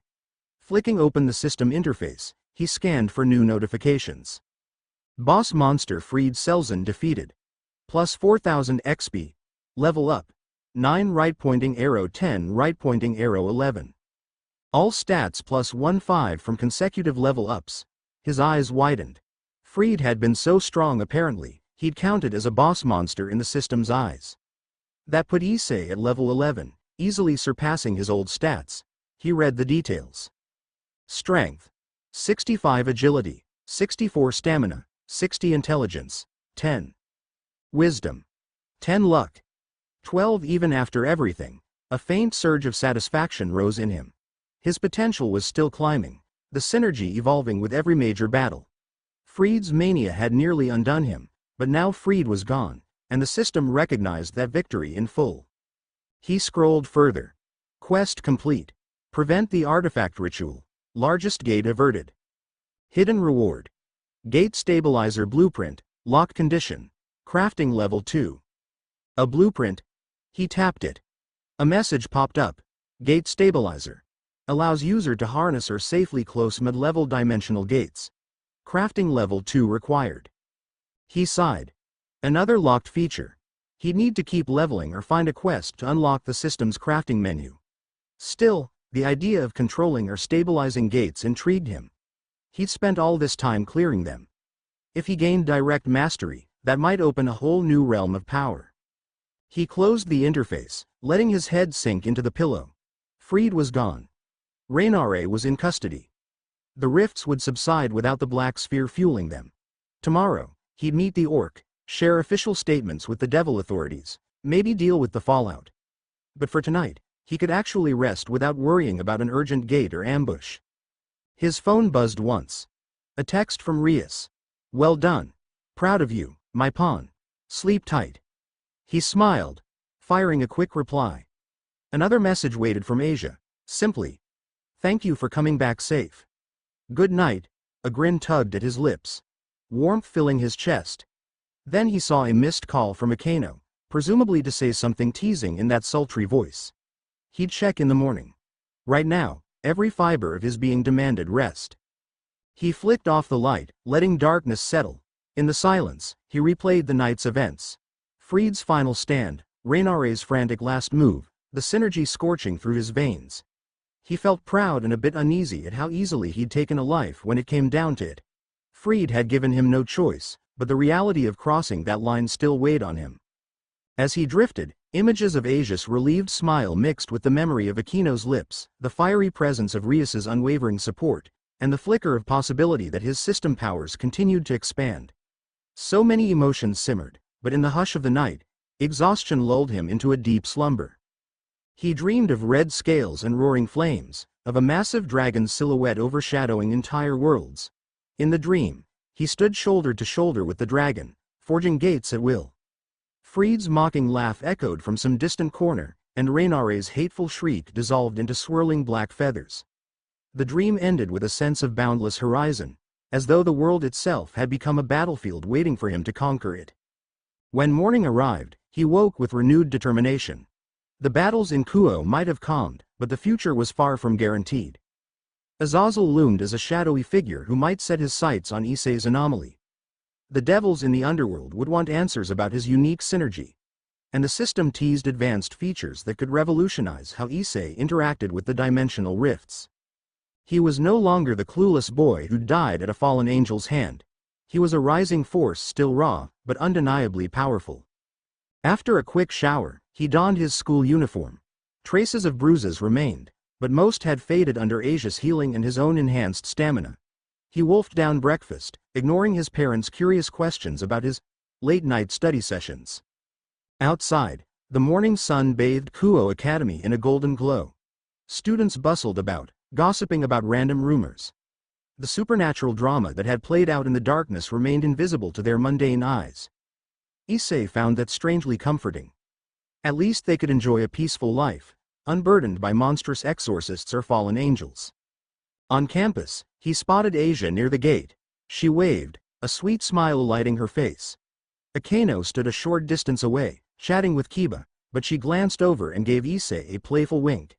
Flicking open the system interface, he scanned for new notifications. Boss monster Freed Selzen defeated. Plus 4000 XP. Level up. 9 right-pointing arrow, 10 right-pointing arrow, 11. All stats plus 1/5 from consecutive level ups. His eyes widened. Freed had been so strong apparently, he'd counted as a boss monster in the system's eyes. That put Issei at level 11, easily surpassing his old stats. He read the details. Strength. 65 agility, 64 stamina, 60 intelligence, 10 wisdom, 10 luck, 12. Even after everything, a faint surge of satisfaction rose in him. His potential was still climbing, the synergy evolving with every major battle. Freed's mania had nearly undone him, but now Freed was gone, and the system recognized that victory in full. He scrolled further. Quest complete. Prevent the artifact ritual. Largest gate averted. Hidden reward. Gate stabilizer blueprint, lock condition. Crafting level 2. A blueprint. He tapped it. A message popped up. Gate stabilizer. Allows user to harness or safely close mid-level dimensional gates. Crafting level 2 required. He sighed. Another locked feature. He'd need to keep leveling or find a quest to unlock the system's crafting menu. Still, the idea of controlling or stabilizing gates intrigued him. He'd spent all this time clearing them. If he gained direct mastery, that might open a whole new realm of power. He closed the interface, letting his head sink into the pillow. Freed was gone. Rainare was in custody. The rifts would subside without the black sphere fueling them. Tomorrow, he'd meet the orc, share official statements with the devil authorities, maybe deal with the fallout. But for tonight, he could actually rest without worrying about an urgent gate or ambush. His phone buzzed once. A text from Rias. "Well done. Proud of you, my pawn. Sleep tight." He smiled, firing a quick reply. Another message waited from Asia. Simply, "Thank you for coming back safe." "Good night." A grin tugged at his lips, warmth filling his chest. Then he saw a missed call from Akano, presumably to say something teasing in that sultry voice. He'd check in the morning. Right now, every fiber of his being demanded rest. He flicked off the light, letting darkness settle. In the silence, he replayed the night's events. Freed's final stand, Rainare's frantic last move, the synergy scorching through his veins. He felt proud and a bit uneasy at how easily he'd taken a life when it came down to it. Freed had given him no choice, but the reality of crossing that line still weighed on him. As he drifted, images of Asia's relieved smile mixed with the memory of Aquino's lips, the fiery presence of Rias's unwavering support, and the flicker of possibility that his system powers continued to expand. So many emotions simmered, but in the hush of the night, exhaustion lulled him into a deep slumber. He dreamed of red scales and roaring flames, of a massive dragon's silhouette overshadowing entire worlds. In the dream, he stood shoulder to shoulder with the dragon, forging gates at will. Freed's mocking laugh echoed from some distant corner, and Rainare's hateful shriek dissolved into swirling black feathers. The dream ended with a sense of boundless horizon, as though the world itself had become a battlefield waiting for him to conquer it. When morning arrived, he woke with renewed determination. The battles in Kuo might have calmed, but the future was far from guaranteed. Azazel loomed as a shadowy figure who might set his sights on Issei's anomaly. The devils in the underworld would want answers about his unique synergy, and the system teased advanced features that could revolutionize how Issei interacted with the dimensional rifts. He was no longer the clueless boy who died at a fallen angel's hand. He was a rising force still raw, but undeniably powerful. After a quick shower, he donned his school uniform. Traces of bruises remained, but most had faded under Asia's healing and his own enhanced stamina. He wolfed down breakfast, ignoring his parents' curious questions about his late-night study sessions. Outside, the morning sun bathed Kuo Academy in a golden glow. Students bustled about, gossiping about random rumors. The supernatural drama that had played out in the darkness remained invisible to their mundane eyes. Issei found that strangely comforting. At least they could enjoy a peaceful life, unburdened by monstrous exorcists or fallen angels. On campus, he spotted Asia near the gate. She waved, a sweet smile lighting her face. Akano stood a short distance away, chatting with Kiba, but she glanced over and gave Issei a playful wink.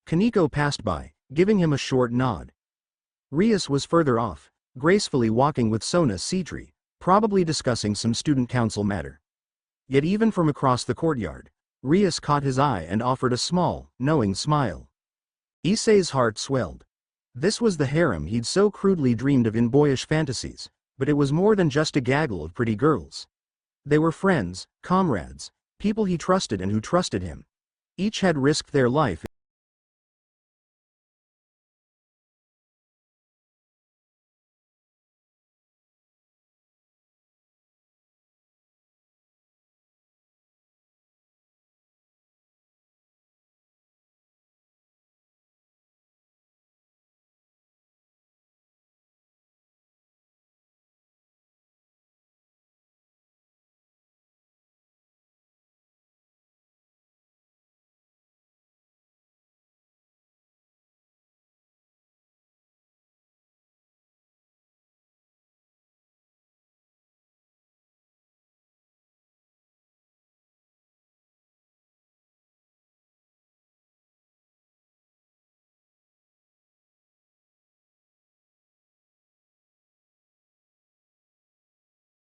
Kaneko passed by, giving him a short nod. Rias was further off, gracefully walking with Sona Citri, probably discussing some student council matter. Yet even from across the courtyard, Rias caught his eye and offered a small, knowing smile. Issei's heart swelled. This was the harem he'd so crudely dreamed of in boyish fantasies, but it was more than just a gaggle of pretty girls. They were friends, comrades, people he trusted and who trusted him. Each had risked their life